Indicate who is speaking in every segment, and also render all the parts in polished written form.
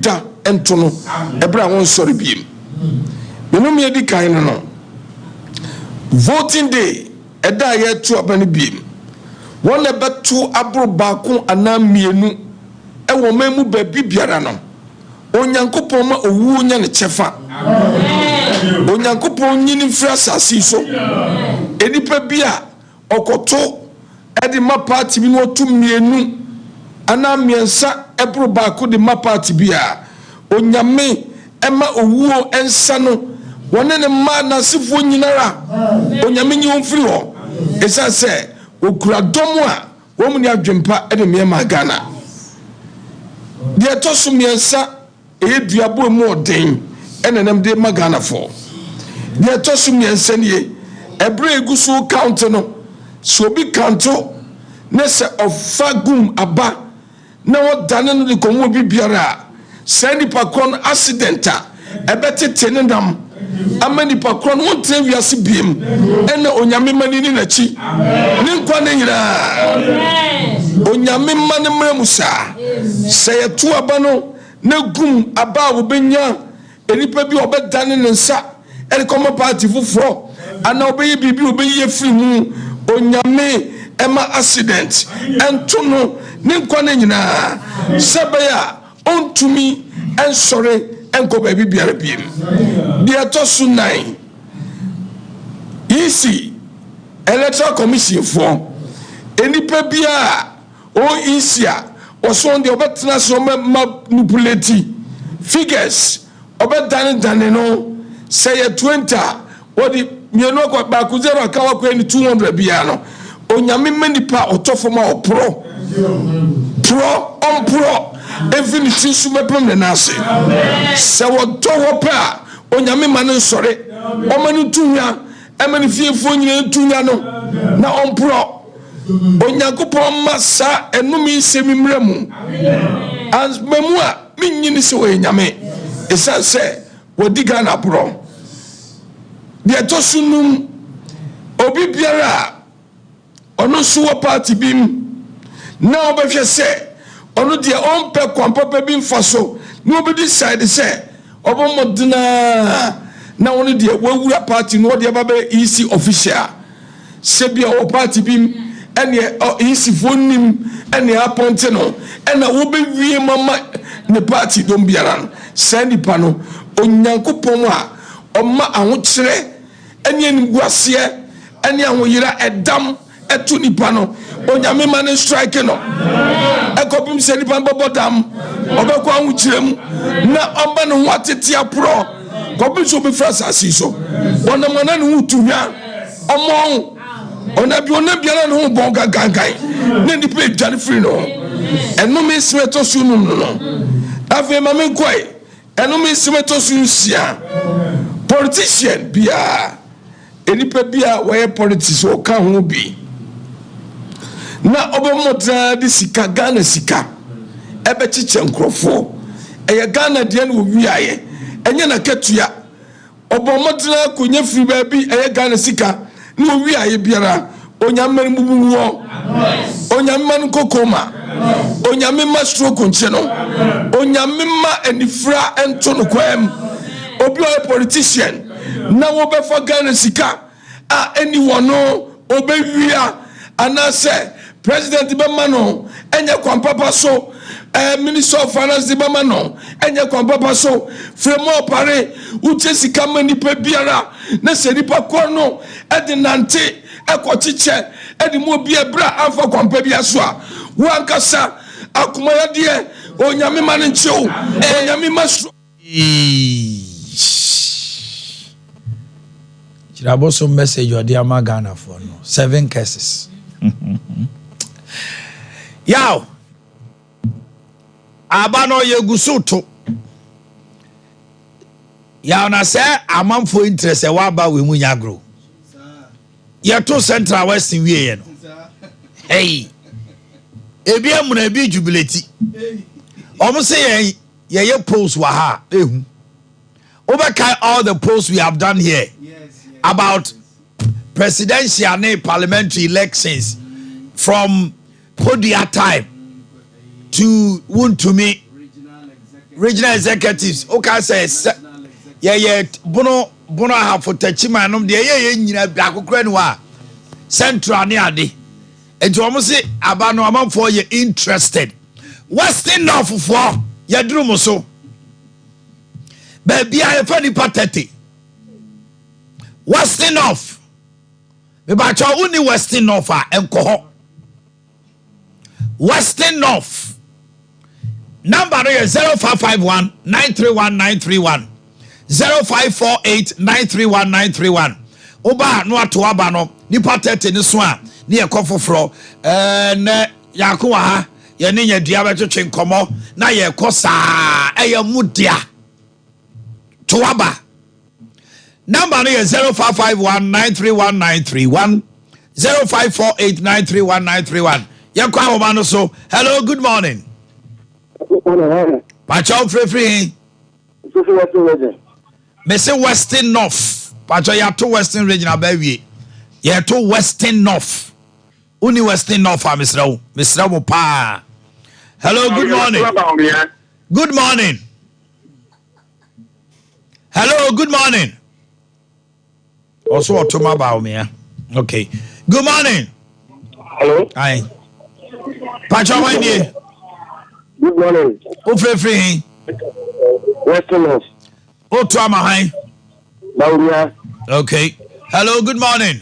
Speaker 1: da ento no ebra won sori biem menum ye di kan no voting day eda ye to abani biem won le beto abro baako ana mienu e wo memu ba bibiara no onyankopon ma owu nya ne chefa onyankopon nyini fra sasi so edipa bia okoto edi ma party bi no to mienu ana miensa ebro baako de ma party bia onyame ema owuo ensa no wone ne ma na sifo nyinara onyame nyi onfiri ho esa se okura domo a wo mu ni adwempa ede me ma Ghana de to so miensa eduabo mu oden enenem de ma Ghana fo de to so miensa nie ebre egusu count no so bi kanto ne se ofagum aba na wodane no de komo bibiara send pakron accidenta ebetete ne ndam amani pakron won tre wiase biem ena onyame mani ni nachi ne nkwa ne nyira onyame mani mremusa se yetu aba no na gum aba wo benya enipa bi obedane ne nsa ene komo party fufuro ana obeyi bibi obeyi free mu onyame ema accident ento no ne nkwa ne nyina sebeya ontumi ensore enko baby biara biem de to so 9 EC electoral commission for enipa bia o EC a oson de obetena so manipulate figures obedane no say 20 what the mieno kwa ba ku zero aka wa kwa ni 200 bia no onyame manipa otofoma opro Infinity Superpem the Nasi. Se what Tohopa, Onyami Manan sorry, Omanu Tunya, Emani Fifunya Tunyano, na on pro Onyakupo Massa, and Numi Semimremu. As Memua, Mininiso Yame, Esa say, what Digana pro. The Atosunum Obi Biara, Onosua party beam. Now, but you say, ono de on pe kwampa bi mfaso nobody side say obomodina na ono de wawura party no de babe EC official sebia o party bi ene EC fonim ene appoint no ena wo be wie mama ne party don biara send pa no onyankopon a omma ahokire ene eniguase ene ahoyira edam etu nipa no onyame mane strike no ekopim se nipa bobodam obekwa ahukirem na oba no watete apro kopim so be frasa asiso ona mona no hutunya omo ona biara no bon gagangan ne nipa dwane free no eno me smeto sunum no ave mame koi eno me smeto sunsia politician bia enipa bia waye politics o ka ho bi na obomotra de sika Ghana sika ebe chiche nkrofo eye Ghana de na owiaye enye na ketua obomotra konya free baabi eye Ghana sika na owiaye biara onyamman mubuwo onyamman kokoma onyamman stroke nche no onyamman enifra ento no kwam obi o politician na wo be for Ghana sika a anyone no obewia anase President Bemano, enye kwampapa so, Minister of Finance Bemano, enye kwampapa so, Fremo pare, uche sikama nipe biara, nese nipa kono, edi nante, eko chiche, edi mobie bra anfa kwampe biaswa, wankasa, akumaya die, onyami manincho, onyami masro.
Speaker 2: Chiraboso message or dear Magana for no 7 cases. Yaw abano yegusuto yaw na se amanfo interest e wa ba we munya agro ye to Central West wie ye no hey ebi amuna ebi jubilate omo se ye post wa ha ehu overkai all the posts we have done here about presidential and parliamentary elections from Podia time to Wuntumi regional executives okay say yeah bono ahafo tachima nom de ye nyina akokora ni wa central ne ade enti omo se aba no amanfo ye interested Western North for ya duru mo so baby I fa ni patete Western North me ba cha uni Western North a enko ho Western North number is 0551 931 931 0548 931 931 oba no ato aba no ni patete ni so a ni ekofoforo na yakwa ha ye ne nya dua betwetwe nkomo na ye kosa eye mudia to aba number is 0551 931 931 0548 931 931 yakwa oba no so hello good morning Pacho free me say Western North Pacho ya to Western region abawie ya to Western North uni Western North a misra wo pa hello good morning good morning hello good morning also to my bow me okay good morning
Speaker 3: hello
Speaker 2: hi Pacho why ni
Speaker 3: good morning
Speaker 2: o free
Speaker 3: Western North
Speaker 2: o to am hi
Speaker 3: Lauria
Speaker 2: okay hello good morning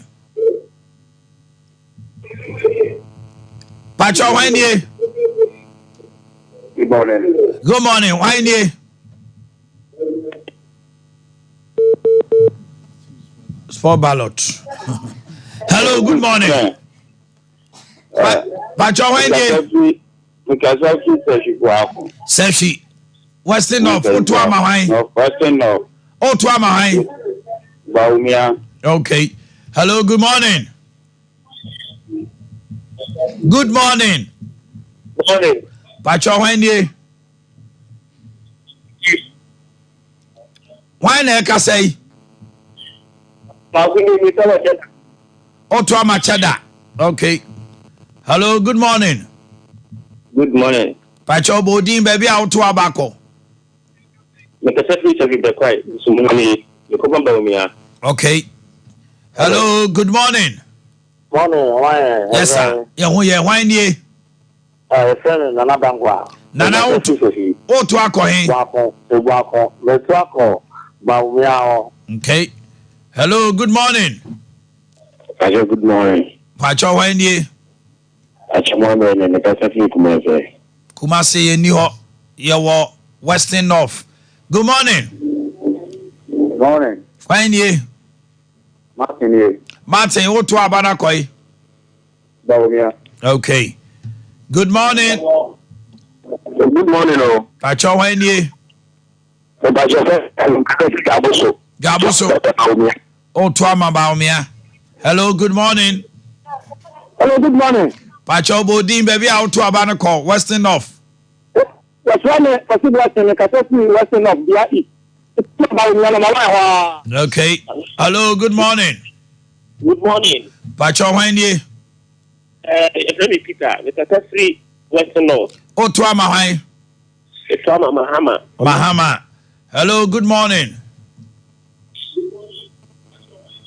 Speaker 2: Pacho why ni
Speaker 3: good morning
Speaker 2: good morning why ni for ballot hello good morning Pacho why ni
Speaker 3: because I keep saying
Speaker 2: Seshi Western North o to am hi
Speaker 3: Western North
Speaker 2: o to am hi
Speaker 3: Baumia
Speaker 2: okay hello good morning good morning
Speaker 3: morning
Speaker 2: Pacho why ni why na ka say o to am cheda okay hello good morning
Speaker 3: good morning
Speaker 2: Pacho bodin baby out to abako
Speaker 3: because I feel to be quiet so money you come Baumia
Speaker 2: okay hello good morning
Speaker 3: morning why
Speaker 2: yes sir ye why ni
Speaker 3: friend Nana Bangwa
Speaker 2: Nana o to akohin
Speaker 3: Wako me to ako Baumia
Speaker 2: okay hello good morning
Speaker 3: Pacho good morning
Speaker 2: Pacho why ni
Speaker 3: Achimwame ne kasa fi
Speaker 2: Kumasi ye ni ho ye wo Western North good morning
Speaker 3: good morning
Speaker 2: why ni Martin o to abana koi
Speaker 3: Baumia
Speaker 2: okay good morning
Speaker 3: good morning oh
Speaker 2: Pacho why ni
Speaker 3: Pacho Gaboso
Speaker 2: o to amaba omia hello good morning
Speaker 3: hello good morning
Speaker 2: Pacho bodin baby out to abana call Western North
Speaker 3: that's one possible Western Western North dia
Speaker 2: okay hello good morning
Speaker 3: good morning
Speaker 2: Pacho why ni
Speaker 3: let me Peter Mr. Free Western North
Speaker 2: o to amahai
Speaker 3: it's
Speaker 2: Mahama hello good morning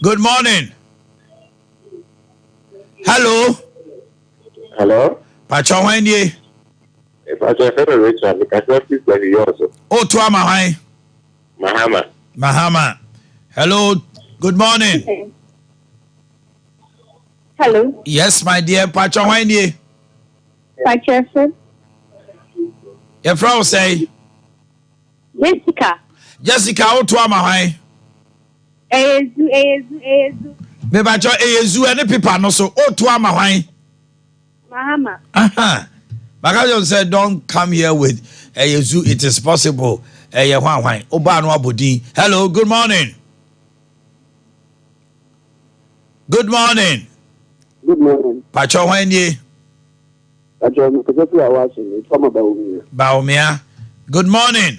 Speaker 2: good morning hello Pacho why ni
Speaker 3: Pacho Richard because this is yours
Speaker 2: o to amahai Mahama hello good morning
Speaker 4: hello
Speaker 2: yes my dear Pacho why ni
Speaker 4: Pacho
Speaker 2: your friend say Jessica o to amahai
Speaker 4: ezu
Speaker 2: me Pacho ezu any people no so o to amahai
Speaker 4: Mahama
Speaker 2: Bakajo said don't come here with ezu it is possible ye hwan oba no abodi hello good morning good morning Pacho hwan ni
Speaker 3: Pacho because you are watching it from
Speaker 2: Baumia good morning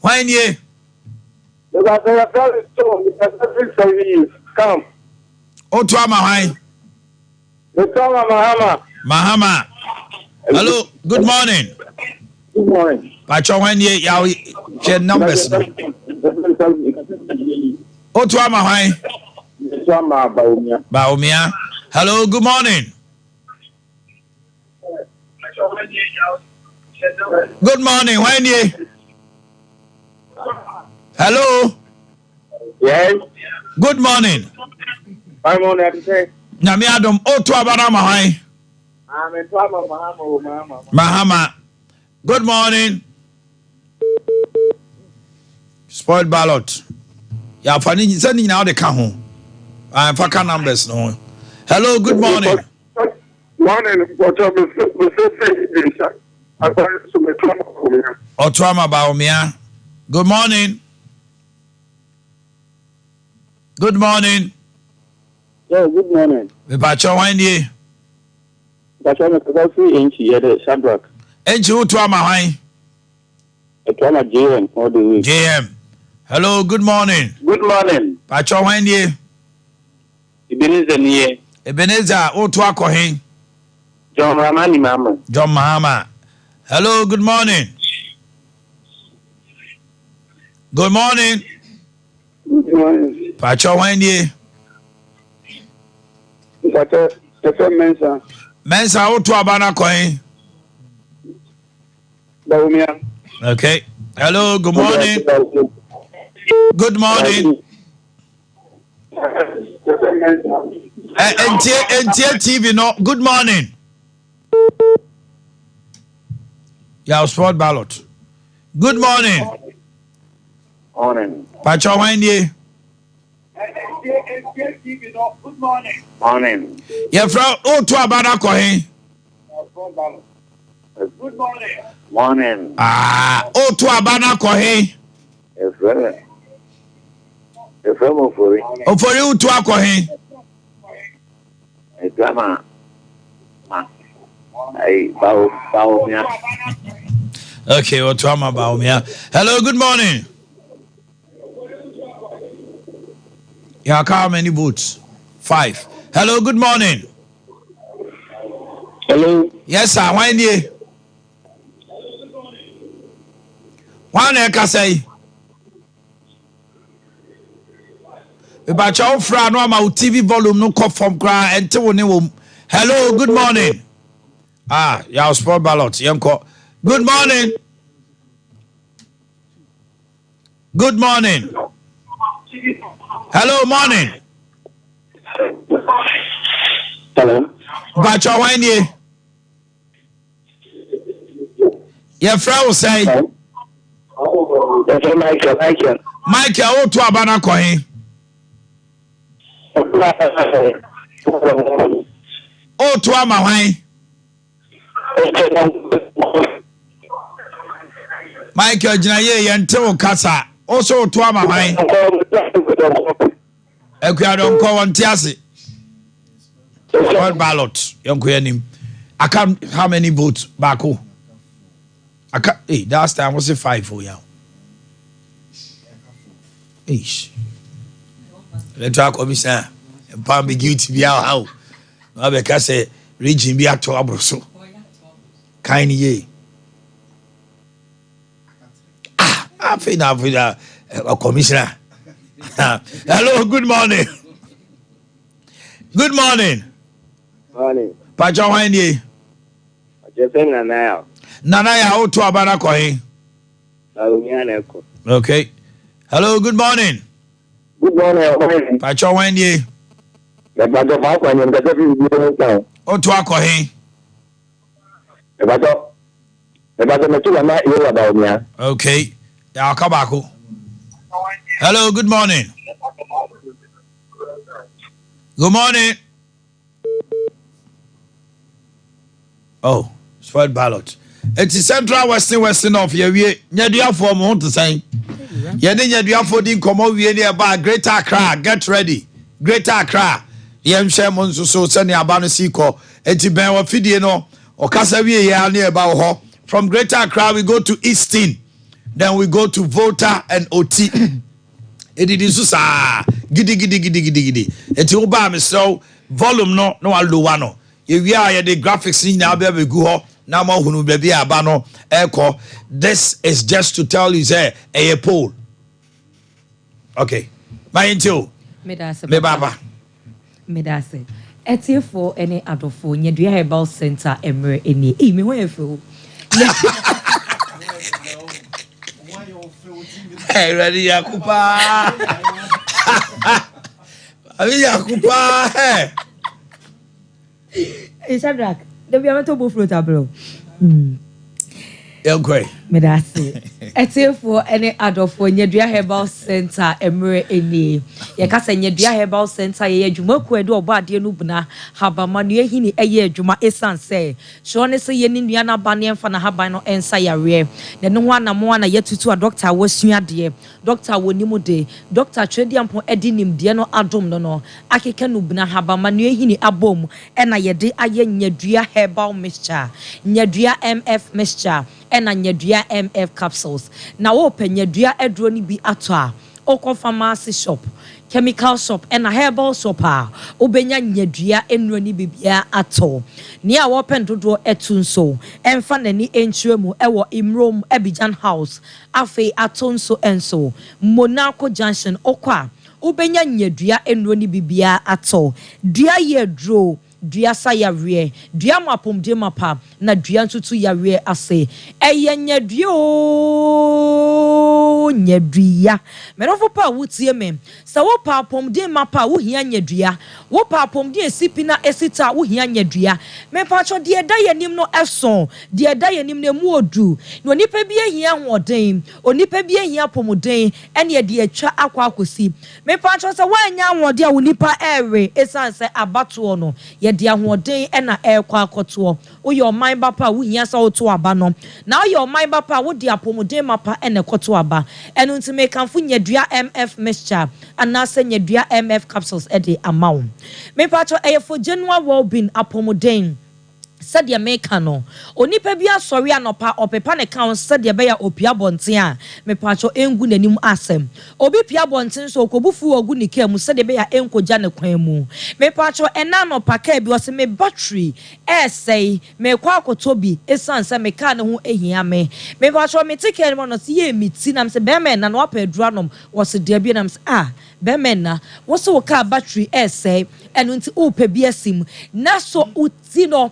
Speaker 2: hwan ni
Speaker 3: because they are very strong because come
Speaker 2: o to amahai
Speaker 3: Mahama
Speaker 2: hello good morning
Speaker 3: Good morning.
Speaker 2: Pacho when ye yaw che numbers no. Otu ama hwan? Baumia. Hello, good morning. Good morning. When ye? Hello.
Speaker 3: Yes.
Speaker 2: Good morning.
Speaker 3: I'm on that say.
Speaker 2: Nyame adom otu abana ma hwan?
Speaker 3: I'm in Mahama.
Speaker 2: Mahama. Good morning. Spoiled ballot. Ya fani send na de ka ho. I'm faka numbers no. Hello, good morning.
Speaker 3: Morning,
Speaker 2: Otuama Baumia. Good morning. Good morning.
Speaker 3: Yeah, good morning.
Speaker 2: Me pacho wan ye.
Speaker 3: Pacho me ko fi enchi ye de Shadrack.
Speaker 2: Enchi Otuama hwan?
Speaker 3: Otuama JM all the way.
Speaker 2: JM. Hello, good morning.
Speaker 3: Good morning.
Speaker 2: Pacho wan ye.
Speaker 3: Ebenezer niye.
Speaker 2: Ebenezer Otu akohin.
Speaker 3: John Ramani Mama.
Speaker 2: John Mahama. Hello, good morning. Good morning.
Speaker 3: Good morning.
Speaker 2: Pacho wan ye.
Speaker 3: Pacho Mensa.
Speaker 2: Mensa Otu abana kohin.
Speaker 3: Baumia.
Speaker 2: Okay. Hello, good morning. Good morning. NTA TV no. Good morning. Yeah, sport ballot. Good morning.
Speaker 3: Morning.
Speaker 2: Pacho wan ye.
Speaker 3: Good morning. Morning.
Speaker 2: Yeah, from Otu abana kohin.
Speaker 3: Good morning. Morning.
Speaker 2: Otu abana kohin.
Speaker 3: Efrem Ofori.
Speaker 2: Ofori Otu akohin.
Speaker 3: Drama. Hey, Baumia.
Speaker 2: Okay, Otu ama Baumia. Hello, good morning. Yeah, how many votes? 5. Hello, good morning.
Speaker 3: Hello.
Speaker 2: Yes, sir. Why nie? Why na ka say? E ba chaw fra no ama TV volume no come from kra ente wo ne wo. Hello, good morning. Yeah, sport ballot. Yanko. Good morning. Good morning. Hello, morning.
Speaker 3: Hello.
Speaker 2: Bacho why nie? Your friend will say, Michael, Otu abana kohin. Otu ama hwan? Michael jina ye yente wo kasa. Also Otu ama hwan? Ekuado nko wonte ase. One ballot. Yonko yanim. I can't how many votes bako? I can't last time was it 5 for you. Ish. Electoral commission and palm be guilty be out how. No because say region be at trouble so. Kind ye. I think now with a commissioner. Hello, good morning. Good morning.
Speaker 3: Morning.
Speaker 2: Pacho wan ye.
Speaker 3: Jefen Nanaya.
Speaker 2: Nanaya Otu abana kohin. Okay. Hello, good morning.
Speaker 3: Good morning.
Speaker 2: Pacho wan ye.
Speaker 3: Otu
Speaker 2: akohin. Okay. Yeah, kabako. Hello, good morning. Good morning. Oh, spoiled ballot. It's central western of Yawie. Nyadua for mo to say. Yene nyadua for din komo wie ne ba Greater Accra. Get ready. Greater Accra. Yem share mo so send aba no siko. Enti ben wa fidie no. Okasa wie ya ne ba ho. From Greater Accra we go to Easton. Then we go to Volta and OT. Edidi so sa gidi. Enti oba me so volume no wa lowa no. Ye wi a ye the graphics ni na be gu ho na ma hunu baby aba no eko. This is just to tell you say a poll. Okay. My into me baba.
Speaker 5: Medase. Etie for any adofo nyedua herbal center emre eni. Me ho efo.
Speaker 2: Hey, ready Yakupa. Abi Yakupa.
Speaker 5: Hey, Shadrach. The biamato bo float abro.
Speaker 2: Okay.
Speaker 5: Medase. Etie for any adofo nyedua herbal center emre eni. Ye ka se nyedua herbal center ye adwuma ku edo oba ade no buna habama no ehini eye adwuma esan se so ne se ye ni nua na ba ne emfa na haban no ensa yare ne no ho anamo na yetutu a doctor wasua de doctor wonimu de doctor twediampo edi nimde no adom no akeka no buna habama no ehini abom na ye de aye nyedua herbal mixture nyedua mf mixture na nyedua mf capsules na wo panyedua edro ni bi ato a oko pharmacy shop chemical shop and a herbal shop obenya nyadua enro ni bibia ato ni a wo pendodo etunso emfa nani enchiremu ewo imrom Abidjan house afi atonso enso Monaco junction okwa obenya nyadua enro ni bibia ato dua ye dro dua sayawre dua mapomde mapa na dua ntutu yawre ase eye nyadua merofo pa wutie me sa wo pa pomde mapa wo hia nyadua wo pa pomde esipina esita wo hia nyadua me pa cho de da yanim no eson de da yanim na mu odu no nipa bi ehia hoden onipa bi ehia pomoden ene de atwa akwa akosi me pa cho sa wanya hode a wo nipa ewe esan se abato no ye de ahoden ena ekwa akoto wo your mind bapa wo hia sa wo to aba no na your mind bapa wo de apomoden mapa ene koto aba enu nti me kanfo nyadua mf mixture anase nyadua mf capsules ede amawo me pacho eyefo January well-being apomoden said ya meka no onipa bi asori anopa opepa ne kan said ya be ya opia bonten a me pacho engu nanim asem obi pia bonten so okobufu ogu ne kam said ya be ya enkoja ne kwan mu me pacho ena anopa ka bi wose me battery say me kwa akotobi esan se me ka ne ho ehia me pacho me tike no se ye miti nam se be me na no apa aduranom wose de bi nam se be me na wose wo ka battery say enu nti upe bi asim na so uti no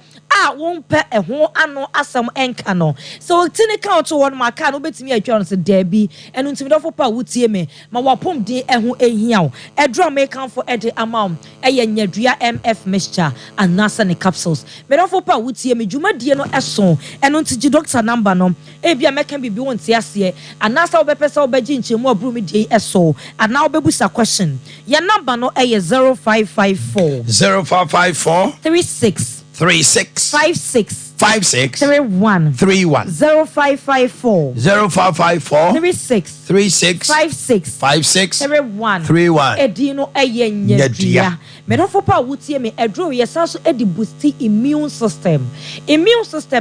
Speaker 5: won pe ho ano asam enka no so tini count won maka no betimi atwa no se dabi enu ntimi dofo pa wutie me ma wapom din ho ehia wo edro me kan for ede amount eye nyadua mf mixture anasa ne capsules me dofo pa wutie me dwumadie no eson enu ntigi doctor number no ebia meka bibi won tie ase anasa obepesa obaji nchemu aburu me die eso ana obebusa question ya number no eye 0554 36 56 31 0554 36 56 31 edino eye nyadua me don't for wutie me edro yesaso edi boost immune system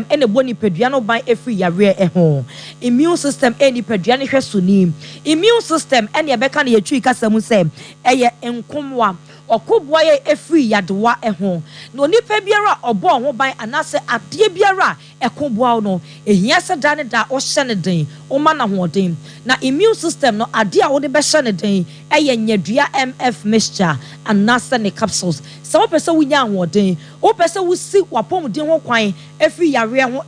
Speaker 5: ene boni pedua no ban efri yare eho immune system eni pedua ne hwesoni immune system ene ebeka na yetwi kasam se eye enkomwa okobwa ye efri yadewa eho no nipa biara obo ho ban anase ade biara ekobwa no ehia se da ne da o hye ne den o ma na hoden na immune system no ade a wo de be hye ne den eye nyadua mf mixture anase ne capsules so wo pese wunya hoden wo pese wusi wapom den ho kwan efri yare ho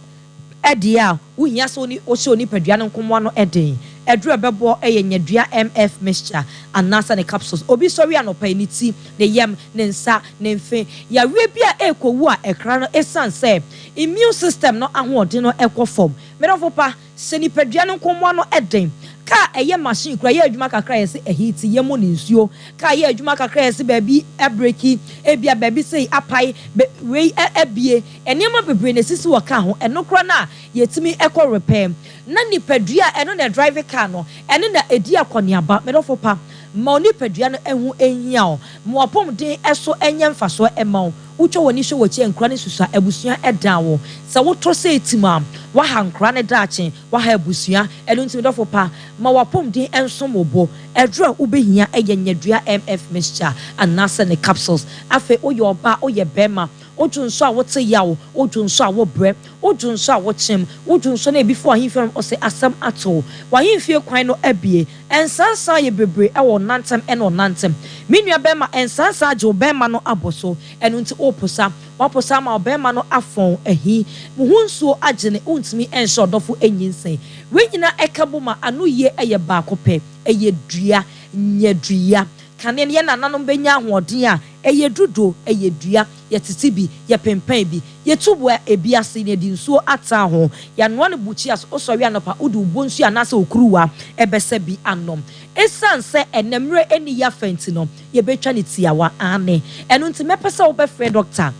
Speaker 5: ade a wuhia so ni o hye oni padua no komwa no eden edru bebo eye nyadua mf mixture anasa ne capsules obi sori anopa ni ti ne yem ne nsa ne mfe ya we bia ekowu a ekra no esan se immune system no ahoɔden no ekɔfom merofopa se ni padua no komwa no eden ka eye machine kura ye adwuma kakra yesi ehiti yemo ne nsuo ka ye adwuma kakra yesi baabi ebreki ebia baabi sei apai we ebie enema bebre ne sisi waka ho eno kura na yetimi ekɔ repair na ni padua eno na drive car no eno na edi akɔneaba merofopa ma oni padua no ehu ehia o mo apom den eso enye mfaso ema utwo woni hwe wo che nkra ne susua abusua edan wo se wo to se etima wa ha nkra ne daache wa ha abusua eno ntimi dofo pa ma wapom den enso mobo edro ubehia eye nyadua mf mixture anasa ne capsules afe oye oba oye bema odwo nso a wote yawo odwo nso a wo bre odwo nso a wo chem odwo nso na ebifo ahemfie o se asem ato wahemfie kwan no abie ensansa ye bebre e wo nantem e no nantem menua bema ensansa age obema no aboso eno nti oposa waposa ma obema no afon ahi muhu nsuo agene ontimi enhye odofo enyinsen we nyina ekabo ma anu ye eye baako pe eye dua nyadua kane ne nananom benya ahoden a eye dudo eye dua ye titi bi ye pempan bi ye tubo ebi ase ne di nsuo ata ho ya no ne buchi as osori anopa udu bonsu anase okuruwa ebese bi anom esanse enemre eni ya fenti no ye betwa ne tiawa ane eno nti mepese wo be free doctor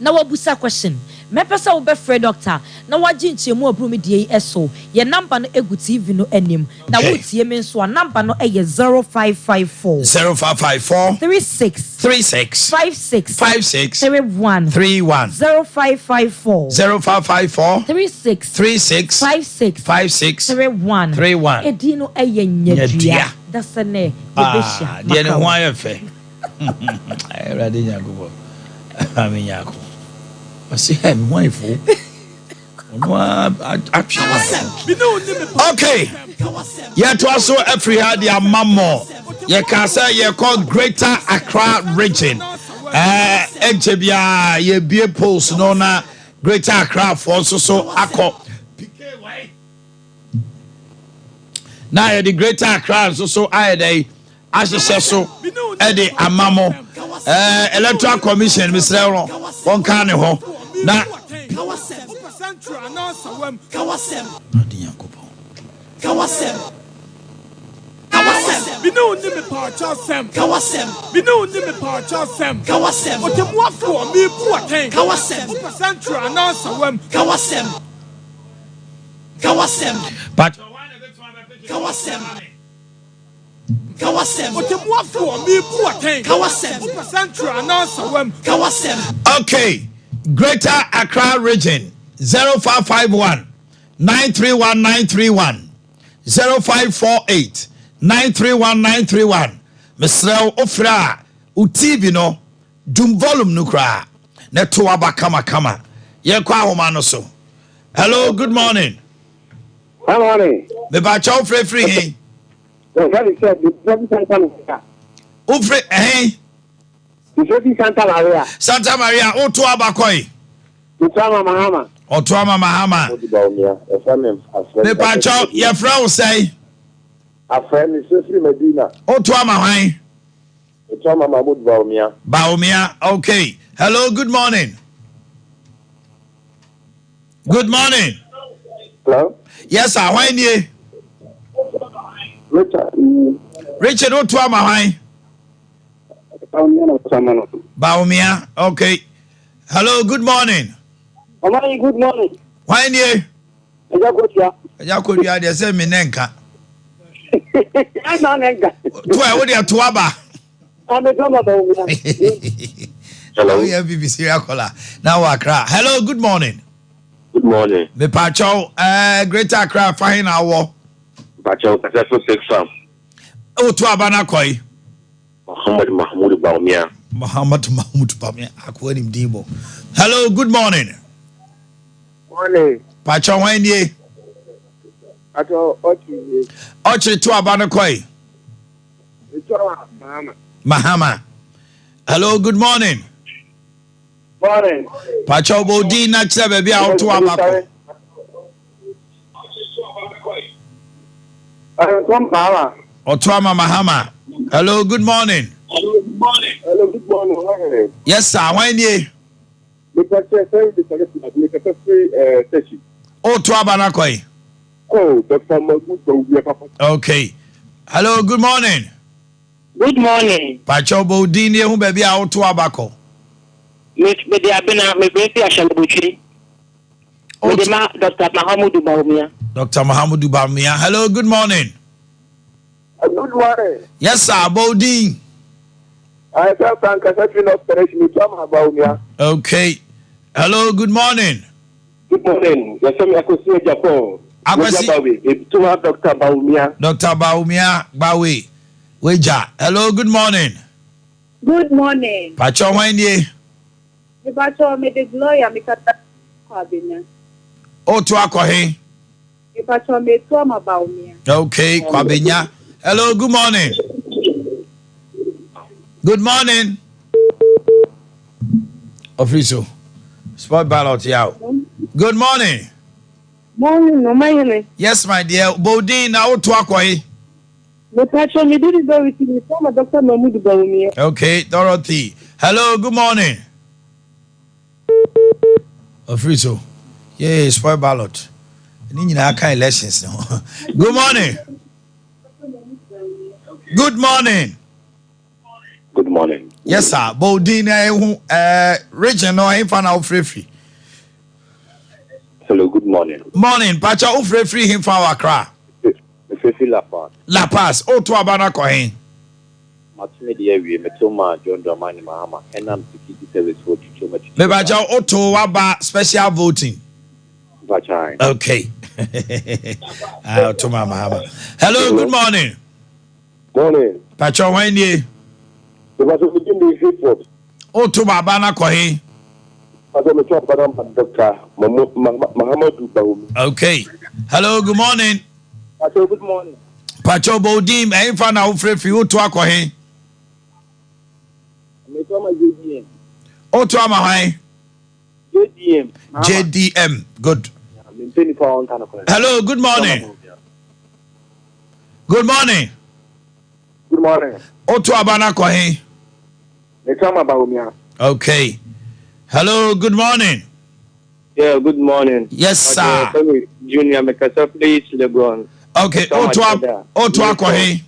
Speaker 5: na wabusa question mepese wo be free doctor na wagye nchemu abrum die eso ye number no egu TV no anim na wotie me nso a number no eye 0554 36 56 31 0554 36 56 31 edino eye nyadua dasane yebesha
Speaker 2: de ne ho ayefe erade nyagobo amen yako wasi hem wifo okay yet was so every had your mammo ye can say ye called Greater Accra region ejebia ye bie post no na Greater Accra for so akọ na ye the Greater Accra so I dey asese so e dey amamo electoral commission Mr. won kan ne ho na Kawasem Bino ni me parcha sem Kawasem Bino ni me parcha sem Kawasem Otemwa for me buaten Kawasem Central Anasawem Kawasem But Kawasem Otemwa for me buaten Kawasem Central Anasawem Kawasem. Okay, Greater Accra region 0551 931 931 0548 931 931 Mr. Ofra UTV no dum volume no kra na to abakama ye kwa homa no so. Hello, good morning.
Speaker 3: Good morning.
Speaker 2: Me ba chow free he.
Speaker 3: No, that is said
Speaker 2: Ofre Santa Maria o to abakoi.
Speaker 3: Mahama.
Speaker 2: Otuama Mahama. Me pa chow ye fra say
Speaker 3: a friend is Sefri Medina.
Speaker 2: Otuama hwan?
Speaker 3: Otuama Mahmoud
Speaker 2: Baumia. Okay. Hello, good morning. Good morning.
Speaker 3: Hello?
Speaker 2: Yes, sir. Why nie? Richard Otuama hwan? Baumia. Okay. Hello, good morning.
Speaker 3: Good morning.
Speaker 2: Why nie?
Speaker 3: Ejakotia.
Speaker 2: They say me nenka.
Speaker 3: I'm not nenka.
Speaker 2: What are tuaba?
Speaker 3: I'm a drama.
Speaker 2: Hello, yeah, BBC Akola. Now Accra. Hello, good morning.
Speaker 3: Good morning.
Speaker 2: Me pacho Greater Accra fine hour.
Speaker 3: Pacho successful six farm.
Speaker 2: O tuaba na koi.
Speaker 3: Muhammad Mahmoud Baumia.
Speaker 2: Akwa nim dimbo. Hello, good morning.
Speaker 3: Morning.
Speaker 2: Pacho why nie?
Speaker 3: Pacho
Speaker 2: Ochi tuaba na koi. Mahama. Hello, good morning.
Speaker 3: Morning.
Speaker 2: Pacho bodi na chira baby a oto abako. Otuama Mahama. Hello, good morning.
Speaker 3: Hello, good morning.
Speaker 2: Yes, sir. Why nie? Otuaba na koi.
Speaker 3: Oh, Dr. Mahmoud.
Speaker 2: Okay. Hello, good morning.
Speaker 6: Good morning.
Speaker 2: Pacho bodi ni hu baby a oto abako.
Speaker 6: Me de abena me be Ashambuchi. Dr. Mahamudu Baumia.
Speaker 2: Dr. Mahamudu Baumia. Hello, good morning.
Speaker 3: Good morning.
Speaker 2: Yes, sir. Bodi.
Speaker 3: I felt Secretary of Operation Baumia.
Speaker 2: Okay. Hello, good morning.
Speaker 3: Good morning. Yes, I'm Akosi Japan. Dr. Baumia.
Speaker 2: Dr. Baumia Bawe. Weja. Hello, good morning.
Speaker 4: Good morning.
Speaker 2: Pacho wanye.
Speaker 4: Mepacho me the gloria me kata kwabenya.
Speaker 2: O to akwahe.
Speaker 4: Mepacho me to ama baumia.
Speaker 2: Okay, kwabenya. Hello, good morning. Good morning. Officio. Sport ballot yaw. Good morning.
Speaker 4: Morning, no my.
Speaker 2: Yes, my dear. Bodin na o to akwahe.
Speaker 4: Mepacho me did go with me to Dr. Mahmoud Baumia.
Speaker 2: Okay, Dorothy. Hello, good morning. Officio. Yeah, sport ballot. Ni nyina aka elections no. Good morning. Good morning.
Speaker 3: Good morning.
Speaker 2: Yes, sir. Bodin region no him fan out free.
Speaker 3: Hello, good morning.
Speaker 2: Morning, Pacha free him for Accra.
Speaker 3: Fefi
Speaker 2: La Paz, o to abana ko hen.
Speaker 3: Matime de awie metoma John Dramani Mahama enam security service for too much.
Speaker 2: Me Pacha o to waba special voting.
Speaker 3: Pacha.
Speaker 2: Okay. To Mahama. Hello, good morning.
Speaker 3: Morning.
Speaker 2: Pacha when ye.
Speaker 3: The was within the report.
Speaker 2: O to abana ko hen.
Speaker 3: As I'm a top Dr. Muhammadu Baumi.
Speaker 2: Okay. Hello, good morning.
Speaker 3: Good morning.
Speaker 2: Pacha Bodim e fa na free o to akọ hen.
Speaker 3: Metoma JDM.
Speaker 2: O to ama hwan?
Speaker 3: JDM.
Speaker 2: JDM. Good. Hello, good morning. Good morning.
Speaker 3: Good morning.
Speaker 2: O to abana ko hen.
Speaker 3: Metoma Baumi.
Speaker 2: Okay. Hello, good morning.
Speaker 3: Yeah, good morning.
Speaker 2: Yes, sir.
Speaker 3: Junior Mekasa, please, LeBron.
Speaker 2: Okay, Otua Kwahe.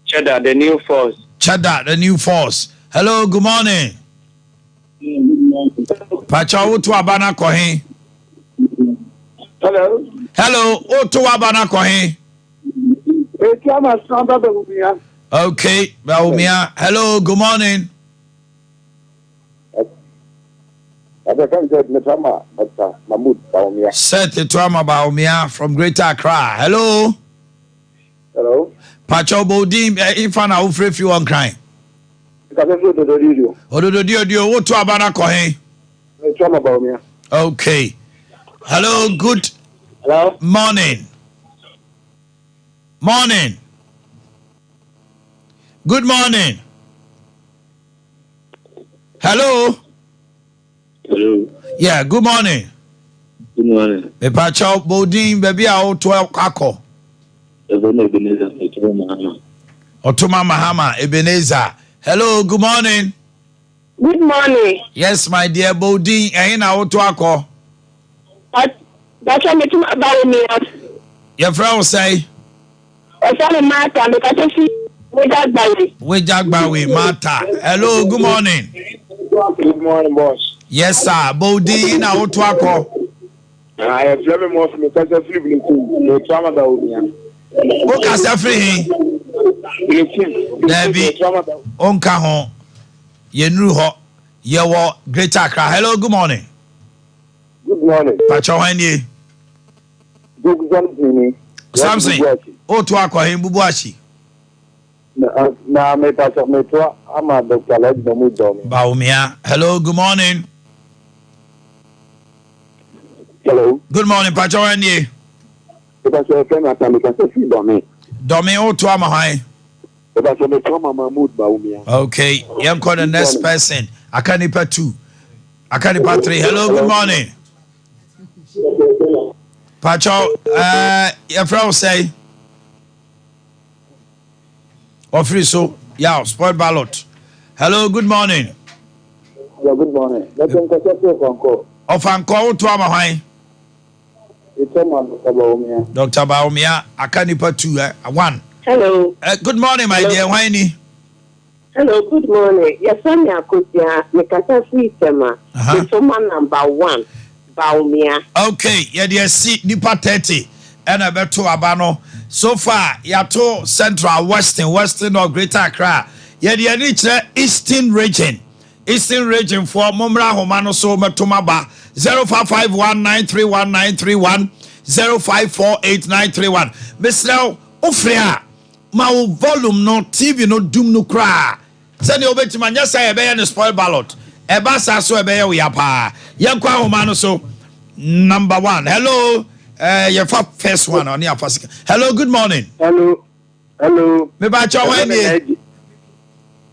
Speaker 3: Cheddar, the new force.
Speaker 2: Cheddar, the new force. Hello, good morning. Pacha Otua Bana Kwahe.
Speaker 3: Hello.
Speaker 2: Hello, Otua Bana Kwahe. Okay, Baumia. Hello, good morning. Set it to Baumia from Greater Accra. Hello.
Speaker 3: Hello.
Speaker 2: Pacho Bodim, Infana Ufre few on crime. Ododio, what to Abana Kohe? Okay. Hello, good morning. Morning. Good morning. Hello.
Speaker 3: Hello.
Speaker 2: Yeah, good morning.
Speaker 3: Good morning.
Speaker 2: Me pacha Bodin baby a o to akọ.
Speaker 3: Ebenezer
Speaker 2: Otoma Mahama Ebenezer. Hello, good morning.
Speaker 4: Good morning.
Speaker 2: Yes, my dear Bodin, ehin na o to akọ.
Speaker 4: That's what me about me.
Speaker 2: Your friend say.
Speaker 4: Osane Martha, me ka see
Speaker 2: We Jagbawe Martha. Hello, good morning.
Speaker 3: Good morning, boss.
Speaker 2: Yes, sir. Bodin na o to akọ.
Speaker 3: I have never more from the Casa Flip in the trauma about
Speaker 2: O kasa free. Debbie. Onka ho. Yenru ho. Yewo Greater Accra. Hello, good morning.
Speaker 3: Good morning.
Speaker 2: Pacho hanye.
Speaker 3: Good morning.
Speaker 2: Samson. O to akọ hen bubuachi.
Speaker 3: Na me pacho me to ama Dr. Lord Mahmoud
Speaker 2: Baumia. Hello, good morning.
Speaker 3: Hello.
Speaker 2: Good morning, Pacho hanye.
Speaker 3: Because I came at me can see Domi.
Speaker 2: Domi o to ama hwan.
Speaker 3: Because me to Mahmoud Baumia.
Speaker 2: Okay, yam call the next person. Akanipa 2. Akanipa 3. Hello, good morning. Pacho, your friend say. Ofri so, yeah, spoil ballot. Hello, good morning.
Speaker 3: Hello, good morning. Let's go to
Speaker 2: Ofanko to ama hwan. Dr. Baumia, Akanipa 2, 1.
Speaker 4: Hello.
Speaker 2: Good morning, my dear. Whiny.
Speaker 4: Hello, good morning. Yes, I'm Yakutia. Mekasa Sweetema. It's number 1. Baumia.
Speaker 2: Okay, yeah, dear, see, Nipa 30. And I bet to Abano. So far, Yato Central, Western or Greater Accra. Yeah, dear, Eastern region. Eastern region for Mumra Homano so Matumaba 0551931931 054891. Mr. Ofrea, my volume no TV no doom no cry. Send you over to my yes, I obey and spoil ballot. eba sa so ebe ye ya pa yenkwa homa no so number 1 hello your first one on your first hello good morning
Speaker 3: hello
Speaker 2: me ba cho wan ni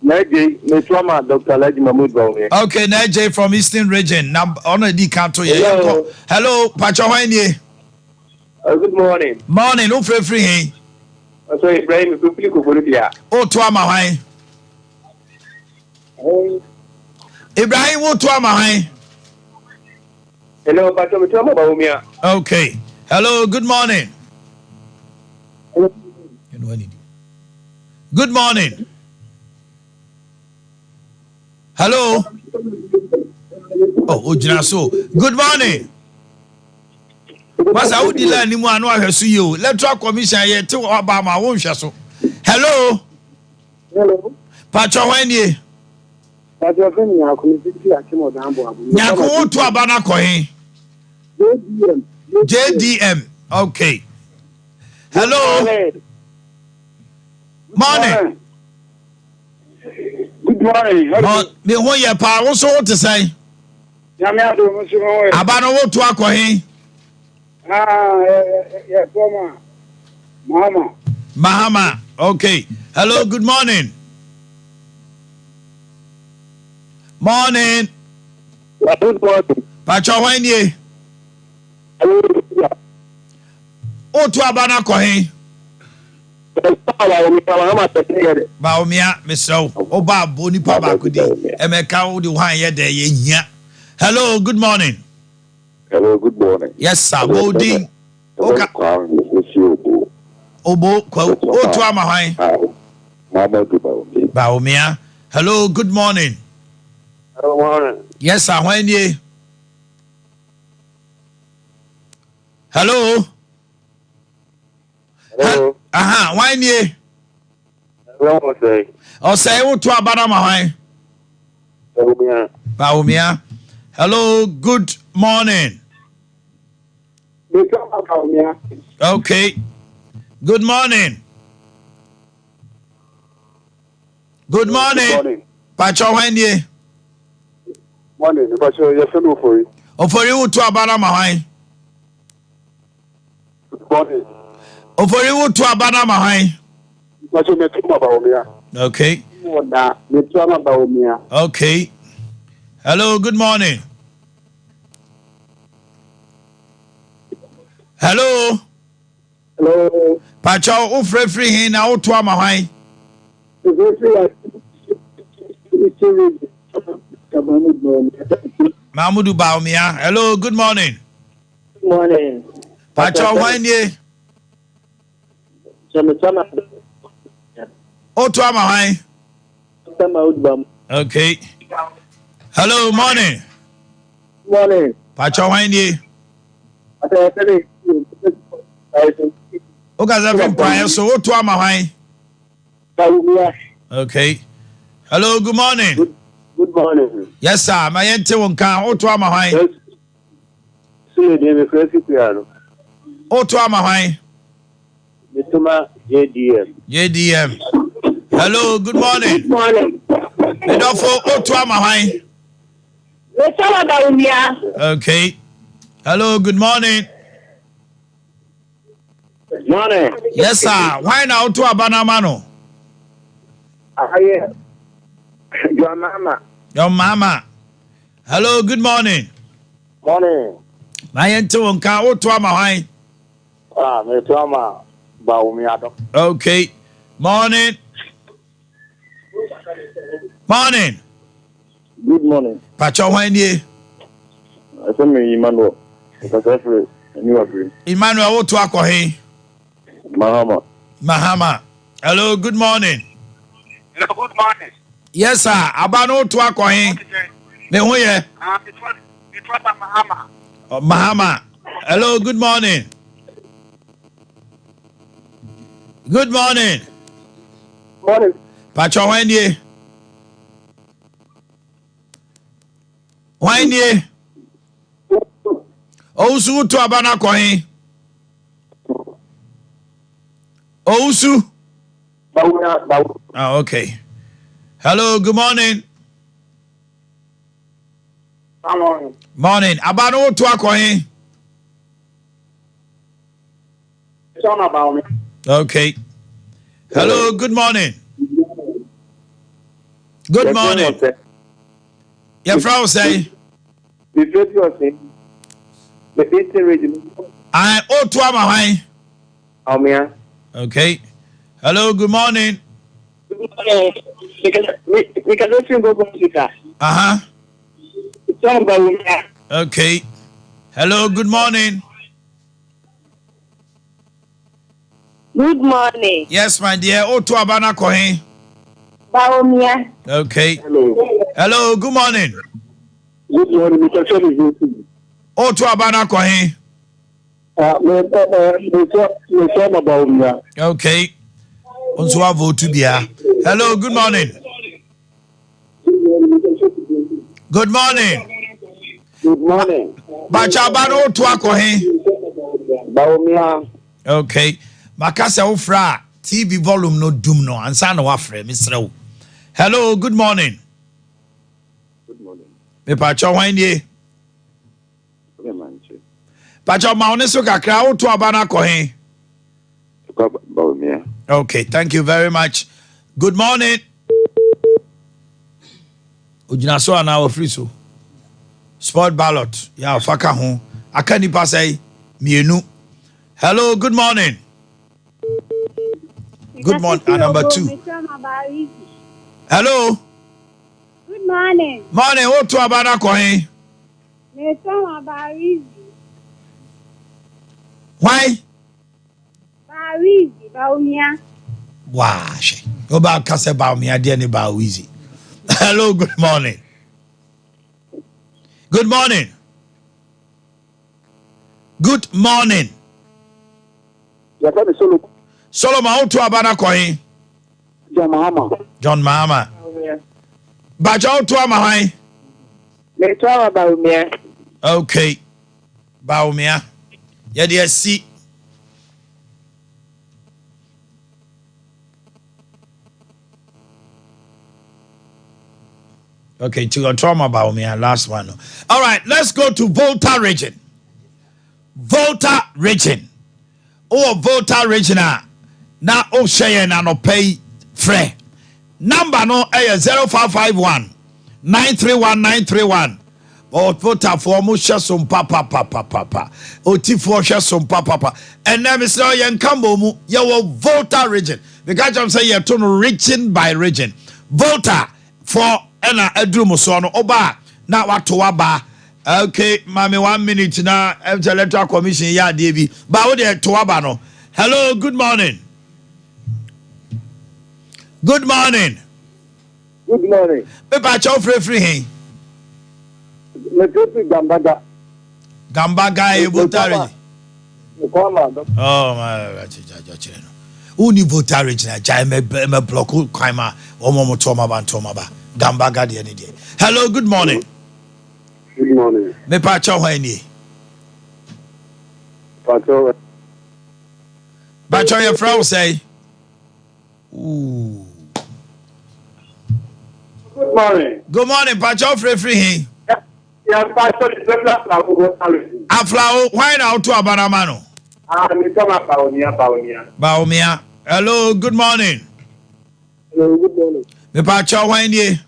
Speaker 3: Naje me trauma Dr. Alhaji Mahmood Bawumia
Speaker 2: okay Naje from Eastern region number on the canto ye hello pa cho wan ni
Speaker 3: good morning
Speaker 2: no free he
Speaker 3: so Ibrahim Pupili ko Bolivia
Speaker 2: o to ama hwan Ibrahim wo to ama hwan
Speaker 3: hello Pastor Trauma Bawumia
Speaker 2: okay hello good morning good morning hello oh ojina so good morning Masa udi la ni mu anu ahwesu yi o electoral commission ye te oba ma wo hwe so hello pacho hwanie
Speaker 3: pacho feni ya community akimo dambo abu
Speaker 2: nyako wo to aba na ko he JDM okay hello morning
Speaker 3: good morning
Speaker 2: me ho ye pa wo so wo te sai
Speaker 3: ya me ado mo so wo
Speaker 2: aba no wo to akọ he
Speaker 3: yeah
Speaker 2: Mahama okay hello good morning
Speaker 3: good morning
Speaker 2: pacho hwanie o to aba na ko he Bawumia Mr. Oba Boni Papa Kudi Emeka Udi Wan ye de ye hia hello good morning yes sir Bodin Oka Obo kwa o to ama hwan Bawumia hello good morning yes sir hwan nie hello aha hwan nie o say o to abana ma hwan Bawumia hello good morning okay good morning pacho hwan nie
Speaker 3: morning pacho ye felu
Speaker 2: ofori o to abana ma hwan
Speaker 3: morning
Speaker 2: ofori o to abana ma hwan
Speaker 3: pacho me tuma Bawumia
Speaker 2: okay
Speaker 3: me tuma Bawumia
Speaker 2: okay hello good morning hello pacho o free hin na o to ama hwan Mahmudu Bawumia hello good morning pacho hwan nie o to ama hwan okay hello morning pacho hwan nie o ga za from prayer so o to ama hwan okay hello good morning
Speaker 3: good morning
Speaker 2: yes sir my yente won kan o to ama hwan
Speaker 3: so dey me fresh piano
Speaker 2: o to ama hwan
Speaker 3: Mituma
Speaker 2: JDM hello good morning me do for o to ama hwan
Speaker 4: Mituma Bawumia
Speaker 2: okay hello good morning yes sir why now o to abana ma no your mama hello good morning my yente won kan o to ama hwan
Speaker 3: me tuma Bawumia
Speaker 2: okay morning
Speaker 3: good morning
Speaker 2: pacho hwan nie
Speaker 3: I say me Emmanuel because every new agree
Speaker 2: Emmanuel o to akọ he Mahama hello good morning yes sir abano to akọ he me ho ye Mahama hello good morning pacho hwan nie Ousu to abana ko he Ousu okay hello good morning Morning. Abano to akohin. Okay. Hello, good morning. Good morning. Your Frau say. I ought to have a okay. Hello, good morning. Uh-huh. Okay. Hello, good morning.
Speaker 4: Good morning.
Speaker 2: Yes, my dear. Otu abana kohin.
Speaker 4: Baomia.
Speaker 2: Okay.
Speaker 3: Hello.
Speaker 2: Hello, good morning.
Speaker 3: Good morning, Mr. Shelley.
Speaker 2: Otu abana kohin. Okay. Onso avotu bia. Hello, good morning. Good morning.
Speaker 3: Good morning.
Speaker 2: Bacha abana otu akohin.
Speaker 3: Baomia.
Speaker 2: Okay. Makasa ufra TV volume no doom no ansa na wafre misrew. Hello, good morning.
Speaker 3: Good morning.
Speaker 2: Me pacha wan die. Pacha ma one so kakra otu abana kohin.
Speaker 3: Baomia.
Speaker 2: Okay, thank you very much. Good morning. Ujina so ana free so. Sport ballot. Ya faka ho. Aka nipa say mienu. Hello, good morning. Good morning. Number 2. Hello.
Speaker 7: Good morning.
Speaker 2: Morning. What to abana kohin? Why?
Speaker 7: Baumia.
Speaker 2: Wash. Go back kase Baumia dear ni Bawizi. Hello, good morning. Good morning. Good morning. Solomon, how to abana kohin? John Mahama. Baja to Amahai. Okay. Baumia. Yeah, dear, see. Okay, to your trauma Baumia, last one. All right, let's go to Volta region. Volta region. Oh, Volta regional. Now, oh, Cheyenne and no pay free. Number no 0551 931 931. Oh, Volta for Musha some papa. Oh, T4 share some papa. And then Mr. Yan Kambomu, your Volta region. Because I'm saying you're turn region by region. Volta for Ena Edrumusono Oba. Now what to Waba. Okay, mommy, 1 minute now. Electoral Commission, yeah, DB. But what to Wabano? Hello, good morning. Good morning.
Speaker 3: Good morning.
Speaker 2: Pepa chow free.
Speaker 3: Gambaga.
Speaker 2: Gambaga votary. Oh my God. Uni votary na jai me block kwaima omo toma ba. Gambaga de any day. Hello, good morning.
Speaker 3: Good morning.
Speaker 2: Pepa chow hwani.
Speaker 3: Pacho.
Speaker 2: Bacho your frau say. Ooh.
Speaker 3: Good morning.
Speaker 2: Good morning, Pacho free.
Speaker 3: Yeah, Pastor is very
Speaker 2: Aflao, why now to Abanamano? Baumia. Hello, good morning.
Speaker 3: Hello, good morning.
Speaker 2: Me Pacho wine ye.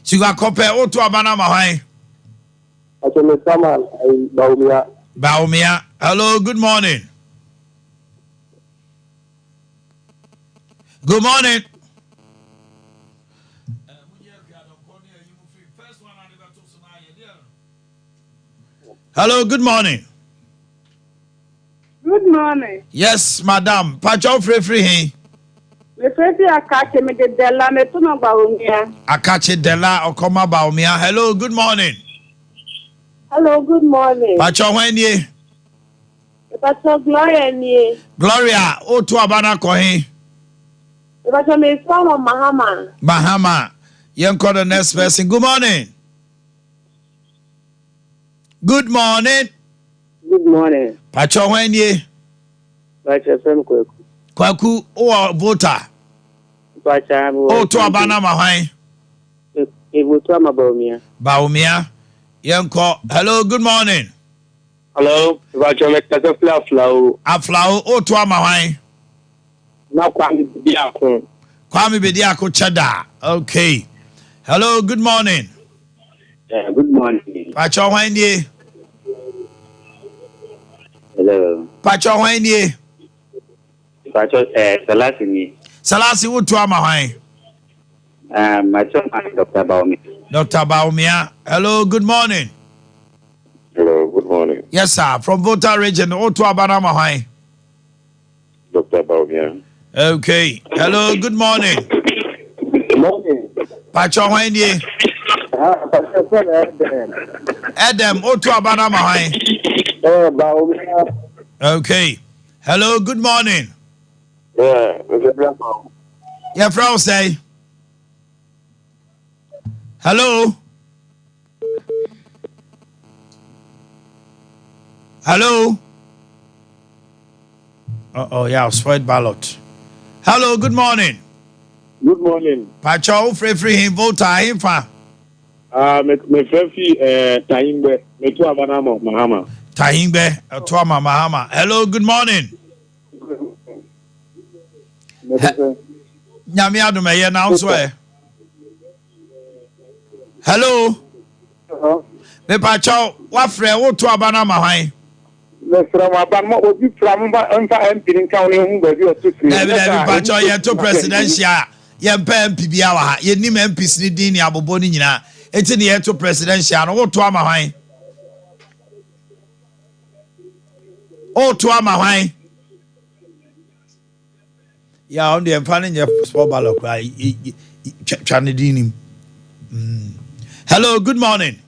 Speaker 2: Sugar copper, oh to Abanama, why? Baumia. Hello, good morning. Good morning. Hello, good morning.
Speaker 7: Good morning.
Speaker 2: Yes, madam. Pacho free.
Speaker 7: Me free akache me de dela me to no Baumia.
Speaker 2: Akache dela okoma Baumia. Hello, good morning.
Speaker 7: Hello, good morning.
Speaker 2: Pacho when ye?
Speaker 7: Pacho Gloria ni.
Speaker 2: Gloria, o to abana kohin.
Speaker 7: Pacho me from
Speaker 2: Bahama. You call the next person. Good morning. Good morning.
Speaker 6: Good morning.
Speaker 2: Pacho when ye?
Speaker 6: Pacho Sam Kwaku.
Speaker 2: Kwaku o voter.
Speaker 6: Pacho
Speaker 2: O to abana mahai.
Speaker 6: Ebutuama Baumia.
Speaker 2: Baumia. Yanko. Hello, good morning.
Speaker 3: Hello, Roger Flow.
Speaker 2: Aflao, Otuama High.
Speaker 3: Now, Kwame
Speaker 2: Bediako Chada. Okay. Hello, good morning.
Speaker 3: Good morning.
Speaker 2: Pacho Wendy.
Speaker 3: Hello.
Speaker 2: Pacho Wendy.
Speaker 3: Pacho Salasini.
Speaker 2: Salasi Utuama High.
Speaker 3: My son, Dr. Baumia.
Speaker 2: Dr. Baumia. Hello, good morning.
Speaker 3: Hello, good morning.
Speaker 2: Yes, sir. From Volta region, Otua Banama High.
Speaker 3: Dr. Baumia.
Speaker 2: Okay. Hello, good morning.
Speaker 3: Good morning.
Speaker 2: Pacho Wendy. Adam, Otua Banama High.
Speaker 3: Baumia.
Speaker 2: Okay. Hello, good morning.
Speaker 3: Yeah,
Speaker 2: Your Frau say. Hello. Hello. Oh, yeah, spoiled ballot. Hello, good morning.
Speaker 3: Good morning.
Speaker 2: Pacho, free him, vote him for.
Speaker 3: Me friend, Taimbe, me to Abanamo, Mahama.
Speaker 2: Tahimbe, Tuama Mahama. Hello, good morning. Nyamiadu me ye now swear. Hello. Me Pacho, what friend, what to Abanama high?
Speaker 3: From Abama, what you from MP in County, baby, or two.
Speaker 2: Pacho, ye to presidential. Ye pen PBA, ye nim MPs ni dini aboboni nyina. Eti ni ye to presidential, no what to ama high? Oh, to ama high. Yeah, on the emphaning your sport ballot cry. Chanedinim. Hello, good morning.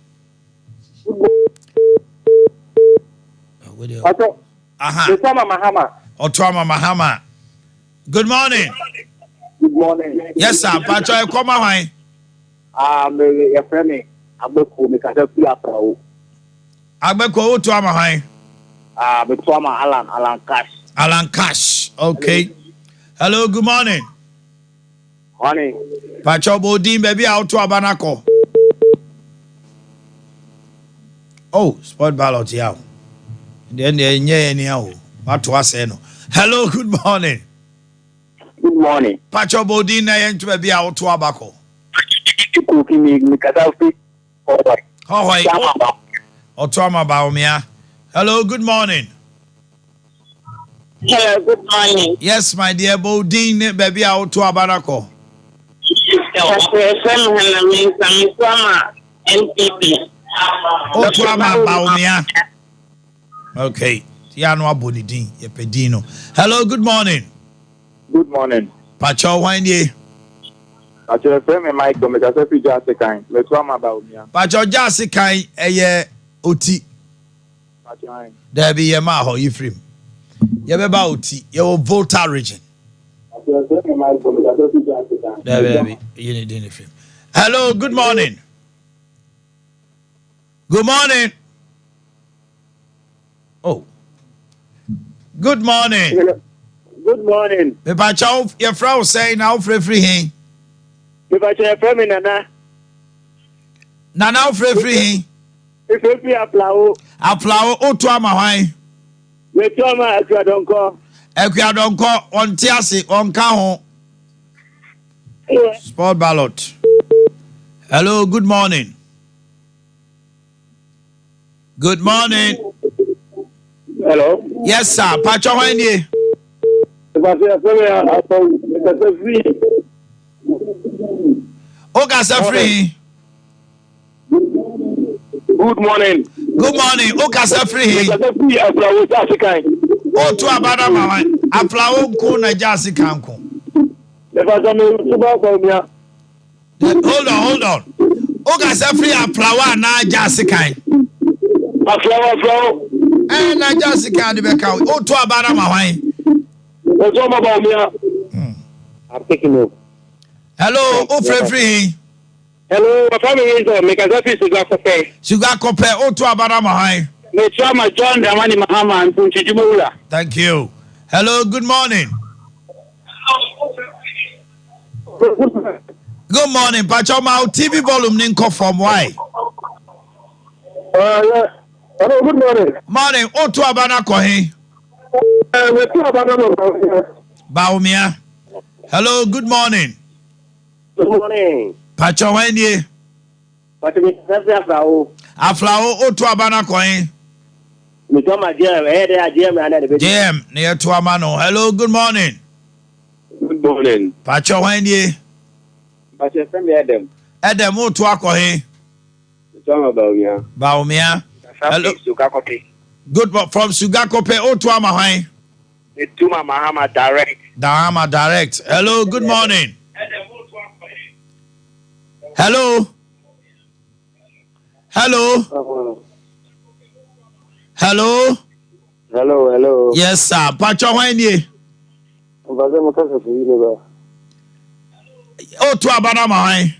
Speaker 3: Mahama.
Speaker 2: Otuama Mahama. Good morning.
Speaker 3: Good morning.
Speaker 2: Yes, sir. Pacho, come on.
Speaker 3: Your friend, Abeku, me can help you up.
Speaker 2: Abeko Otuama high.
Speaker 3: Betuama Alan Cash.
Speaker 2: Alan Cash. Okay. Hello, good morning.
Speaker 3: Morning.
Speaker 2: Pacho Bodin, baby, out to Abanako. Oh, sport ballot, yeah. Then anyhow. What was saying? Hello, good morning.
Speaker 3: Good morning.
Speaker 2: Pacho Bodin, I am to be out to Abaco.
Speaker 3: Cooking me, Mikadafi.
Speaker 2: Oh, wait. Otuama Baumia. Hello, good morning.
Speaker 6: Hello, good morning.
Speaker 2: Yes, my dear Bodin, baby, out to Abanako. Otuama Baumia. Okay. Tiano Abonidin, Yepedino. Hello, good morning.
Speaker 3: Good morning.
Speaker 2: Pacho Wendy.
Speaker 3: Pacho, friend, me Mike, me just say just kind. Betuama Baumia.
Speaker 2: Pacho Jasi Kai, Oti.
Speaker 3: Pacho.
Speaker 2: There be a maho, Ephraim. Yabeba Oti, your Volta region. There be Ephraim. Hello, good morning. Good morning. Oh. Good morning.
Speaker 3: Good morning.
Speaker 2: Me Pacho, your Frau say now free him.
Speaker 3: Me Pacho, your friend, Nana.
Speaker 2: Nana free.
Speaker 3: If you be a plow.
Speaker 2: Applaw Otuama high.
Speaker 3: Betuama Akwadonko.
Speaker 2: Ekwadonko on Tiasi on Kaho. Sport ballot. Hello, good morning. Good morning.
Speaker 3: Hello.
Speaker 2: Yes, sir. Pacho Wendy. Okasa free.
Speaker 3: Good morning.
Speaker 2: Good morning. Okasa free. Otu abada mama. Applaw ko na jasi kanko. Hold on. Okasa free applaw na jasi kan.
Speaker 3: Applaw.
Speaker 2: Na jasi kan de beka. Otu abada mama.
Speaker 3: I'm taking over.
Speaker 2: Hello, free.
Speaker 3: Hello, my family is Mekazafi Sugar Cope.
Speaker 2: Sugar Cope, Otu abada mama.
Speaker 3: Me Chama John Dramani Mahama and Punchijumula.
Speaker 2: Thank you. Hello, good morning. Good morning, Pacho. My TV volume ninko from why?
Speaker 3: Yeah. Hello, good morning.
Speaker 2: Morning. Otu abana kohe. Baumia. Hello, good morning.
Speaker 3: Good morning.
Speaker 2: Pacho wenye.
Speaker 3: But me Aflao.
Speaker 2: Aflao otu abana kohe.
Speaker 3: Me to my GM, GM and the
Speaker 2: GM near to amano. Hello, good morning.
Speaker 3: Good morning.
Speaker 2: Pacho wenye.
Speaker 3: But your friend Adam.
Speaker 2: Adam otu akohe. Baumia. Hello. Good from Sugakope otu amahai.
Speaker 3: Tuma Mahama direct.
Speaker 2: Dahama direct. Hello, good morning. Hello. Hello. Hello.
Speaker 3: Hello.
Speaker 2: Yes, sir. Pacho wenye. Otu abana mahai.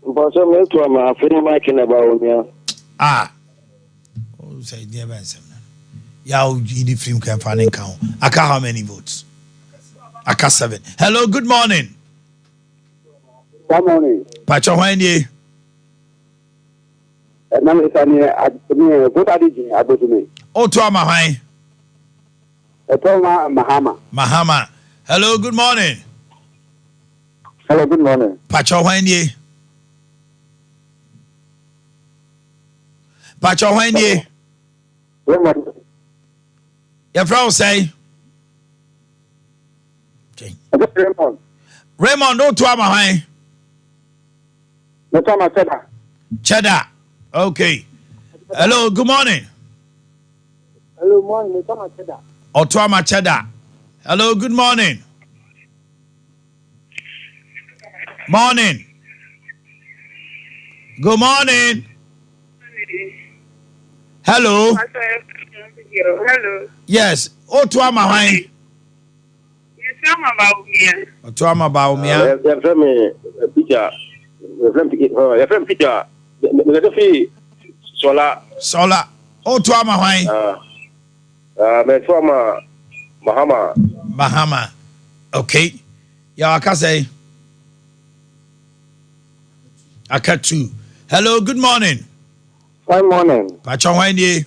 Speaker 3: Pacho me to ma fini ma kina ba onya.
Speaker 2: Ah. Oh, say dear man. Yeah, you film can find count. Aka how many votes? Aka 7. Hello, good morning.
Speaker 3: Good morning.
Speaker 2: Pacho wenye.
Speaker 3: Na me sani adini vote adiji abotumi.
Speaker 2: Otu amahai.
Speaker 3: Etoma Mahama.
Speaker 2: Hello, good morning.
Speaker 3: Hello, good morning.
Speaker 2: Pacho wenye. Pacho wenye. Your friend say. Raymond, no to Amahai. Cheddar. Okay. Hello, good morning.
Speaker 3: Hello, morning. Cheddar.
Speaker 2: Otuama Cheddar. Hello, good morning. Morning. Good morning. Hello.
Speaker 7: Hello.
Speaker 2: Yes. Otuama Hai.
Speaker 7: Yes, I'm about here.
Speaker 2: Otuama Baumia.
Speaker 3: Your friend picture. Your friend picture.
Speaker 2: Sola. Otuama Hai.
Speaker 3: Metoma
Speaker 2: Mahama. Okay. Yeah, I can say. Akatu. Hello, good morning.
Speaker 3: Good morning.
Speaker 2: Pacho wenye.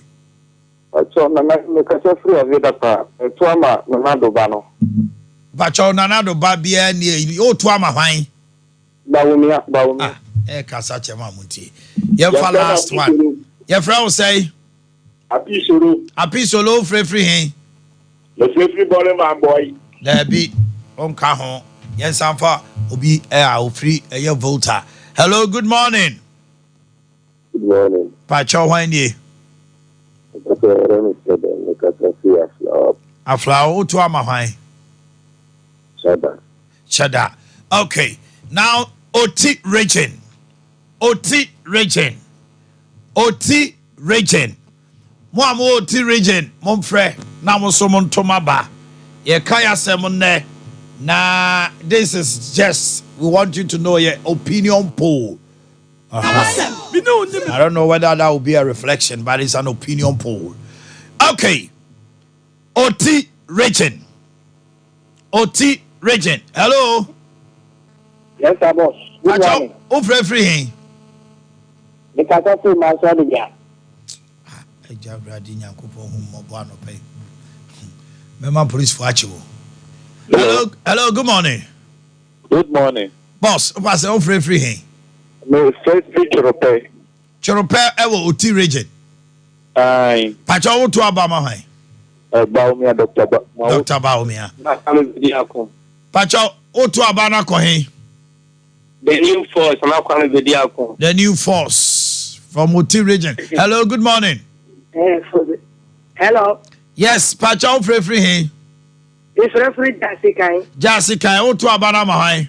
Speaker 3: Pacho me kase free of data. Metoma Nanado Bano.
Speaker 2: Pacho Nanado Babia ni Otuama Hai.
Speaker 3: Baumia.
Speaker 2: Kasa chema muti. Your last one. Your friend say. Apisolo free hen.
Speaker 3: The free ball man boy.
Speaker 2: There be on Cajon. Yes, I'm for Obi free a voter. Hello, good morning.
Speaker 3: Good morning.
Speaker 2: Pacho wenye. Aflao to Amahai. Cheddar. Okay. Now OT region. Mo OT region. Monfre. Na mo so mon tomaba. Ye kaya semonne. Na this is just we want you to know your opinion poll. I don't know whether that will be a reflection, but it's an opinion poll. Okay. OT region. Hello.
Speaker 3: Yes, sir, boss. Good morning.
Speaker 2: Free.
Speaker 3: The Katafi Masadia.
Speaker 2: Member police for Achivo. Hello, good morning.
Speaker 3: Good morning.
Speaker 2: Boss, what's the free?
Speaker 3: No, first picture of pay.
Speaker 2: Chorope, ewo OT region.
Speaker 3: Aye.
Speaker 2: Pacho to Abama.
Speaker 3: Baumia, Dr.
Speaker 2: Baumia. Pacho, Oto Abana Kohe.
Speaker 3: The new force, I'm not calling the Diacon.
Speaker 2: The new force from OT region. Hello, good morning.
Speaker 7: Hello.
Speaker 2: Yes, Pacho free.
Speaker 7: It's referee
Speaker 2: Jessica, Oto Abana Mahai.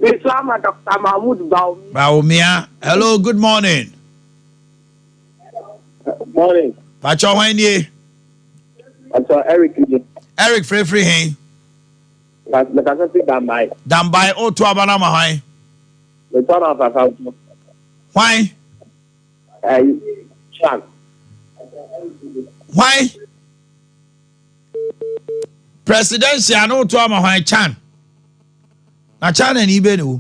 Speaker 7: It's Dr. Mahmoud
Speaker 2: Baumia. Hello, good morning.
Speaker 3: Morning.
Speaker 2: Pacho wenye.
Speaker 3: Pacho Eric
Speaker 2: free.
Speaker 3: The Katafi Dambai.
Speaker 2: Dambai Oto Abana Mahai.
Speaker 3: The turn of account.
Speaker 2: Why?
Speaker 3: Chan.
Speaker 2: Why? Presidential no to Amahai Chan. Na Chan and Ibenu.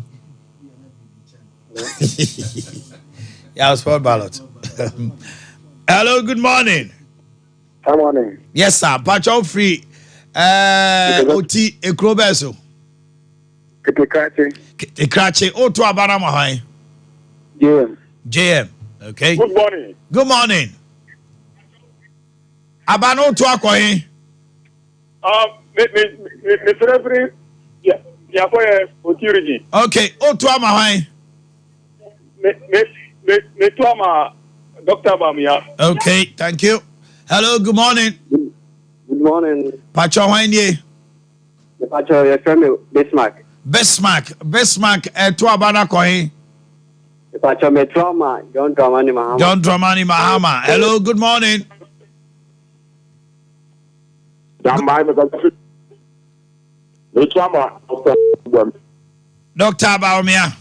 Speaker 2: Yeah, sport ballot. Hello, good morning.
Speaker 3: Good morning.
Speaker 2: Yes, sir. Pacho free. Oti Ekrobeso. Ekrache. Oto Abana Mahai. JM. Okay.
Speaker 3: Good morning.
Speaker 2: Good morning. Abano to Akoi.
Speaker 3: Mr. Referee, yeah, for Otirigi.
Speaker 2: Okay. Oto Amahai.
Speaker 3: Me to ama Dr. Bamia.
Speaker 2: Okay. Thank you. Hello. Good morning.
Speaker 3: Good morning.
Speaker 2: Pacho Wanye.
Speaker 3: The Pacho, your friend Bismarck.
Speaker 2: Bestmark. To Abana Koi.
Speaker 3: The Pacho me trauma. John Dramani Mahama.
Speaker 2: John Dramani Mahama. Hello. Good morning. Dr. Baumia.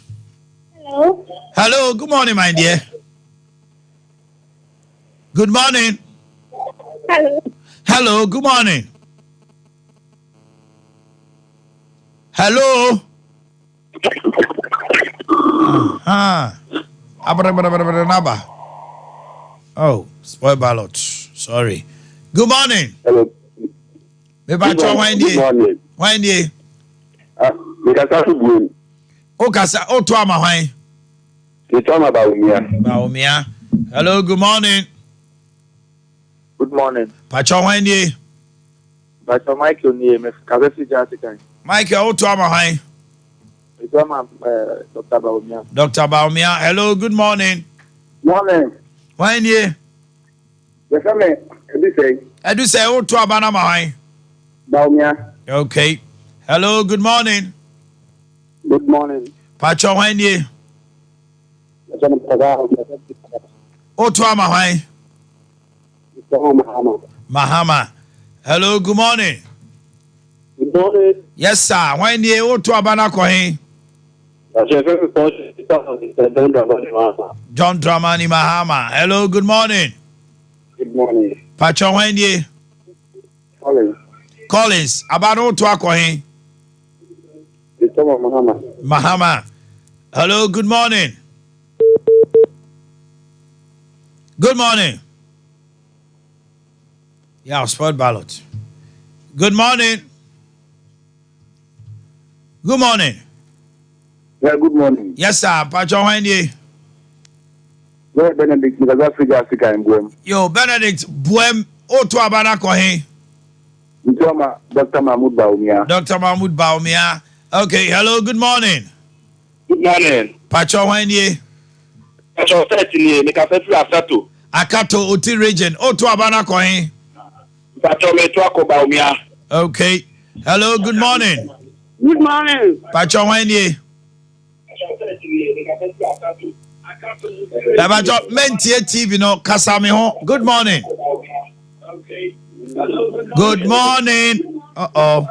Speaker 7: Hello.
Speaker 2: Hello, good morning, my dear. Good morning.
Speaker 7: Hello.
Speaker 2: Hello, good morning. Hello. Oh, spoil ballot. Sorry. Good morning.
Speaker 3: Hello.
Speaker 2: Good
Speaker 3: morning.
Speaker 2: Wendy.
Speaker 3: Mikasa
Speaker 2: Okasa, Oto Amahai.
Speaker 3: You talk about me.
Speaker 2: Baumia. Hello, good morning.
Speaker 3: Good morning.
Speaker 2: Pacho Wendy.
Speaker 3: Pacho Michael name is Kabesi Jasikan.
Speaker 2: Michael Oto Amahai.
Speaker 3: You talk Dr. Baumia.
Speaker 2: Dr. Baumia. Hello, good morning.
Speaker 3: Morning.
Speaker 2: Wendy.
Speaker 3: Yes, I
Speaker 2: Edu say Oto Abana Mahai.
Speaker 3: Baumia.
Speaker 2: Okay. Hello, good morning.
Speaker 3: Good morning.
Speaker 2: Pacho Wendy. Oto Amahai. Mahama. Hello, good morning.
Speaker 3: Good morning.
Speaker 2: Yes, sir. Wendy Oto Abana Kohi. John Dramani Mahama. Hello, good morning.
Speaker 3: Good morning.
Speaker 2: Pacho Wendy. Collins. Abano Oto Akohi. Mahama. Hello, good morning. Good morning. Yeah, sport ballot. Good morning. Good morning.
Speaker 3: Yeah, good morning.
Speaker 2: Yes, sir. Pacho Wendy.
Speaker 3: Well, Benedict, because Africa and Guam.
Speaker 2: Yo, Benedict Buem Oto Abana Kohi.
Speaker 3: You talk Dr. Mahmoud Baumia.
Speaker 2: Dr. Mahmoud Baumia. Okay, hello, good morning.
Speaker 3: Good morning.
Speaker 2: Pacho Wendy.
Speaker 3: Pacho 13, Mikasa Asato.
Speaker 2: Akato Oti region. Oto Abana Kohi.
Speaker 3: Pacho Metwako Baumia.
Speaker 2: Okay. Hello, good morning.
Speaker 7: Good morning.
Speaker 2: Pacho Wendy. Pacho Mentie TV no Kasami ho. Good morning. Good morning. Uh-oh.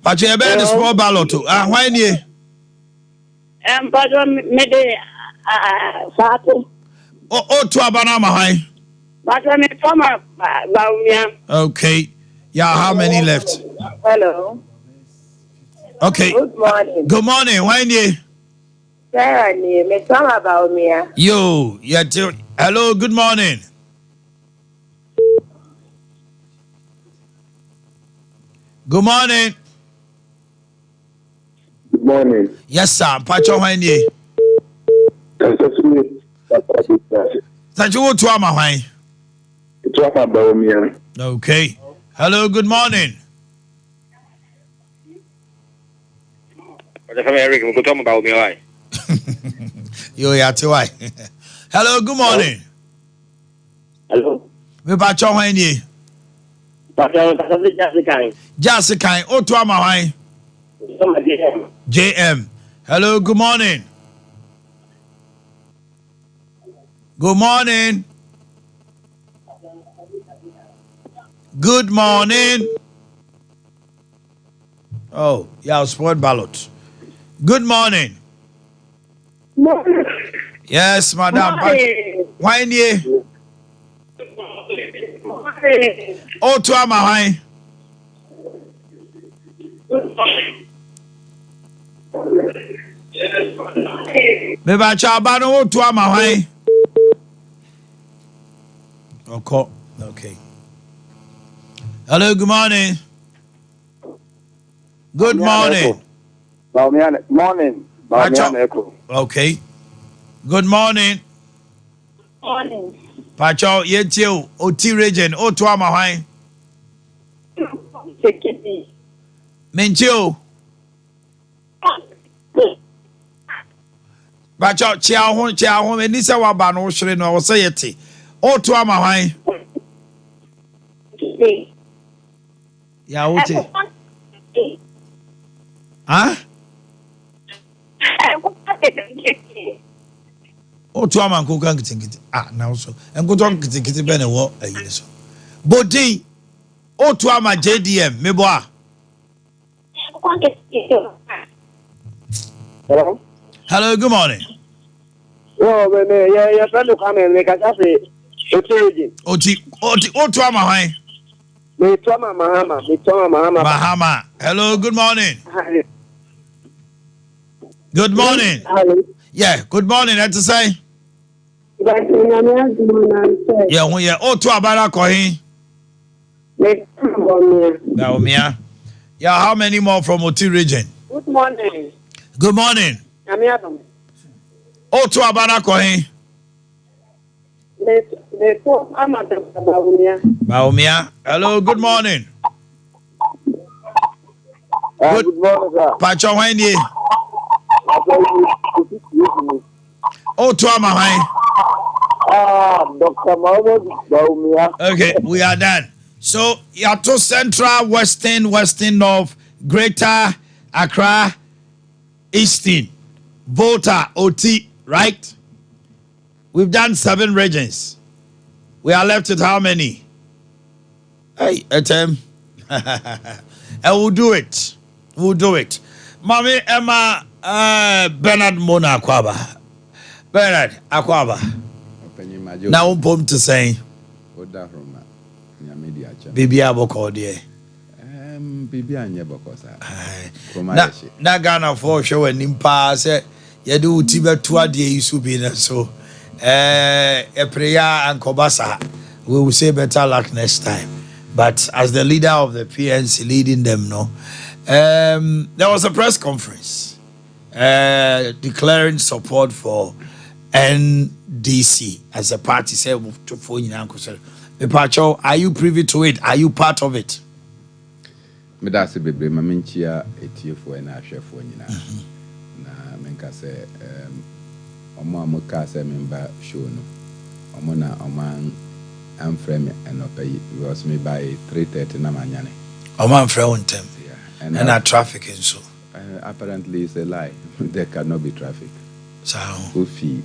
Speaker 2: Pacho ebe the small ballot. Wendy.
Speaker 7: Pacho mede Sato.
Speaker 2: Oto Abana Mahai.
Speaker 7: Pacho me trauma Baumia.
Speaker 2: Okay. Yeah, how many left?
Speaker 7: Hello.
Speaker 2: Okay.
Speaker 7: Good morning.
Speaker 2: Good morning, Wendy.
Speaker 7: Sarah me trauma Baumia.
Speaker 2: Yo, yeah. Hello, good morning. Good morning.
Speaker 3: Good morning.
Speaker 2: Yes, sir. Pacho Wendy. Thank you to Amahai. Okay. Hello, good morning. Yo, yeah, why? Hello, good morning.
Speaker 3: Hello.
Speaker 2: Me Pacho Wendy. Jessica, Oto Amahai. JM. Hello, good morning. Good morning. Good morning. Oh, yeah, sport ballot. Good morning. Yes, madam. Why nie? Oh, to Amahai. Me ba cha ba no wo to ama hwan. Okay. Hello, good morning. Good morning.
Speaker 3: Morning.
Speaker 2: Okay. Good morning.
Speaker 7: Morning.
Speaker 2: Pacho, yetio, Oti region, o to ama hwan.
Speaker 7: Sekiti.
Speaker 2: Menchio. Pacho, chia ho, eni se wa ba no hwere no, wo se yeti. O to ama hwan. Ya wote. Huh? O to ama nko kan kitikiti. Now so. Enko to kitikiti be ne wo ayi so. Bodin. O to ama JDM mebo a.
Speaker 3: Hello?
Speaker 2: Hello, good morning.
Speaker 3: No, yeah, friend of coming, make us say,
Speaker 2: Oti, o to ama hwan.
Speaker 3: Me Toma Mahama.
Speaker 2: Bahama. Hello, good morning. Good morning. Yeah, good morning. That's to say. Yeah, when you o to abara kohin. Naumia. Yeah, how many more from Oti region?
Speaker 7: Good morning.
Speaker 2: Good morning. O to abara kohin. Baumia. Hello, good morning.
Speaker 3: Good morning, sir.
Speaker 2: Pacho Wendy. O to ama hwan.
Speaker 3: Dr. Mohammed Baumia.
Speaker 2: Okay, we are done. So, Yato Central, Western North, Greater Accra, Eastern, Volta, OT, right? We've done 7 regions. We are left with how many? Hey, Etem. And we'll do it. Mommy, Emma, Bernard Mona Akwaba. Bernard Akwaba. Now, I'm going to say. Bibi aboko die.
Speaker 8: Bibi anye boko sa.
Speaker 2: Na Ghana for show nimpa say ye do uti beto ade isu bi na so. A prayer and kobasa. We will say better luck next time. But as the leader of the PNC leading them, there was a press conference declaring support for NDC as a party. Say to phone Pacho, are you privy to it? Are you part of it?
Speaker 8: Me da se bebre ma menchia etiefo na ahwefo nyina. Na menka se omo amuka se member show no. Omo na oman amframe enopayi because me by 3:30 na manyane.
Speaker 2: Omo amframe on time. Yeah. And a traffic and so.
Speaker 8: Apparently it's a lie. There cannot be traffic.
Speaker 2: So
Speaker 8: Ufi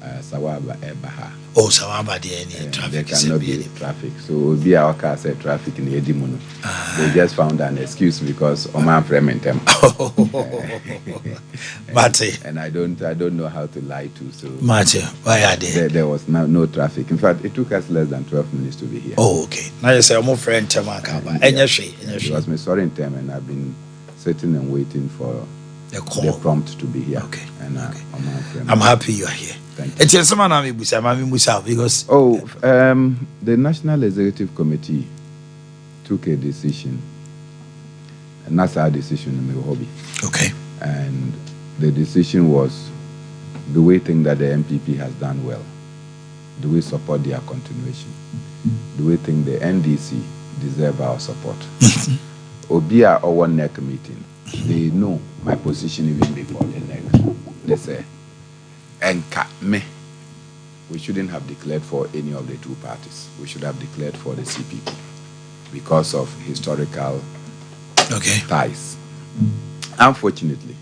Speaker 8: Sawaba Ebaha.
Speaker 2: Oh, Sawaba there any traffic.
Speaker 8: There cannot be traffic. So be our car said traffic in Edimono. They just found an excuse because Oman Fremen them. And I don't know how to lie to. So
Speaker 2: Mate, why are they?
Speaker 8: There was no traffic. In fact, it took us less than 12 minutes to be here.
Speaker 2: Oh, okay. Now you say I'm friend Temakaba.
Speaker 8: It was my sorry in time, and I've been sitting and waiting for the prompt to be here.
Speaker 2: Okay.
Speaker 8: And
Speaker 2: I'm happy you are here. It's just someone because
Speaker 8: the National Executive Committee took a decision, and that's our decision in my hobby.
Speaker 2: Okay.
Speaker 8: And the decision was, do we think that the MPP has done well? Do we support their continuation? Do we think the NDC deserve our support? Obia or one NEC meeting, they know my position even before the NEC. They say, and me, we shouldn't have declared for any of the two parties. We should have declared for the CPP because of historical ties. Unfortunately,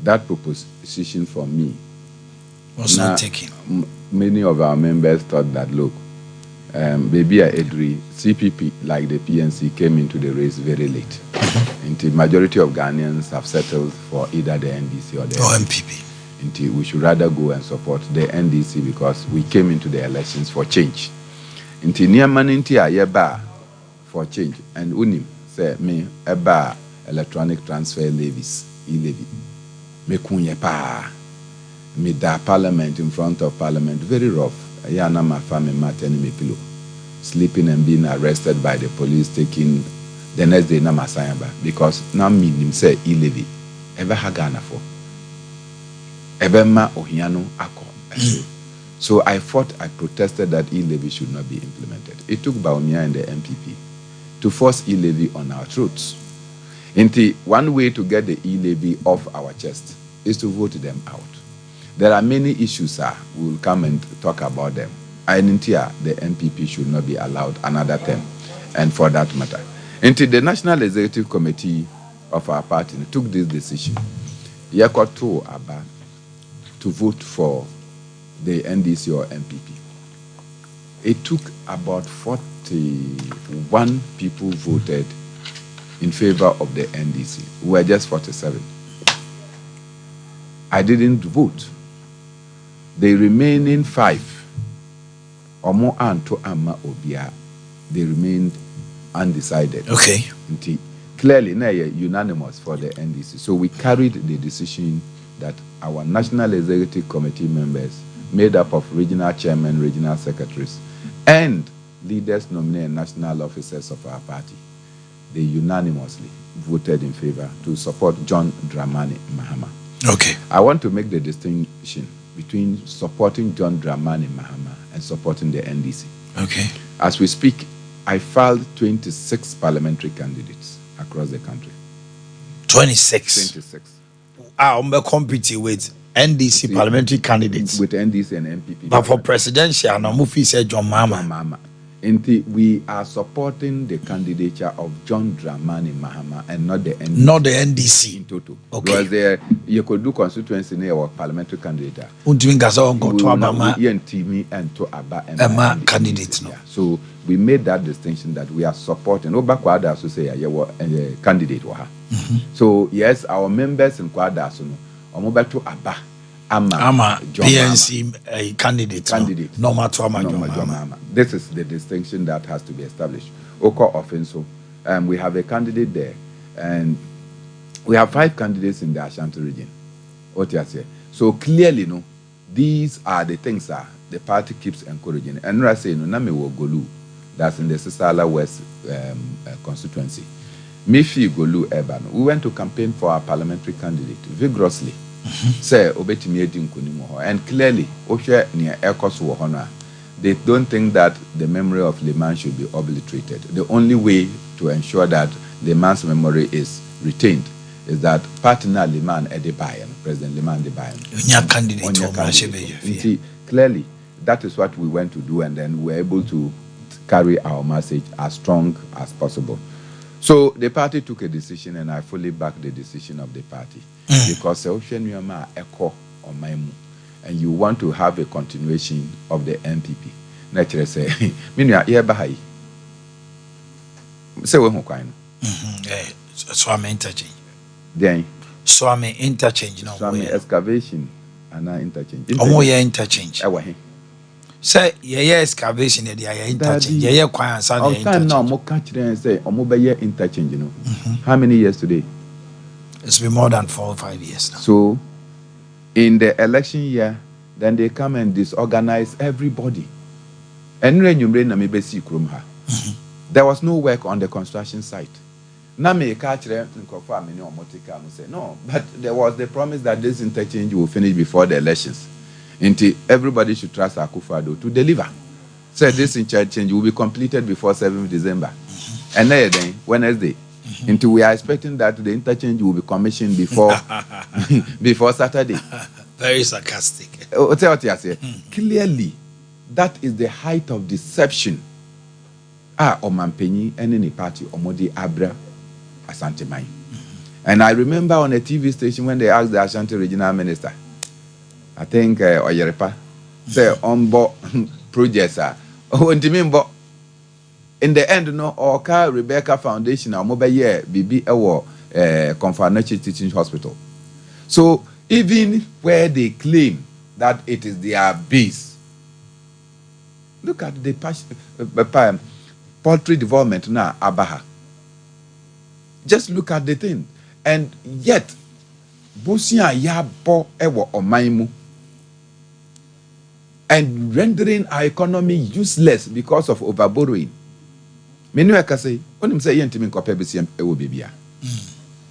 Speaker 8: that proposition for me
Speaker 2: was not taken.
Speaker 8: Many of our members thought that, look, maybe Edri, CPP, like the PNC, came into the race very late. And the majority of Ghanaians have settled for either the NDC or the
Speaker 2: MPP.
Speaker 8: And we should rather go and support the NDC because we came into the elections for change. And near maninti ayeba for change. And unim say me eba electronic transfer levies, e-levy. mekunye pa me da parliament in front of parliament very rough. Yeah, na my family mat and me pillow. Sleeping and being arrested by the police, taking the next day na masayamba because now me him say e-levy ever hagana for ever ma ohiano ako. So I fought, I protested that e-levy should not be implemented. It took Bawumia and the MPP to force e-levy on our throats. One way to get the e-levy off our chest is to vote them out. There are many issues, sir. We will come and talk about them. And the MPP should not be allowed another term. And for that matter, the National Executive Committee of our party took this decision. Yakoto Aba to vote for the NDC or MPP. It took about 41 people voted in favor of the NDC. We were just 47. I didn't vote. The remaining 5, or more Anto Amma Obia, they remained undecided.
Speaker 2: Okay.
Speaker 8: Clearly, unanimous for the NDC. So we carried the decision that our National Executive Committee members, made up of regional chairmen, regional secretaries, and leaders nominated national officers of our party, they unanimously voted in favor to support John Dramani Mahama.
Speaker 2: Okay.
Speaker 8: I want to make the distinction between supporting John Dramani Mahama and supporting the NDC.
Speaker 2: Okay.
Speaker 8: As we speak, I filed 26 parliamentary candidates across the country.
Speaker 2: 26.
Speaker 8: 26.
Speaker 2: I'm competing with NDC parliamentary candidates.
Speaker 8: With NDC and MPP.
Speaker 2: But for presidential, no Mufi said John Mahama.
Speaker 8: We are supporting the candidature of John Dramani Mahama and not the NDC.
Speaker 2: Not the NDC.
Speaker 8: In total.
Speaker 2: Okay.
Speaker 8: Because you could do constituency near our parliamentary candidate.
Speaker 2: Candidates. No.
Speaker 8: So we made that distinction that we are supporting. No back to say a candidate. So yes, our members in Kwada or mobile to Abba.
Speaker 2: Ama PNC candidate. No matter
Speaker 8: This is the distinction that has to be established. Oko Offenso, we have a candidate there, and we have 5 candidates in the Ashanti region. What you say? So clearly, no, these are the things that the party keeps encouraging. And I say, no, Namewo Golu, that's in the Sisala West constituency. Mifi Golu Eban. We went to campaign for our parliamentary candidate vigorously. Say obetimi edi nkonimo ho, and clearly ohwe near ekoso ho they don't think that the memory of Liman should be obliterated. The only way to ensure that Liman's memory is retained is that partner Liman Edebayan, President Liman Edebayan, candidate. Clearly that is what we went to do, and then we were able to carry our message as strong as possible. So the party took a decision, and I fully back the decision of the party. Because and you want to have a continuation of the MPP. Naturally say, Minya Yabahai. Say we
Speaker 2: so I'm interchange.
Speaker 8: Then
Speaker 2: so I'm interchange now.
Speaker 8: So I'm excavation and interchange.
Speaker 2: Interchange. Say excavation interchange.
Speaker 8: Interchange, you know. How many years today?
Speaker 2: It's been more than 4 or 5 years now.
Speaker 8: So, in the election year, then they come and disorganize everybody. And there was no work on the construction site. No, but there was the promise that this interchange will finish before the elections. Until everybody should trust Akufo-Addo to deliver. So this interchange will be completed before 7th December. And then Wednesday. Until we are expecting that the interchange will be commissioned before before Saturday.
Speaker 2: Very sarcastic.
Speaker 8: Clearly, that is the height of deception. Omanpenyi and any party Omodi Abra Asante-Mai. And I remember on a TV station when they asked the Ashanti regional minister, I think Oyerepa, say Ombo projects in the end, no, Oka Rebecca Foundation, our mobile year, BB Ewo, Konfanachi Teaching Hospital. So, even where they claim that it is their base, look at the poultry development now, Abaha. Just look at the thing. And yet, bosia yabo ewo omaimu and rendering our economy useless because of overborrowing. Menu akase onim say yentimi nkope besia ewo bebia.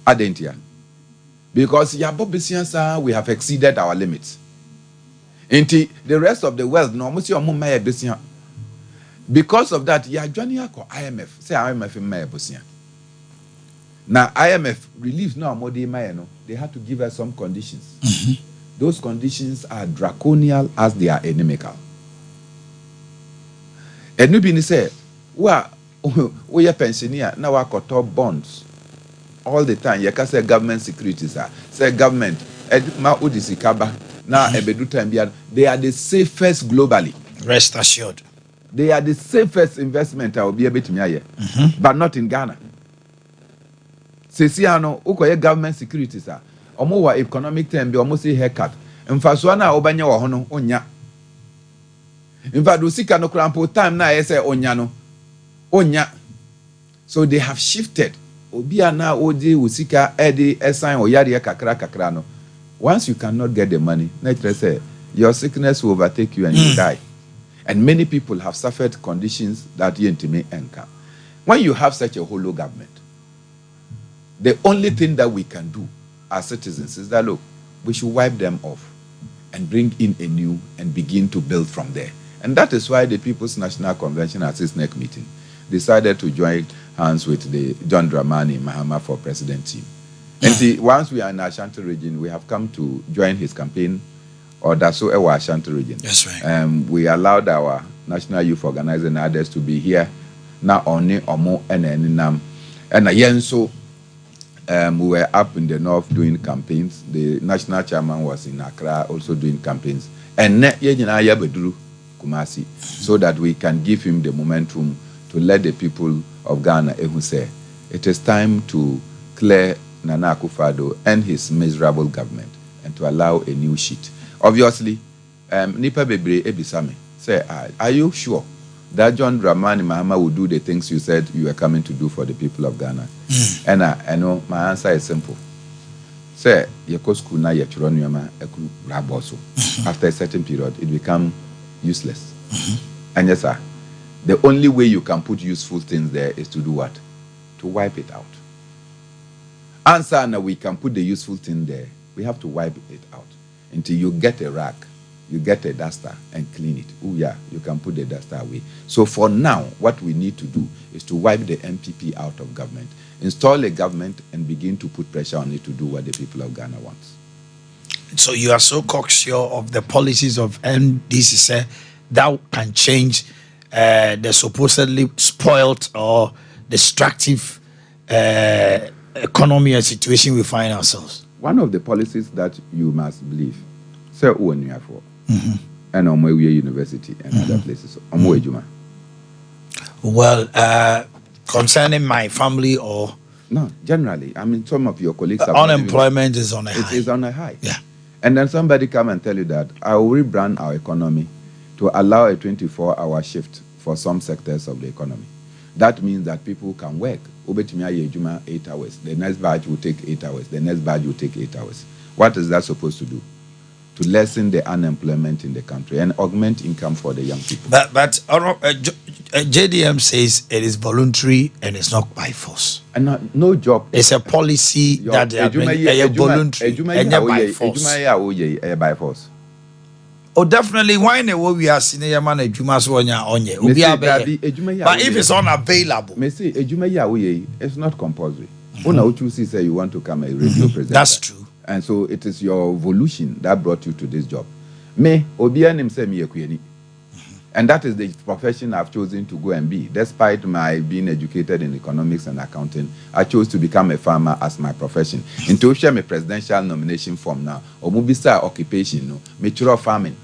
Speaker 8: Adentia. Because yabo besia sa we have exceeded our limits. Inti the rest of the world no mo si omo maye besia. Because of that, ya joining ako IMF. Say IMF in maye besia. Now IMF relief no more they had to give us some conditions. Those conditions are draconian as they are inimical. And you say, we are pensioner now we top bonds all the time. You can say government securities are say government now they are the safest globally.
Speaker 2: Rest assured.
Speaker 8: They are the safest investment I will be able to but not in Ghana. Sesiano, ukoye government securities are omo wa economic term be almost a haircut. Mfaso na obanya wa hono onya. Mfa do sika no krampo time na yese onya no. Onya. So they have shifted. Obia na odi usika edi esan oyare kakra no. Once you cannot get the money, nature say your sickness will overtake you and you die. And many people have suffered conditions that yentime enka. When you have such a hollow government, the only thing that we can do as citizens is that, look, we should wipe them off and bring in a new and begin to build from there. And that is why the People's National Convention at its next meeting decided to join hands with the John Dramani Mahama for President team. And see, once we are in Ashanti region, we have come to join his campaign, or that's so our Ashanti region.
Speaker 2: That's right.
Speaker 8: We allowed our National Youth Organizer and others to be here, now only Omo and Nam. And again, so we were up in the north doing campaigns. The national chairman was in Accra also doing campaigns. And Kumasi, so that we can give him the momentum to let the people of Ghana who say it is time to clear Nana Akufo-Addo and his miserable government and to allow a new sheet. Obviously, Nipa Bebre Ebisame say, are you sure that John Dramani Mahama will do the things you said you were coming to do for the people of Ghana? And I know my answer is simple. Say, yeko school na yechuro nyama eku raboso. After a certain period, it becomes useless. And yes, sir, the only way you can put useful things there is to do what? To wipe it out. Answer now we can put the useful thing there. We have to wipe it out until you get a rag. You get a duster and clean it. Oh yeah, you can put the duster away. So for now, what we need to do is to wipe the MPP out of government, install a government and begin to put pressure on it to do what the people of Ghana want.
Speaker 2: So you are so cocksure of the policies of NDC that can change the supposedly spoiled or destructive economy and situation we find ourselves.
Speaker 8: One of the policies that you must believe, say for and Omowe University and other places.
Speaker 2: Well, concerning my family or
Speaker 8: no, generally, I mean, some of your colleagues have
Speaker 2: unemployment is on a high.
Speaker 8: It is on a high.
Speaker 2: Yeah.
Speaker 8: And then somebody come and tell you that I will rebrand our economy to allow a 24-hour shift for some sectors of the economy. That means that people can work. 8 hours. The next batch will take 8 hours. The next batch will take 8 hours. What is that supposed to do? To lessen the unemployment in the country and augment income for the young people.
Speaker 2: But JDM says it is voluntary and it's not by force.
Speaker 8: And no job.
Speaker 2: It's a policy that they are voluntary and not by force.
Speaker 8: By force.
Speaker 2: Oh, definitely. Why in the way we are seeing a man a Jumas but if it's unavailable,
Speaker 8: it's not compulsory. Say you want to come a radio presenter.
Speaker 2: That's true.
Speaker 8: And so it is your evolution that brought you to this job. Me, Obianim say me ekweni. And that is the profession I've chosen to go and be. Despite my being educated in economics and accounting, I chose to become a farmer as my profession. Into share my presidential nomination form now, or mubisa occupation, no, mature farming.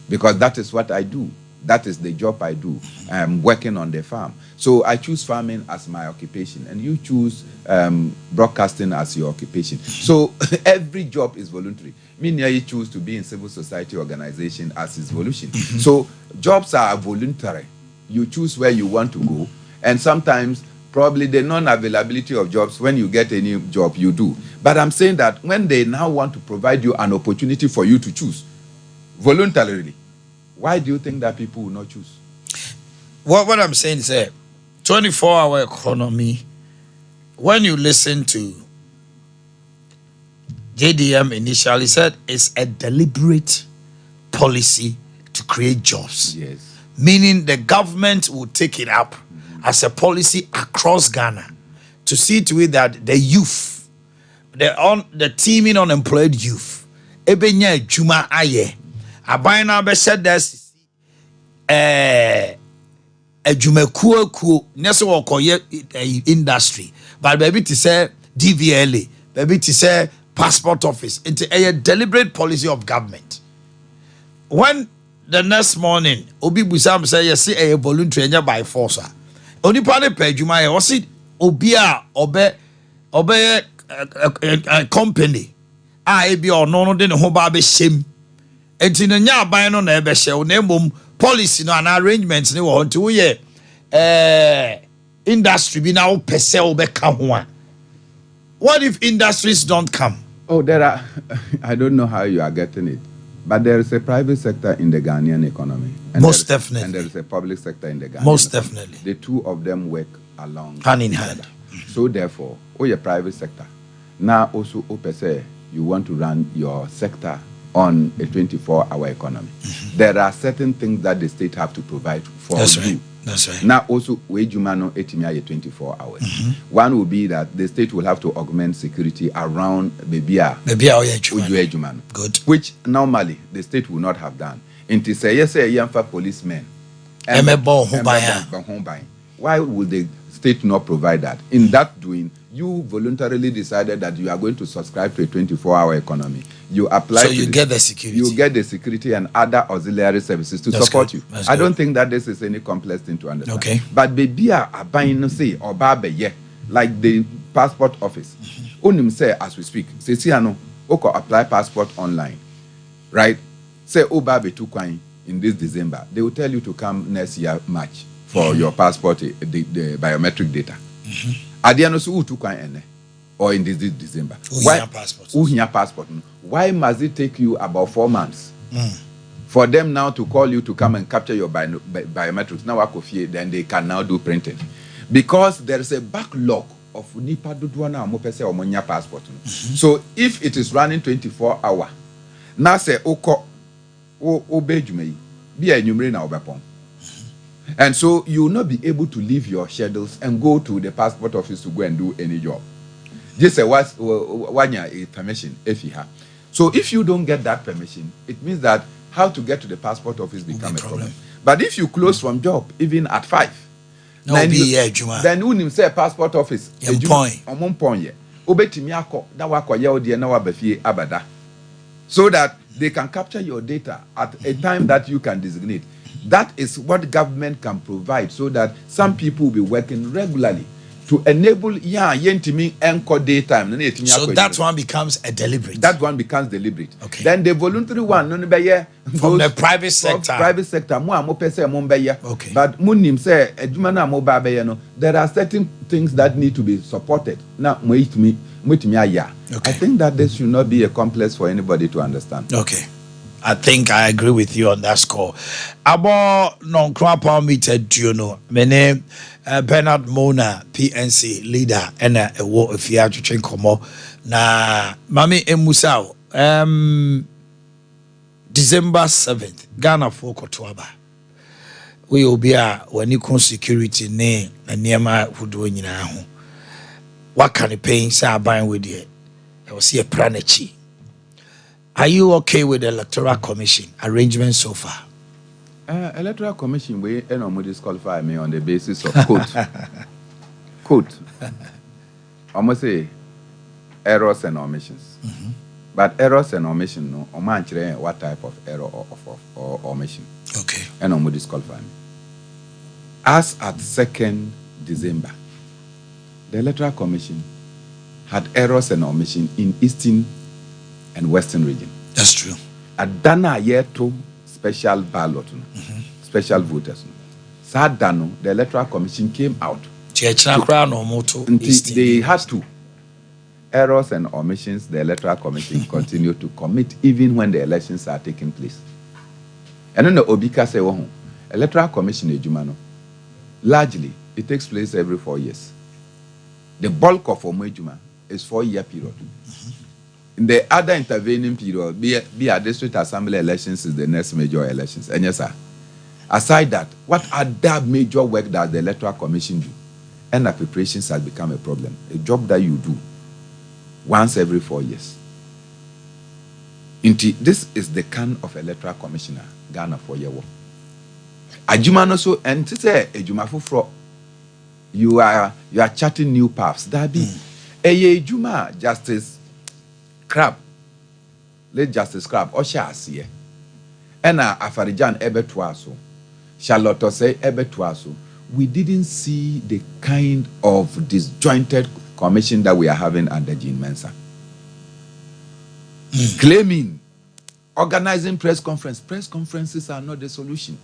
Speaker 8: Because that is what I do. That is the job I do. I'm working on the farm. So I choose farming as my occupation, and you choose broadcasting as your occupation. So every job is voluntary. Meaning you choose to be in civil society organization as is voluntary. So jobs are voluntary. You choose where you want to go, and sometimes Probably the non-availability of jobs, when you get any job, you do. But I'm saying that when they now want to provide you an opportunity for you to choose voluntarily, why do you think that people will not choose?
Speaker 2: What I'm saying is, 24-hour economy, when you listen to JDM initially said it's a deliberate policy to create jobs.
Speaker 8: Yes.
Speaker 2: Meaning the government will take it up as a policy across Ghana to see to it that the youth, the teeming unemployed youth, ebenya juma aye, abayna be said this juma kuo nese wokoye industry, but baby to say DVLA, baby to say passport office, it's a deliberate policy of government. When the next morning obi busam say yes a voluntary by force, only party pay juma e was it obi a obe a company a be or no de ne ho ba be shem enti no nya aban no na e be hye na mom policy no an arrangements ne wo nti wo ye industry bi na wo pese wo be ka ho a. What if industries don't come?
Speaker 8: Oh, there are I don't know how you are getting it, but there is a private sector in the Ghanaian economy. And
Speaker 2: Most definitely.
Speaker 8: And there is a public sector in the Ghanaian
Speaker 2: Most
Speaker 8: economy.
Speaker 2: definitely.
Speaker 8: The two of them work along
Speaker 2: hand in hand.
Speaker 8: So therefore, your private sector. Now also say you want to run your sector on a 24-hour economy. There are certain things that the state have to provide for
Speaker 2: That's
Speaker 8: you.
Speaker 2: right. That's right.
Speaker 8: Now also wage humano 24 hours. One will be that the state will have to augment security around Bebia Ujumano.
Speaker 2: Good.
Speaker 8: Which normally the state will not have done. Inti say yes for policemen. Why would the state not provide that? In that doing, you voluntarily decided that you are going to subscribe to a 24-hour economy. You apply.
Speaker 2: So you get the security.
Speaker 8: You get the security and other auxiliary services to support you. I don't think that this is any complex thing to understand.
Speaker 2: Okay.
Speaker 8: But baby are buying say or babe like the passport office. Unim say as we speak, say no, oko apply passport online, right? Say babe to coin in this December. They will tell you to come next year March for your passport, the biometric data. Adiano so to coin or in this December. Why passport? Why must it take you about 4 months for them now to call you to come and capture your biometrics? Now then they can now do printing, because there is a backlog of nipa dudwana mopese omonya passport. So if it is running 24 hours, now say oko obejumei be a numere na obepon. And so you will not be able to leave your schedules and go to the passport office to go and do any job. Just say one year a permission if you have. So if you don't get that permission, it means that how to get to the passport office becomes a problem. But if you close from job even at 5, then you say passport office so that they can capture your data at a time that you can designate. That is what government can provide, so that some people will be working regularly to enable encore daytime.
Speaker 2: So that one becomes a deliberate.
Speaker 8: That one becomes deliberate.
Speaker 2: Okay.
Speaker 8: Then the voluntary one, from
Speaker 2: the private sector.
Speaker 8: Private sector,
Speaker 2: okay.
Speaker 8: But munim say there are certain things that need to be supported. Now, I think that this should not be a complex for anybody to understand.
Speaker 2: Okay. I think I agree with you on that score. About non-crop meter, do you know? My name Bernard Mona, PNC leader, and a war if you have to drink more. Na Mami Emusao, December 7th, Ghana for Kotoaba. We will be when you con security name and near my would do in now. What can you pay? Say, I'm buying with you. I will see a pranachi. Are you okay with the Electoral Commission arrangement so far?
Speaker 8: Electoral Commission, we normally disqualify me on the basis of quote. I must say errors and omissions. But errors and omissions, no, what type of error or omission?
Speaker 2: Okay.
Speaker 8: And normally disqualify me. As at 2nd December, the Electoral Commission had errors and omissions in Eastern and Western region.
Speaker 2: That's true.
Speaker 8: At Dana yeto special ballot, special voters. Sadano, the Electoral Commission came out They had to. Errors and omissions, the Electoral Commission continue to commit even when the elections are taking place. And then the Obika say, oh, Electoral Commission ejumano, largely it takes place every 4 years. The bulk of Omejuma is 4-year period. In the other intervening period, be a district assembly elections is the next major elections. And yes, sir. Aside that, what other major work does the Electoral Commission do? And the preparations has become a problem. A job that you do once every 4 years. This is the kind of Electoral Commissioner Ghana for your work. Ajuma no so and to say Ejuma fufro. You are charting new paths. That be Ejuma Justice Crab. Late Justice Crab Osha Asiye. Ena Afarijan Ebetwaso. Charlotte say Ebetwaso. We didn't see the kind of disjointed commission that we are having under Jean Mensah. Claiming, organizing press conference. Press conferences are not the solution.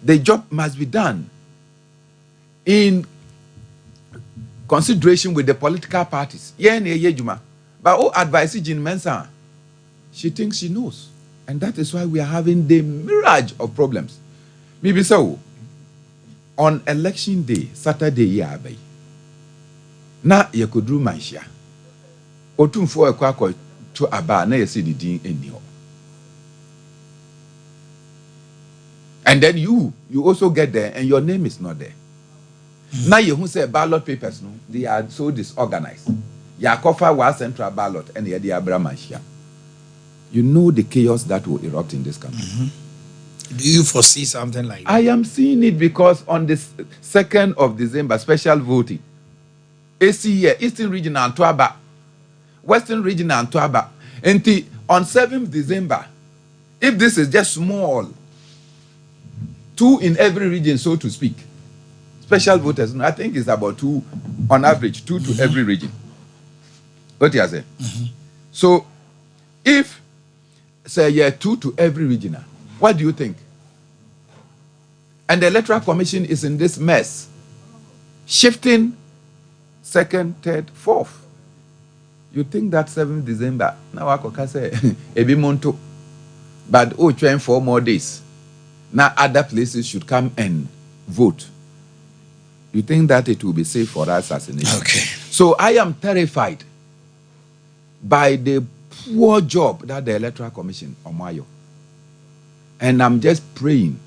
Speaker 8: The job must be done in consideration with the political parties. But advice Jean Mensah, she thinks she knows. And that is why we are having the mirage of problems. Maybe so. On election day, Saturday, na yakudru manhia otumfo ekwa to aba na yesi the din eni. And then you also get there and your name is not there. Now you who say ballot papers no, they are so disorganized. Ya cover one central ballot and the abra manhia. You know the chaos that will erupt in this country.
Speaker 2: Do you foresee something like that?
Speaker 8: I am seeing it because on the 2nd of December, special voting. AC here, Eastern Region and Tuaba, Western Region and Tuaba. And on 7th December, if this is just small, 2 in every region, so to speak, special voters, I think it's about 2 on average, 2 to every region. What you say? So, if say 2 to every region, what do you think? And the Electoral Commission is in this mess, shifting 2nd, 3rd, 4th. You think that 7th December, now I can say, ebi monto, but 24 more days. Now other places should come and vote. You think that it will be safe for us as a nation?
Speaker 2: Okay.
Speaker 8: So I am terrified by the poor job that the Electoral Commission, Omayo. And I'm just praying,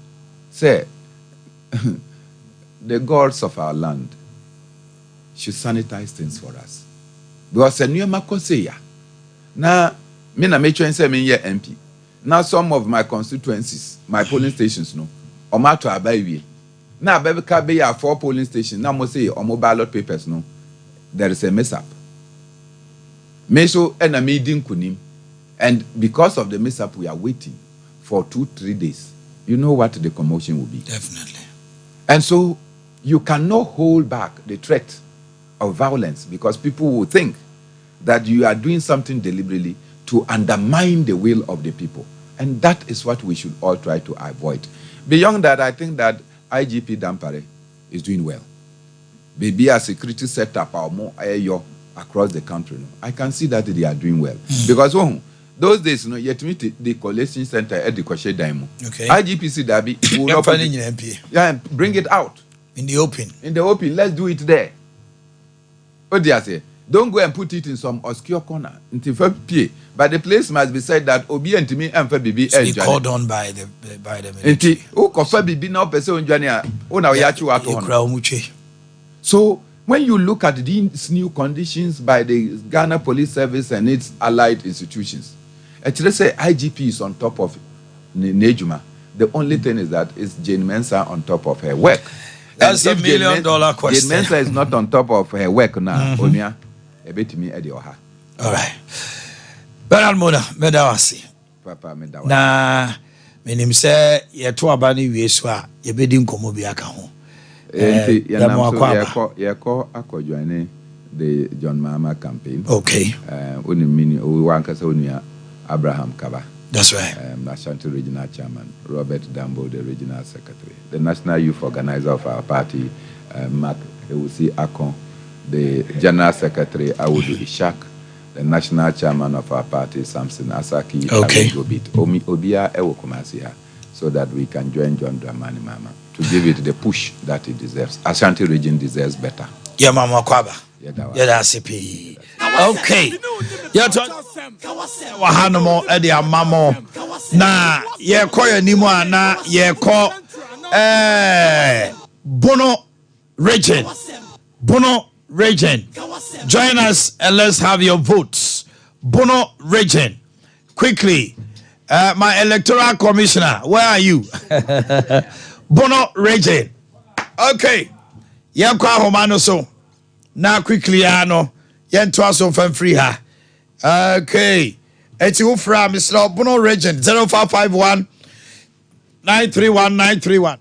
Speaker 8: say, the gods of our land should sanitize things for us. Because a new makoseya. Now, me na make sure say me here MP. Now some of my constituencies, my polling stations, no, omato abayi. Now baby kabe ya 4 polling stations. Now mo say omo ballot papers, no. There is a mess up. Me so and a meeting kunim. And because of the mess up, we are waiting for 2-3 days. You know what the commotion will be.
Speaker 2: Definitely.
Speaker 8: And so you cannot hold back the threat of violence because people will think that you are doing something deliberately to undermine the will of the people. And that is what we should all try to avoid. Beyond that, I think that IGP Dampare is doing well. Maybe a security setup or more across the country. I can see that they are doing well. Because those days, yet meet the collation center at the Koshe Daimo. Okay. IGPC Dabi will not bring it out.
Speaker 2: In the open.
Speaker 8: In the open. Let's do it there. What do you say? Don't go and put it in some obscure corner. But the place must be said that Obi and me and Fabibi
Speaker 2: be called on by the military.
Speaker 8: So when you look at these new conditions by the Ghana Police Service and its allied institutions, actually say IGP is on top of Nejuma. The only thing is that it's Jane Mensah on top of her work.
Speaker 2: That's $1 million question.
Speaker 8: Jane Mensah is not on top of her work now. Onya, ebetimi edi oha.
Speaker 2: All right. Bernard Mona, medawasi.
Speaker 8: Papa medawasi.
Speaker 2: Na menim se yeto abani wieswa yebedi nkomo bi aka ho.
Speaker 8: Yeko akojwane the John Mahama campaign.
Speaker 2: Okay.
Speaker 8: We want to say Abraham Kaba.
Speaker 2: That's right.
Speaker 8: Ashanti Regional Chairman, Robert Dambo, the Regional Secretary, the National Youth Organizer of our party, Mark Ewusi Akon, the General Secretary Awudu Ishak, the National Chairman of our party Samson Asaki, Obia Ewokumasia, so that we can join John Dramani Mama to give it the push that it deserves. Ashanti region deserves better.
Speaker 2: Yeah, Mama Kwaba. Yeah, that's CP. Okay. Yeah, Wahanomo Eddie Mamo. Na ye koya nimwa na ye ko Bono region. Bono region. Join us and let's have your votes. Bono region. Quickly. My electoral commissioner, where are you? Bono region. Okay. Yeah, kwa homano so. Now quickly ano. Yen twaso from free ha. Okay. Eti ufra Mr. Bono region 0551 931 931.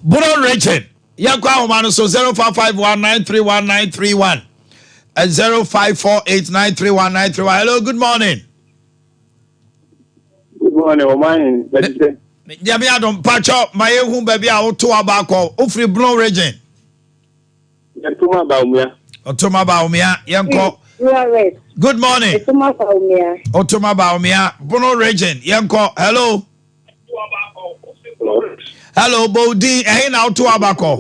Speaker 2: Bono region. Yakwa Homano so 0551 931 931 and 0548 931 931. Hello, good morning.
Speaker 3: Good morning, Oman.
Speaker 2: Yami Adam Pacho, my home baby, I'll to Abako, Ufri Bono region.
Speaker 3: Yantuma Baumia.
Speaker 2: Otoma Baumia, Yanko. Good morning. Otoma Baumia, Bono region, Yanko. Hello. Hello, Bodi. Now to Abako.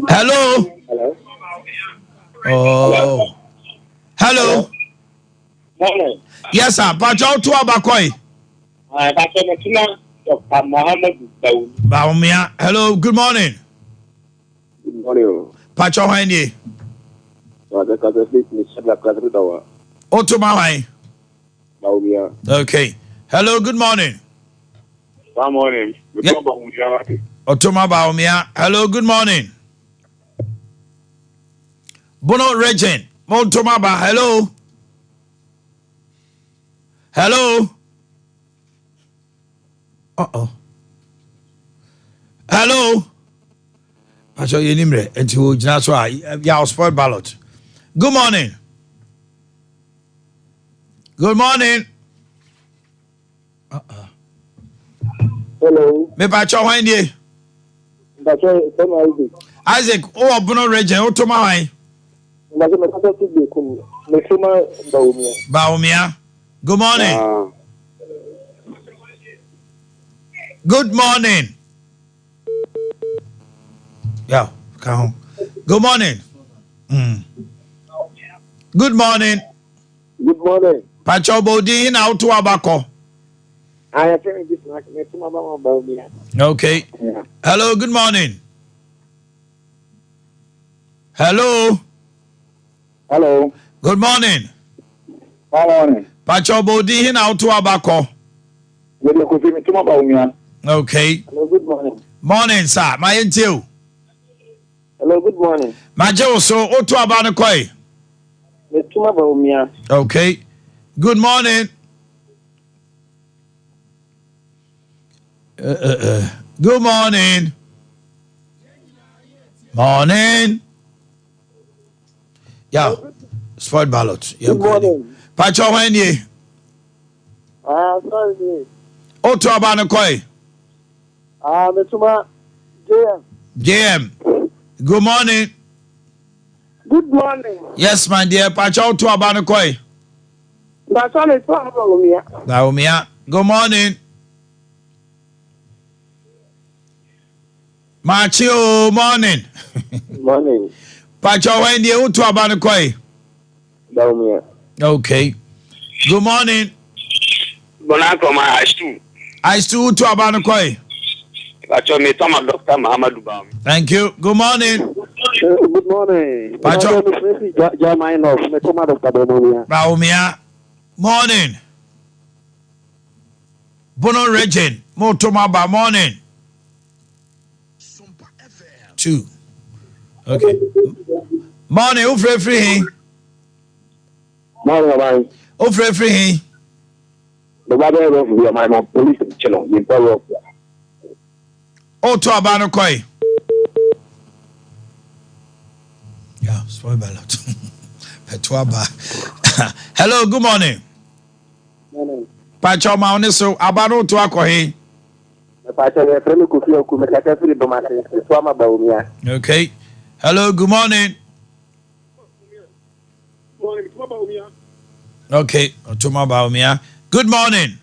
Speaker 2: Hello. Oh. Hello. Yes, sir. Pacho to Abakoi. Baumia. Hello. Good morning.
Speaker 3: Good morning.
Speaker 2: Pacho Handy. Otoma. Okay. Hello, good morning.
Speaker 3: Good morning.
Speaker 2: Otoma Baumia. Hello, good morning. Bono region. Otoma Ba. Hello. Hello. Uh-oh. Hello. I show you nimre until Jinaswa. Yeah, spoiled ballot. Good morning. Good morning.
Speaker 3: Hello.
Speaker 2: Me Pacho Wendy. Isaac, oh, Bono region. Otoma Wine. Baumia. Good morning. Good morning. Yeah, come home. Good morning. Good morning.
Speaker 3: Good morning.
Speaker 2: Pacho Bodi in out to Abako.
Speaker 3: I am hearing this like Baumia.
Speaker 2: Okay. Yeah. Hello, good morning. Hello.
Speaker 3: Hello.
Speaker 2: Good morning.
Speaker 3: Good morning.
Speaker 2: Pacho Bodi in out to Abako. Okay.
Speaker 3: Hello, good morning.
Speaker 2: Morning, sir. My until.
Speaker 3: Hello, good morning.
Speaker 2: My Joe, so Otu Abanakoi. Okay. Good morning. Good morning. Morning. Yeah. Spoiled ballot.
Speaker 3: Good morning.
Speaker 2: Pacho Wendy.
Speaker 3: Sorry.
Speaker 2: Otu Abanakoi.
Speaker 3: Metuma JM.
Speaker 2: JM. Good morning.
Speaker 3: Good morning.
Speaker 2: Yes, my dear. Pacho Otu Abanakoi. Baumia. Good morning. Machio, morning.
Speaker 3: Morning.
Speaker 2: Pacho Wendy Otu Abanakoi.
Speaker 3: Baumia.
Speaker 2: Okay. Good morning.
Speaker 6: Bonako ma astu.
Speaker 2: I still to Abanakoi.
Speaker 6: Pacho me toma Dr. Mahamadou Baum.
Speaker 2: Thank you. Good morning.
Speaker 3: Good morning.
Speaker 2: Pacho. Baumia. Morning. Bono region. Motomaba morning. 2. Okay. Morning. Free.
Speaker 3: Morning.
Speaker 2: Free.
Speaker 3: The weather of my police channel in Power.
Speaker 2: Otu Abanakoi. Yeah, spoil ballot. Petuaba. Hello, good morning.
Speaker 3: Morning.
Speaker 2: Pacho ma oni so abano to akohe.
Speaker 3: Pacho ya fremu kufio kumekata fili domate. Swama baumia.
Speaker 2: Okay. Hello, good morning. Okay, Otuma Baumia. Good morning.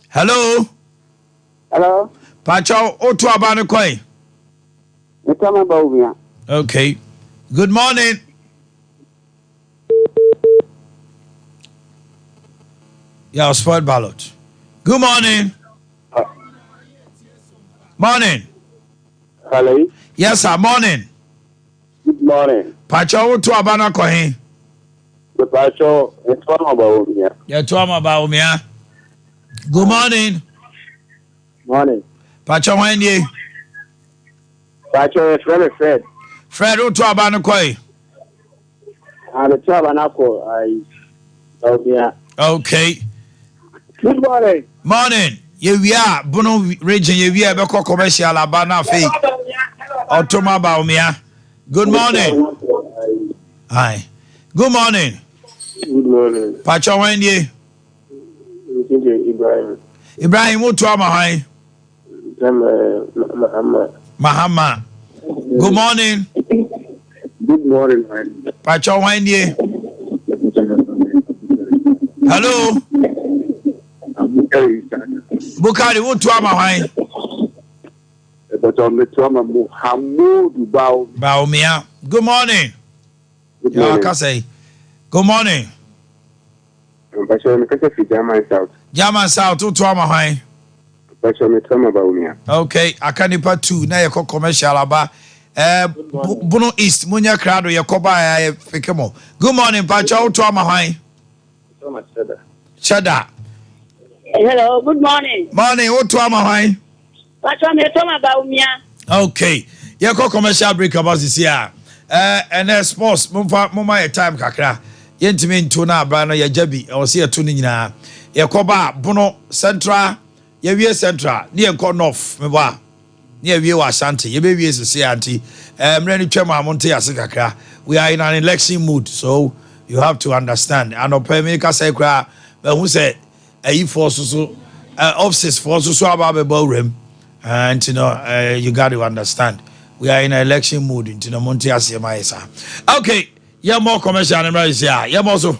Speaker 2: Hello.
Speaker 3: Hello.
Speaker 2: Pacho Otu Abano Koi.
Speaker 3: Swama baumia.
Speaker 2: Okay. Good morning. Yeah, spoiled ballot. Good morning. Morning.
Speaker 3: Hello.
Speaker 2: Yes, sir. Morning.
Speaker 3: Good morning.
Speaker 2: Pacho Otu Abano Koi.
Speaker 3: Pacho, swama baumia.
Speaker 2: Yeah, Tuama Baumia. Good morning.
Speaker 3: Morning.
Speaker 2: Pacho Wendy.
Speaker 3: Pacho ya fremu Fred.
Speaker 2: Fred Otu Abano Koi.
Speaker 3: The swama nako ay baumia.
Speaker 2: Okay.
Speaker 3: Good morning.
Speaker 2: Morning. We are Bono region. We are Beko commercial Abana fake. Otoma Baumia. Good morning. Hi. Good morning.
Speaker 3: Good morning.
Speaker 2: Pacho Wendy.
Speaker 3: Ibrahim.
Speaker 2: Ibrahim Utuama Hai. Mahama. Good morning.
Speaker 3: Good morning, man.
Speaker 2: Pacho Wendy. Hello. Bukari Utuama Hai.
Speaker 3: But on the trauma, Muhammad
Speaker 2: Baumia. Good morning. Yeah, I can say. Good morning. German South Utuama Hai. Okay, Akanipa 2 na yeko commercial aba. Bono East Munya Crado Yakoba Fikemo. Good morning, Pacho Utuama Hai. Chada.
Speaker 7: Hello, good morning.
Speaker 2: Morning, Utuama Hai.
Speaker 7: Pacho me toma baumia.
Speaker 2: Okay. Yeko commercial break about this year. And sports mumma a time kakra. Yentimi nto na abra no ya jabi o se eto ni nyina. Yekoba Bono Central, yewie Central, ne yeko North meba. Ne yewie wa Ashanti, yebewie sese anti. Mre ni twema amonte ase kakra. We are in an election mood, so you have to understand. And opemi ka say kra, who say ayi force so offices force so aba be bawrem. And you know, you got to understand. We are in an election mood. You know, Monte Asiamaisa. Okay, yeah, more commercial and right here. Yeah, also.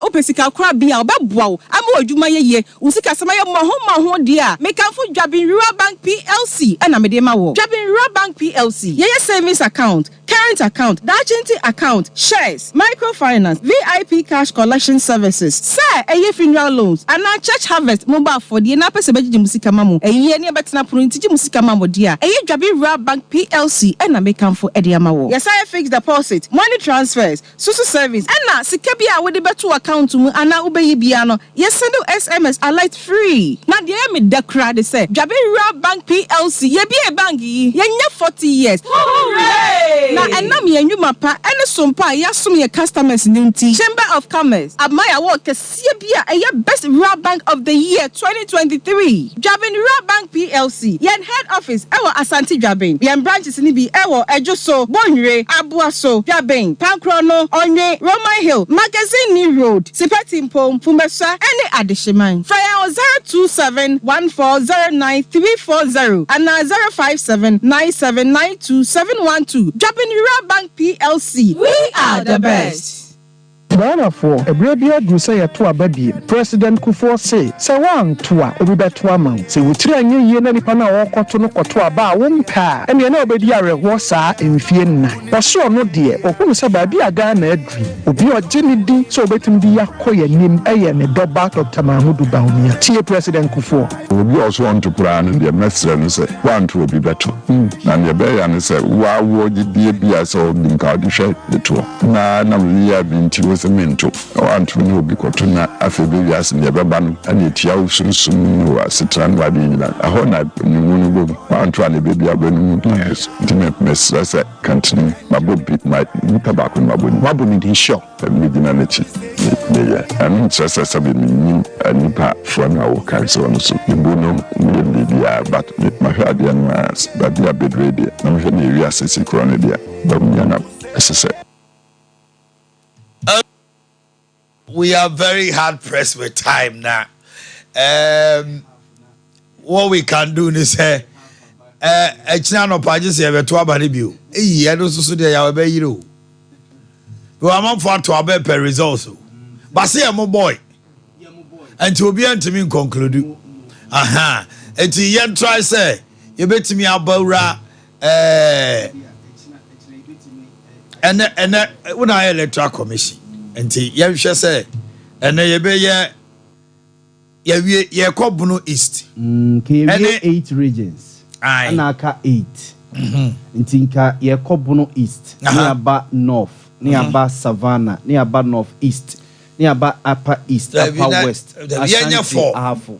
Speaker 9: opesika kra bia obeboa wo ama adwuma ye usika sama ye mo ho dia mekanfo Dwabin Rural Bank PLC na me de ma wo Dwabin Rural Bank PLC ye savings account, current account, Dachenti account, shares, microfinance, VIP cash collection services, sir eye funeral loans and church harvest mobile for the na pese beji musika mamu eye ne betena pro ntiji musika mamu dia eye Dwabin Rural Bank PLC na mekanfo e de ma wo yes I fixed deposit, money transfers, social service na sika bia we de beto account mu ana ubeyi bia no yes send SMS alert free na de me dekra de say Dwabin Rural Bank PLC ye bia bank yi ye nya 40 years hooray na enam ye nwuma pa ene sompa ya som ye customers ninti Chamber of Commerce admire work kese bia eye best rural bank of the year 2023 Dwabin Rural Bank PLC yen head office ewo Asante Dwabin yen branches ni bi ewo Ejoso Bonhire Abuaso Dwabin Pankrono Onye Roman Hill Magazine New Road Sipetimpo Fumesa ene Adesheman Fire 027140930 and 05797927112 Dwabin Rural Bank PLC we are the best.
Speaker 10: Ghana for a brabia do say a to baby. President Kufuor say one to a better man. Say we try any pana or cotton or to a bar one pa and you know baby are a wasa in Fiena. Or so no dear or who say baby a Ghana dream. Or be a Jenny D so better be a coy name a and a dog back of Tamamudu Baunia. Tia President Kufuor.
Speaker 11: We also want to plan and the messenger and say one to be better. And the bear and say, why would it be as old in Cardiff the tour? Now, we have been to Minto, or Antonio Bicotuna, Affabi as in the Baban, and it Yausun Sunu, Citran Babina, a honor, Numubu, Antoine baby, I went to make Miss Rasa, continue, my book beat my tobacco, Mabun in his shop, and Midinanity. And just as I've been a new part from our council, so you know, but my head young mass, but they are bed ready. I'm here near Yassisi Coronadia, Domiana, as I said.
Speaker 2: We are very hard pressed with time now. What we can do is say, no pages here to our review. I don't so they are very you. We are not for to our per results. But see, I'm a boy. And to be to me conclude. Aha. And to yet try say, you bet me about and when I electoral commission. Enti ye hwe se ene ye be ye Kobuno East
Speaker 12: ke 8 regions anaka 8 enti nka ye Kobuno East nearby North nearby Savannah nearby North East nearby Upper East Upper West
Speaker 2: yenye 4
Speaker 12: ahafo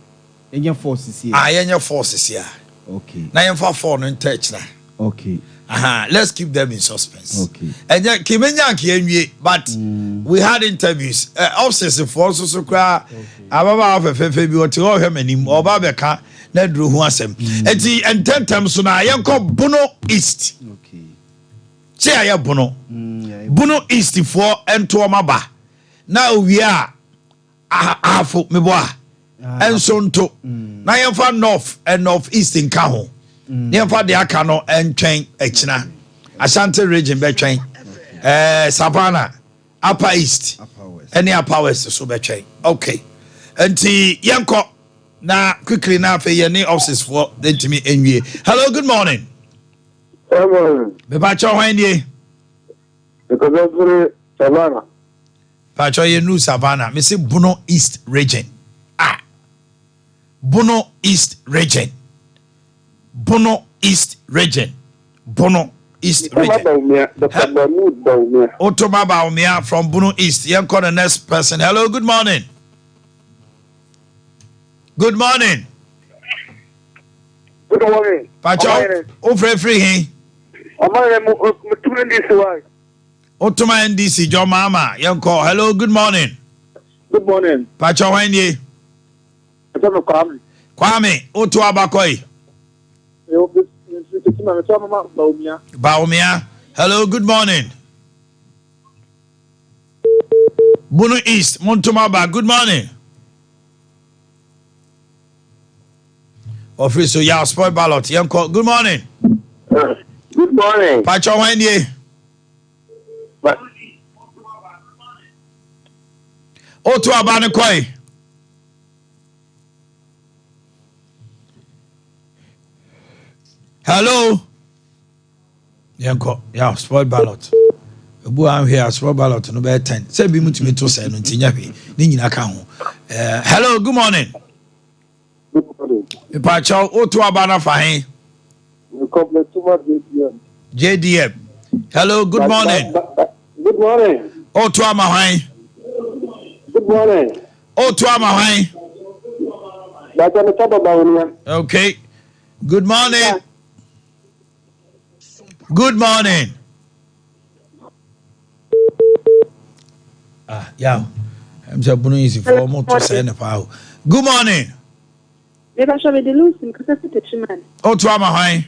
Speaker 12: yenye forces here
Speaker 2: yenye forces here
Speaker 12: okay
Speaker 2: na yenfa 4 no touch na
Speaker 12: okay.
Speaker 2: Let's keep them in suspense.
Speaker 12: Okay.
Speaker 2: And then but we had interviews. Officers for so cry. Ababa of FFB or to him anymore. Or Babeka, Nedru Huasem. And 10 times so now I am called Bono East.
Speaker 12: Okay.
Speaker 2: Say Bono. Bono East for and to Amaba. Now we are Afu Meboa. And so to now I am for North and Northeast in Kaho. Near for the Akano and train Echina, Ashanti region between Savannah, Upper East, and the Upper West, so between. Okay, and the Yanko now quickly now for your name offices for the to me in ye. Hello, good morning.
Speaker 3: Good morning.
Speaker 2: The Pacho Wendy.
Speaker 3: Because of Savannah.
Speaker 2: Pacho, you know Savannah, Missy Bono East region. Bono East region. Bono East region. Bono East region. Otoma Baumia from Bono East. You call the next person. Hello, good morning. Good morning.
Speaker 3: Good morning.
Speaker 2: Pacho, free. Otoma NDC, John Mama. You call. Hello, good morning.
Speaker 3: Good morning.
Speaker 2: Pacho, when ye? Kwame, Otua Bakoi. Baumia. Hello, good morning. Bono East, Montomaba, good morning. Officer, yeah, spoil ballot. Young call. Good morning.
Speaker 3: Good morning.
Speaker 2: Pacho Wendy. Otu abane koi. Hello. Yanko, yeah, spoil ballot. Ebu am here spoil ballot no be 10. Say bi mutumi to say no ntinya hwe. Ni nyina ka ho. Hello, good morning.
Speaker 13: Good morning.
Speaker 2: Ipacho otu abana fahin.
Speaker 13: We complete too much JDM.
Speaker 2: JDM. Hello, good morning.
Speaker 13: Good morning.
Speaker 2: Otu amahwan.
Speaker 13: Good morning.
Speaker 2: Otu amahwan.
Speaker 13: That's the top of our.
Speaker 2: Okay. Good morning. Good morning. Yeah. I'm just going easy for more to say the power. Good morning.
Speaker 7: Never shall be the losing because I sit man.
Speaker 2: Oh, to Amahai.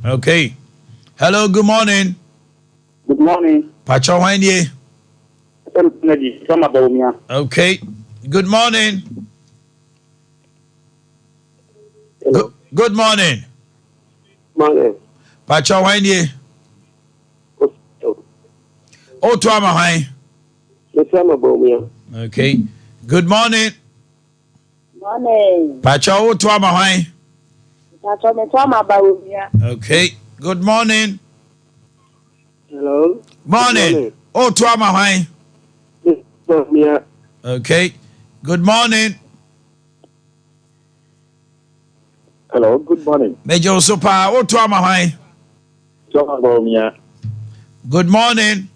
Speaker 2: Okay. Hello, good morning.
Speaker 13: Good morning.
Speaker 2: Pacho Wendy. Okay. Good morning.
Speaker 13: Hello.
Speaker 2: Good morning.
Speaker 13: Morning.
Speaker 2: Pacho Wendy. Oh, to Amahai. Okay. Good morning.
Speaker 7: Morning.
Speaker 2: Pacho, oh, to Amahai. Okay. Good morning.
Speaker 13: Hello.
Speaker 2: Morning. Oh, to Amahai. Okay. Good morning.
Speaker 13: Hello. Good morning.
Speaker 2: Major Sopa. Oh, to Amahai. Good morning.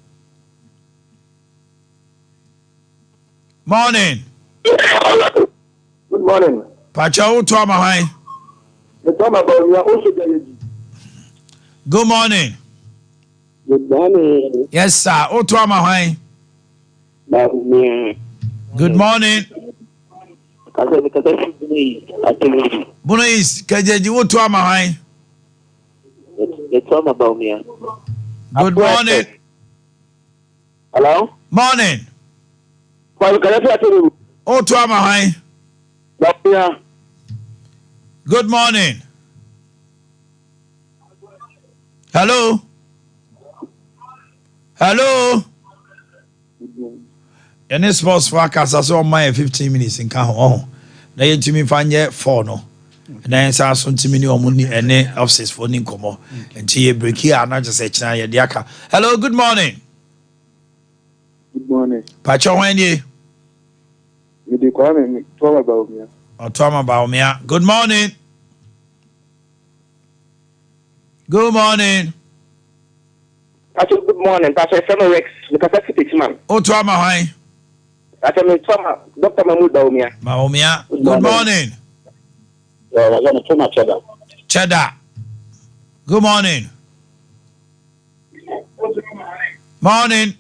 Speaker 2: Morning.
Speaker 13: Good morning.
Speaker 2: Pacha, oh, to Amahai. Good morning.
Speaker 13: Good morning.
Speaker 2: Yes, sir. Oh, to Amahai. Good morning. Bunois, Kajaji, oh, to Amahai. Good morning.
Speaker 13: Hello?
Speaker 2: Morning. Oh, to Amahai. Good morning. Hello? Hello? Any sports forecast as on my 15 minutes in Kaho. Na yetimi fanye 4 no. Na yensa so ntimi ni omuni ene offices for ni nkomo. Enti ye break here na just say china ye diaka. Hello, good morning.
Speaker 13: Good morning.
Speaker 2: Pacho Wendy.
Speaker 13: Good morning.
Speaker 2: Good morning. Good morning.
Speaker 6: Pacho, good morning. Pacho, Samuel Rex, because I sit man.
Speaker 2: Oh, to Amahai.
Speaker 6: Pacho, me Toma, Dr. Mahmoud Baumia.
Speaker 2: Baumia. Good morning. Cheddar. Good morning. Morning.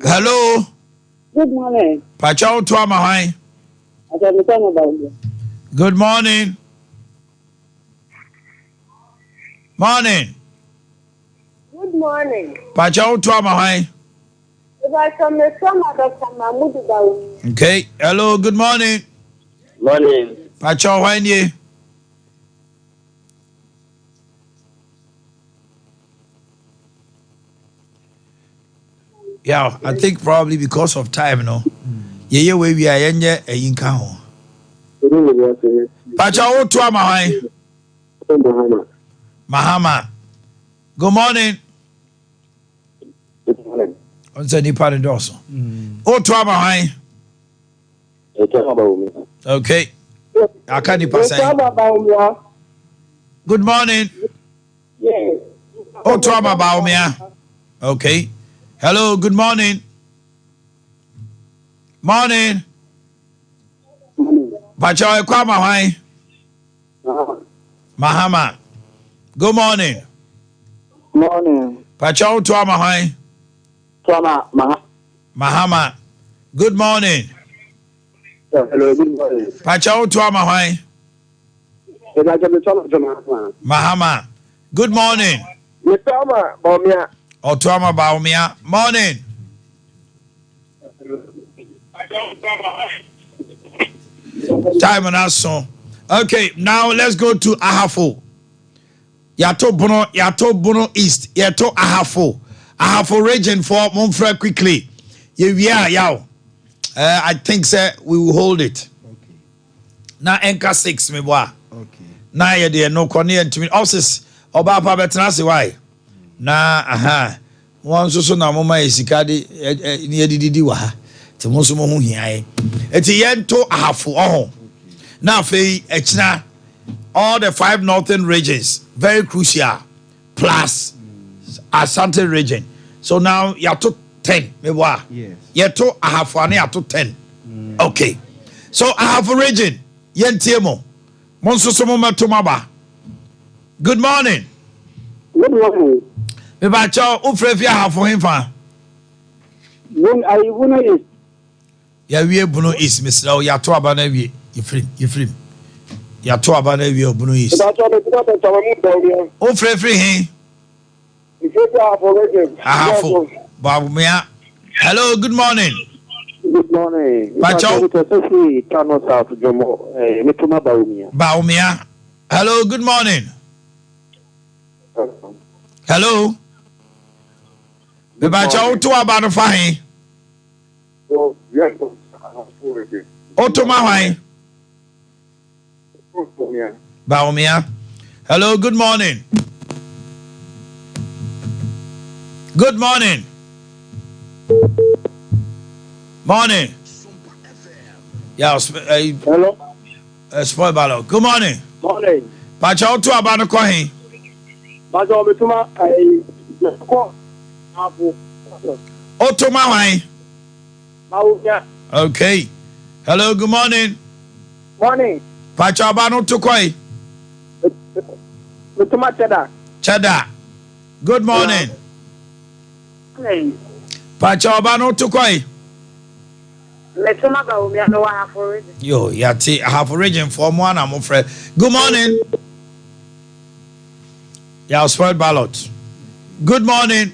Speaker 2: Hello.
Speaker 7: Good morning.
Speaker 2: Pacho to Amahai. Good morning. Morning.
Speaker 7: Good morning.
Speaker 2: Pacho to Amahai. Okay. Hello. Good morning.
Speaker 6: Morning.
Speaker 2: Pacho Wendy. Yeah, I think probably because of time, no. Yeah, we are in a yinka ho. Pacha o to Amahai. Mahama. Good morning.
Speaker 13: Good morning.
Speaker 2: On say ni pare doso. O to Amahai. Okay. Akani pasai. Good morning.
Speaker 7: Yes.
Speaker 2: O to Amahai. Okay. Hello, good morning. Morning. Pacha e kwa Amahai. Mahama. Good morning.
Speaker 13: Morning.
Speaker 2: Pacha o to Amahai. Mahama. Good morning.
Speaker 13: Hello, good morning.
Speaker 2: Pacha o to Amahai. Mahama. Good morning. Otoma Baumia. Morning. Time and us so. Okay, now let's go to Ahafo. Yato Bono East. Yato Ahafo. have a region for Monfrey quickly. Yeah. I think sir we will hold it. Okay. Now anchor 6 me boy. Okay. Now you there no corner to me. Offices oba pa betena se why. Na one so na mama esika de ne didi wa ha. Te mo so mo hu hia. Eti yento ahafo ho. Na afei echina all the 5 northern regions very crucial plus Asante region. So now you have to 10 me boy. Yes. Yeto ahafo ane ato 10. Okay. So I have a region. Yentiemo. Monso so mo metomaba. Good morning.
Speaker 13: Good morning.
Speaker 2: Me ba cho ufrefi ahafo himfa.
Speaker 13: Wuna is.
Speaker 2: Ya wie bunu is Mr. O ya to aba na wie. Yefrim. Ya to aba na wie bunu is. Ufrefi hin. Ahafo. Babu mea. Hello, good morning.
Speaker 13: Good morning.
Speaker 2: Pacho. Baumia. Hello, good morning. Hello. Pacho, to about the fine. Otoma. Baumia. Hello, good morning. Good morning. Morning. Yeah,
Speaker 13: hello.
Speaker 2: Spoil balo. Good morning.
Speaker 13: Morning.
Speaker 2: Pacha to about the coin.
Speaker 13: Pacha betuma ko apu.
Speaker 2: Otoma why? Okay. Hello, good morning.
Speaker 13: Morning.
Speaker 2: Pacha abano to koi.
Speaker 13: Betuma
Speaker 2: Cheddar. Good morning.
Speaker 13: Morning.
Speaker 2: Pacha abano to koi. Yo, yati, I have a region for one. I'm afraid. Good morning. Yeah, spoiled ballot. Good morning.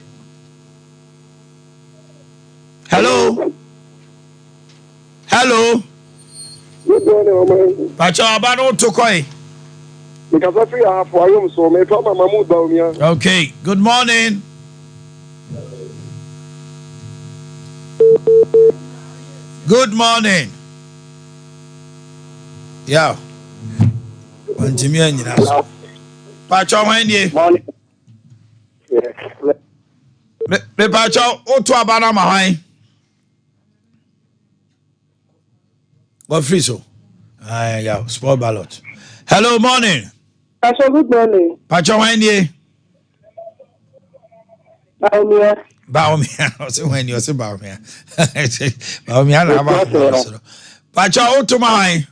Speaker 2: Hello. Hello.
Speaker 13: Good morning,
Speaker 2: Pacha abano to koi. Okay. Good morning. Good morning. Yeah. Wantimia nyina. Pacho hwendie.
Speaker 13: Morning.
Speaker 2: Me pacho otu abana ma hwan. What free so? Yeah, sport ballot. Hello, morning.
Speaker 13: Pacho, good morning.
Speaker 2: Pacho hwendie. Baumia, when you say Baumia. Baumia, Pacha, oh, to my.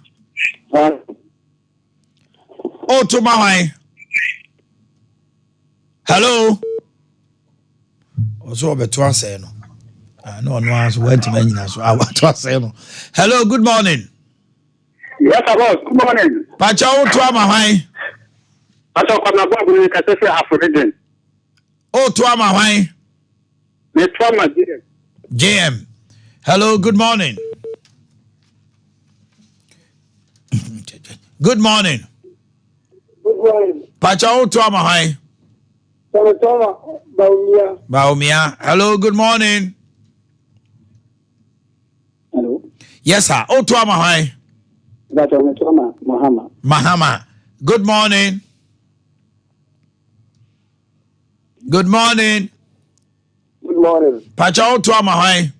Speaker 2: Oh, to my. Hello. Also, but to say no. No one went to mention so I want to say no. Hello, good morning.
Speaker 13: Yes, boss. Good morning.
Speaker 2: Pacha, oh, to my.
Speaker 13: Pacha, I'm not going to say African.
Speaker 2: Oh, to my. JM. Hello, good morning. Good morning.
Speaker 13: Good morning.
Speaker 2: Pacha to Amahai. Baumia. Hello, good morning.
Speaker 13: Hello.
Speaker 2: Yes, sir. To Amahai. Mahama. Good morning. Good morning.
Speaker 13: Good morning.
Speaker 2: Pacha to Amahai.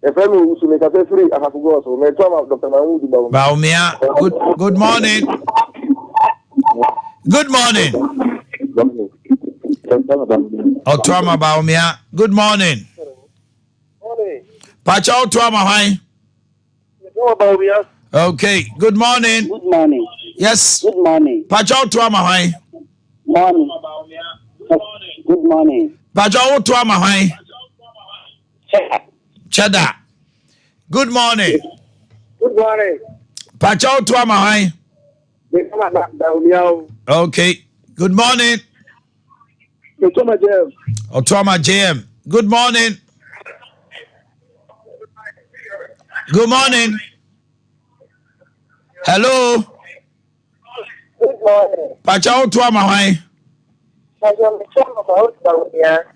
Speaker 13: If I move to make a free, I have to go. So, let's talk about Dr.
Speaker 2: Baumia. Good morning. Good morning. Otwama Baumia. Good morning.
Speaker 13: Morning.
Speaker 2: Pacha Otwama Hai. Okay. Good morning.
Speaker 13: Good morning.
Speaker 2: Yes.
Speaker 13: Good morning.
Speaker 2: Pacha Otwama Hai.
Speaker 13: Morning. Good morning.
Speaker 2: Pacha Otwama Hai. Cheddar. Good morning.
Speaker 13: Good morning.
Speaker 2: Pacha Otwama Hai. Okay. Good morning. Otwama JM. Good morning. Good morning. Hello.
Speaker 13: Good morning.
Speaker 2: Pacha Otwama Hai.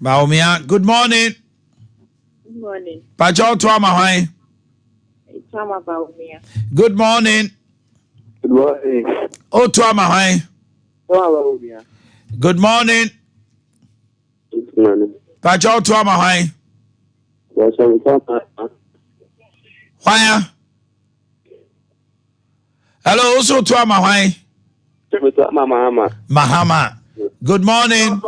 Speaker 2: Baumia, good morning.
Speaker 14: Good morning.
Speaker 2: Pacho to Amahai. Good morning.
Speaker 13: Good morning.
Speaker 2: Oh, to Amahai. Good morning.
Speaker 13: Good morning.
Speaker 2: Pacho to Amahai. Why? Hello, also to Amahai. Mahama. Good morning.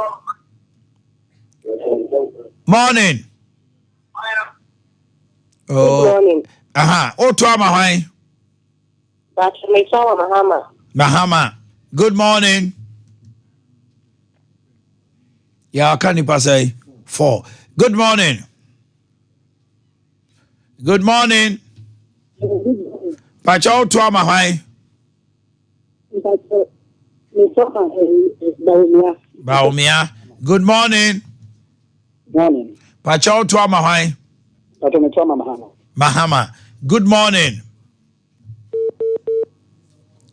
Speaker 2: Morning. Oh.
Speaker 4: Good morning.
Speaker 2: Oh, to Amahai. Mahama. Good morning. Yeah, can you pass 4? Good morning. Good morning. Pacho to Amahai. Baumia. Good morning.
Speaker 15: Morning.
Speaker 2: Pacho to Amahai. Mahama. Good morning.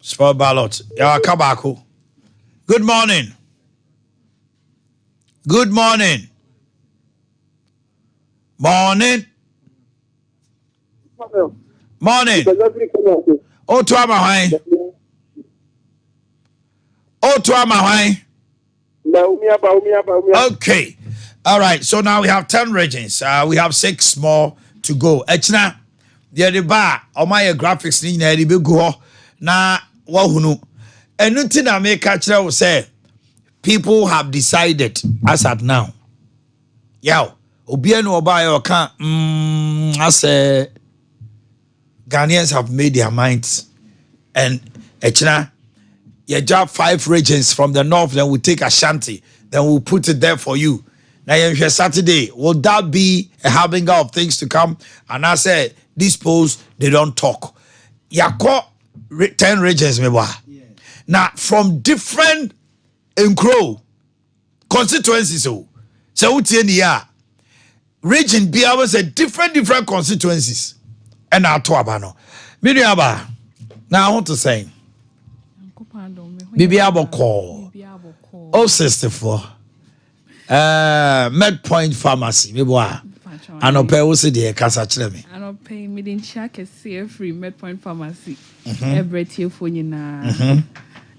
Speaker 2: Sport ballot. Ya kabako. Good morning. Good morning. Morning. Morning. Oh, to Amahai. Oh, to Amahai. Okay. All right. So now we have 10 regions. We have 6 more to go. Echna, the bar, or my graphics, the big go na wahunu. And nothing I make catch will say people have decided as at now. Yow, Obiano Obayo can't I say Ghanaians have made their minds. And Echna, you drop 5 regions from the north, then we'll take Ashanti, then we'll put it there for you. Now, Saturday, will that be a harbinger of things to come? And I said, these polls, they don't talk. Yako 10 regions, yeah. Now, from different constituencies, so region B, I was a different constituencies. And now, Tuabano. Miriaba, now I want to say, Bibi Aboko, 064. Med Point Pharmacy, Miboa. And Ope also the Casa Chlemi.
Speaker 16: And Ope Midin Shack is free Med Point Pharmacy. Every tear for you now.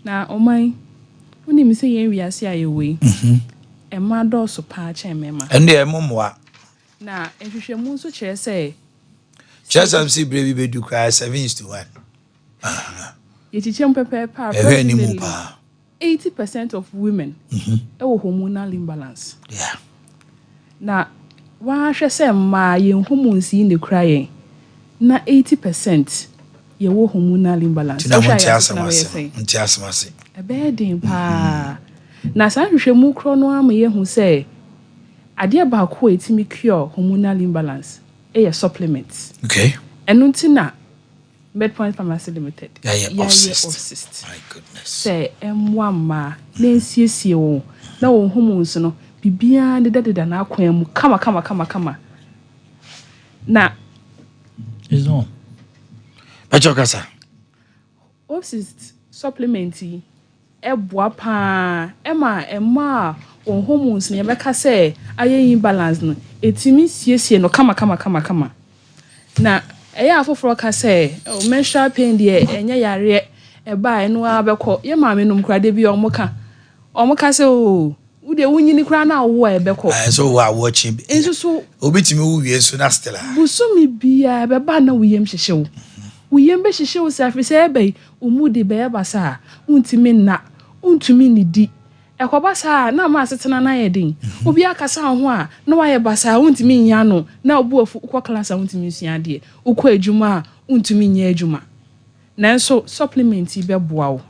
Speaker 16: Now, oh my, when you say we are see away, a mad also patch and memma.
Speaker 2: And dear Mumwa.
Speaker 16: Now, if you shall move so chair say,
Speaker 2: just some see baby do cry 7:1.
Speaker 16: Yet you jump a paper, 80% of women have hormonal imbalance.
Speaker 2: Yeah.
Speaker 16: Now, why should I say my hormones in the crying? Now 80% you have hormonal imbalance. A bad thing, pa. Now, some should move chrono am who say, I dear about quit me cure hormonal imbalance. A supplement.
Speaker 2: Okay.
Speaker 16: And Nuntina. Medpoint Pharmacy Limited.
Speaker 2: Yeah, obsessed. My goodness.
Speaker 16: Say, M1 Nancy, no hormones, no, be beyond the dead and aquam. Come. Now,
Speaker 2: is on. Pachokasa.
Speaker 16: Obsessed supplementy. Ebwapa, Emma, on hormones near Becca say, I ain't balanced. It's me, yes, no, come. Now, for say, menstrual pain dear, and ya buy no abeko, your mammy num cried be or mocha. Or mocha so, would the winning crown now wear beko?
Speaker 2: So I watch him. And so, obit me, yes, so that's still.
Speaker 16: Busumi be a babana William show. William Bessie shows after say, bay, umudi bear basa, untimina, untumini di. A cobasa, now master Tanayading. Obiaka San no I basa, untimi yano, now boo for class, untimi siadi, ukwe juma, untimi juma. Nanso supplement be bow.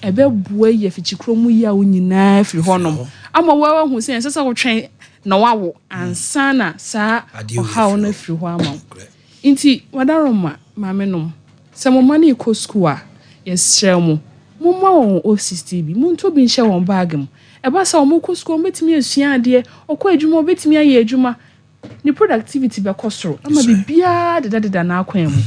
Speaker 16: A bell boy if it's chromu ya unina if you honor. I'm a well who says, I will train no and sana, sa, or how no free wama. Inti, wadaroma, mamenum. Some money co school, yes, shelmo. Mumma on O60 Muntu bin share on bagam. Ebasa omoko school betimi asua de okọ adwuma betimi aye adwuma. Ni productivity be kosoro. Ama bibia de na akwan mu.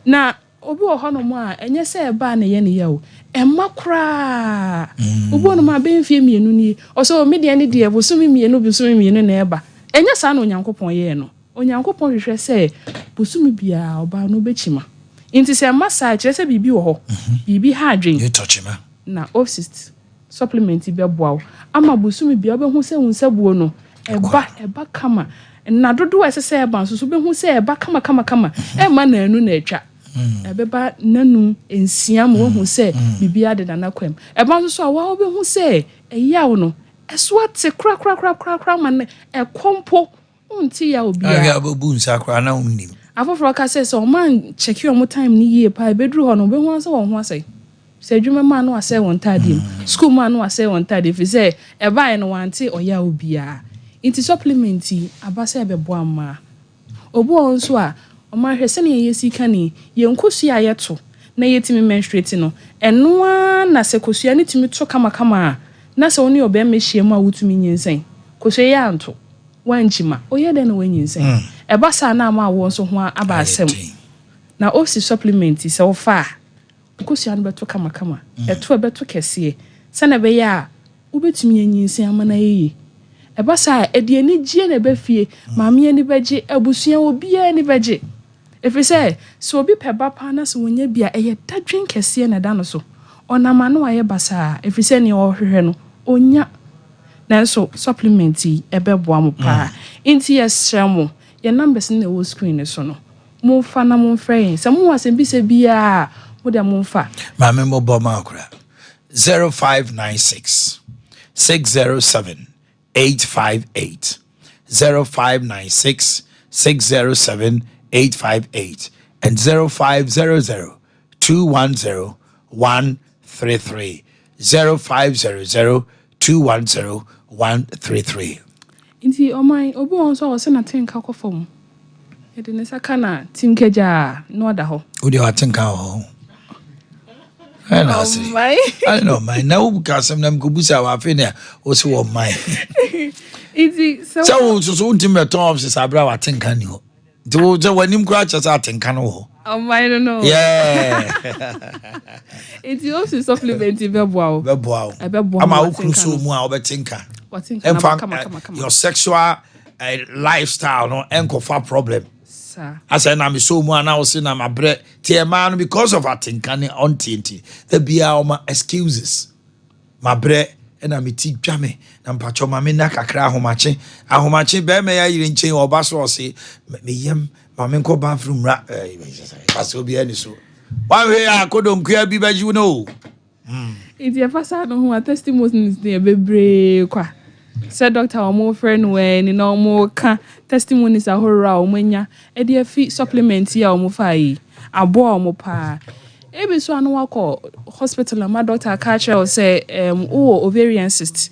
Speaker 16: Na obi wo ho no mo a enye se eba na ye ne ye o emma kra obi no ma be mfie mienu ni o so me de ne de bo so me mienu na eba enye sa na onyankopon ye no onyankopon hwehwe se bo so me bia oba no bechima inti se masa kire se bibi wo ho bibi ha adwen
Speaker 2: you touch him
Speaker 16: na Opsist supplement be boawo ama bo so me bia obehu se hunsa buo no eba kama na dodo esese eba so be hu se eba kama e ma na anu na atwa ebeba nanu ensia mo hu se bibia de na kwam eba so a wa be hu se eyawo no eso ate kra man e kompo unti ya obi
Speaker 2: a bu nsa kra na unnim
Speaker 16: afoforo ka se so man check your time ni ye pa bedru ho no be hu se won ho asai se adwuma ma no asai won tadim school ma no asai won tadim fi se eba e no wante oya obi a inti supplementi abasa ebebo ama obo nso a o ma hwese ne yesika ni yenkosu a yeto na yetimi menstruate no eno a na se kosua ne timi to kama na se oni obe mehie mu a wutumi nyinsen kosua ya anto wanjima oye de na wanyinsen ebasa na ama wo nso ho aba asem na osi supplementi se ofa kosua no beto kama eto beto kese se na be ya ubetumi nyinsen ama na yi ebasa ediani gie na befie maame ani beje abusua obi ani beje efise so obi peba pa na so wonya bia eye dadwen kese na da no so onama no aye basa efise ne ohwehwe no onya na so supplementi ebeboa mo pa inti yesramo ye numbers na wo screen so no mo fa na mo frɛ se mo wasem bi se bia mo de mo fa
Speaker 2: maame mo bo ma akura 0596 607 858 0596 607 858 and 0500 210 133 0500 210 133
Speaker 16: inti omai obo onso o se na tenka kofom ede ne saka na tinkeja no da ho
Speaker 2: odi wa tenka ho and I say, I know my now because I'm Gubusa Wafina also on my so ultimate terms is Abra think can you do when him crouches out in Cano.
Speaker 16: I don't know.
Speaker 2: Yeah,
Speaker 16: it's also supplement Bebo.
Speaker 2: I'm out so more tinker. And your sexual lifestyle no enko for problem. I said, I'm so more now, saying I'm a bread, tear man, because of our tinkani on TNT. There be our excuses. My bread, and I'm a tea jammy, and Pachoma Minaka cry how much, bear may I even change or bass or say, me yam, Mamenko bathroom rat, as will be any so. Why way I couldn't queer be by you know.
Speaker 16: It's your first time who are testimonies there, baby. Said Dr. Omo friend when no more testimonies are horror omenya e dey fi supplement ya omo fai abo omo pa e be so anu wako hospital ma doctor ka che say ovarian cyst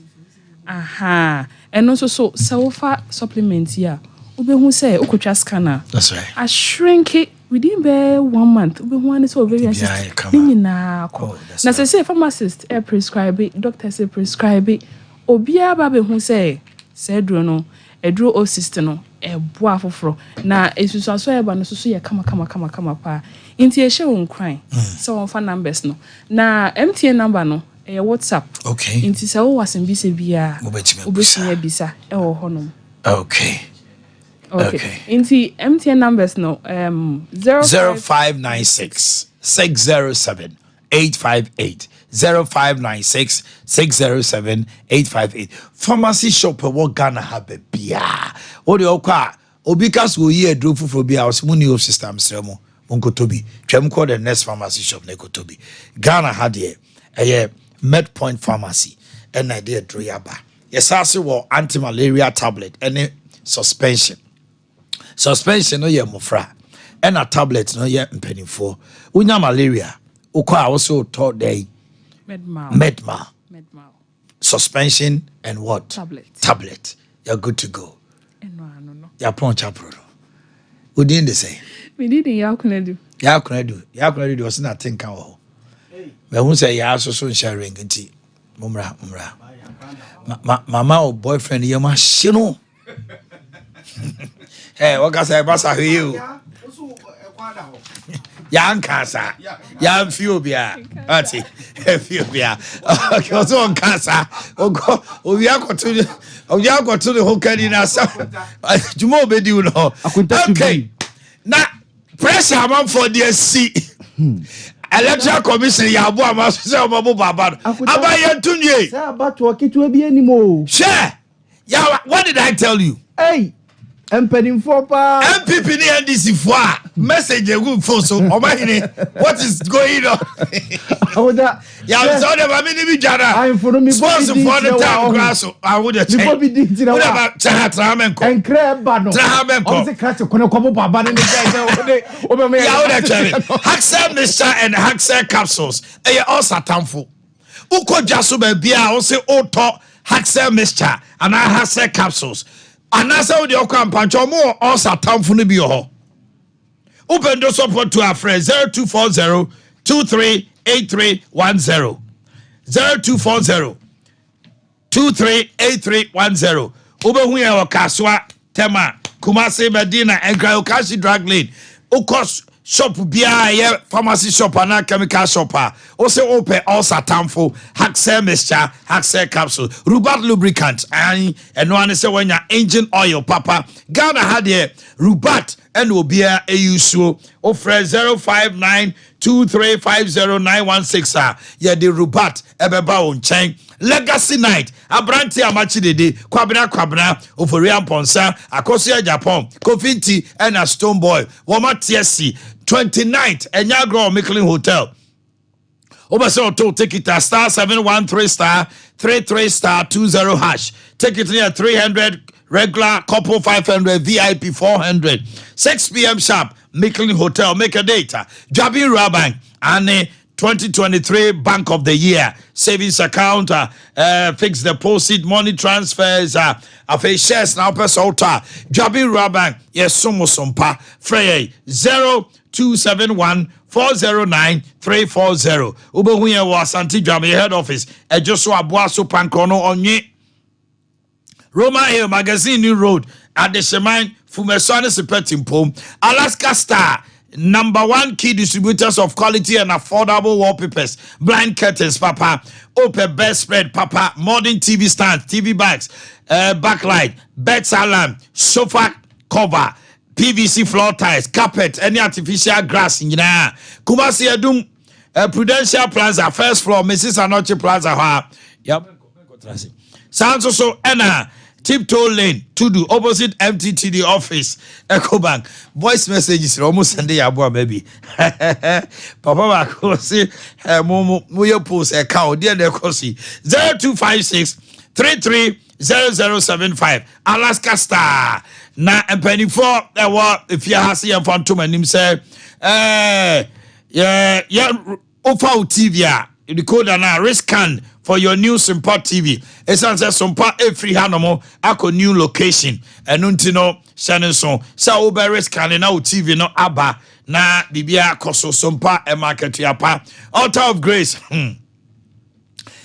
Speaker 16: aha eno so fa supplement ya obehu say okotwa scanner
Speaker 2: that's right
Speaker 16: I shrink it within 1 month obehu an say ovarian cyst ni na ko na say pharmacist prescribe it doctor say prescribe it obia ba be hu say dro no edro Opsist no ebo afoforo na esusuaso eba no so ye kama pa inti e hye won kran so won fa numbers no na MTN number no e WhatsApp
Speaker 2: okay
Speaker 16: inti se wo wasem bi se bia obetumi bisa e wo honom
Speaker 2: okay
Speaker 16: inti MTN numbers no
Speaker 2: 0596 607 858 0596 607 858 pharmacy shop what Ghana have bia what the okwa obikas wo ye adro fufuro bia osmuni of system sremo monkotobi twem call the next pharmacy shop nekotobi Ghana had here MedPoint pharmacy and idea adro yaba yesase wo anti-malaria tablet and suspension no ye mofra and a tablet no ye mpenifo unya malaria ukwa also taught day Medmal. Suspension and what? Tablet. You're good to go.
Speaker 16: No.
Speaker 2: You're punch up. What did they say?
Speaker 16: We didn't Yakunedu.
Speaker 2: Yakunedu was not thinking. But who say ya so sharing and tea? Mumra. Mama or boyfriend, you're my shino. Hey, what can I say about you? Yankasa. Yan Phobia. Ati. Phobia. Okay, also on Casa. We are going to the Hokanina. Jumo Bedi, okay. Now, pressure amount for the C. Electoral Commission, Yabu, Baba. Abaya Tunye.
Speaker 12: Say about to walk to be anymore.
Speaker 2: Share. Yeah, what did I tell you?
Speaker 12: Hey. MPP
Speaker 2: ni NDC for message a good phone so what is going on? Yeah, so the mami ni jara.
Speaker 12: I'm for me
Speaker 2: sponsor for the town grass. I would have checked. What about Trahamenko?
Speaker 12: And Crabano.
Speaker 2: Trahamenko.
Speaker 12: The crash of Konokobo Baba and the
Speaker 2: Haxel Mixture and Haxel capsules. They are also tamful. Uko Jasube Bia also auto Haxel Mixture and Haxel capsules. Anasa with your campaign, more also town for the bio. Open the support to our friend 0240 238310 0240 238310. Uber we are Kaswa, Tema, Kumasi, Medina, and Krayokashi Drug Lane. Ukos shop bia pharmacy shop and chemical shopper. Also open also tamful Haxel mixture, Haxel capsule, Rubat lubricant, and one is when your engine oil, Papa. Ghana had here Rubat and will be a usual offer 05923509160. Yeah, the Rubat Ebeba on chain. Legacy night, Abranti Amachi de Kwabena, Oforian Ponsa, Akosia Japan, Kofinti, and a Stone Boy, Woma TSC, 29th, and Yagro Micklin Hotel. Obaso to take it a star 713 star 33 star 20 hash. Take it near 300 regular, couple 500, VIP 400. 6 p.m. sharp, Micklin Hotel, make a data. Jabin Rabank, and 2023 Bank of the Year savings account, fixed deposit, money transfers, shares now per salta. Jabin Rabank, yes, Somosompa, Frey 0271 409 340. Ubehuya was Anti Jami head office, Joshua Boaso Pankono Onye. Roma Hill Magazine New Road at the Shemine Fumesone Sepetimpo, Alaska Star. Number 1 key distributors of quality and affordable wallpapers, blind curtains, Papa, open bed spread, Papa, modern TV stands, TV bags, backlight, bed alarm, sofa cover, PVC floor tiles, carpet, any artificial grass in Kumasi Adum, Prudential Plaza, first floor, Mrs. Anoche Plaza. Yep. Sounds also Anna. Tiptoe Lane, Tudu, opposite MTTD office, EcoBank. Voice messages almost Sunday abua maybe. Papa Makosi, Muyo post account, dear Nekosi, 0256 330075, Alaska Star. Na penny for if you have seen Phantom and him say, Ofau TV, the code and risk can. For your new Simpa TV. It sounds like Simpa every hanomo ako new location. And untino Shannon Sa Uber scanning out TV no Abba na Bibia Koso Simpa e market yapa. Altar of Grace.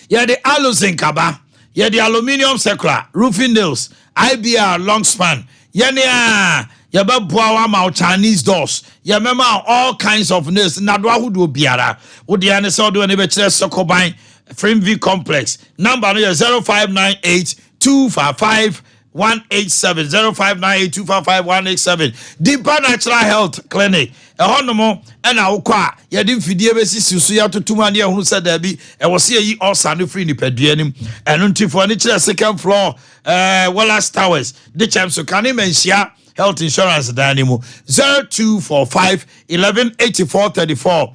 Speaker 2: Yeah, the aluzinc kaba. Yeah, the aluminium circular, roofing nails, IBR long span. Yeah, Yaba Buawa Chinese doors. Remember all kinds of nails. Nadwa hudu biara. Would the answer do any better Sokobine? Frimview Complex. Number 0598 255 187 0598 255 187. Deeper Natural Health Clinic. Honomo and Aukwa. Yadim Fidie Bessi Suya to 2 man who said there be and was here ye all Sanu free in the Pedianim and until furniture second floor Wallace Towers. The champs who can mention health insurance dynamo 0245 1184 34.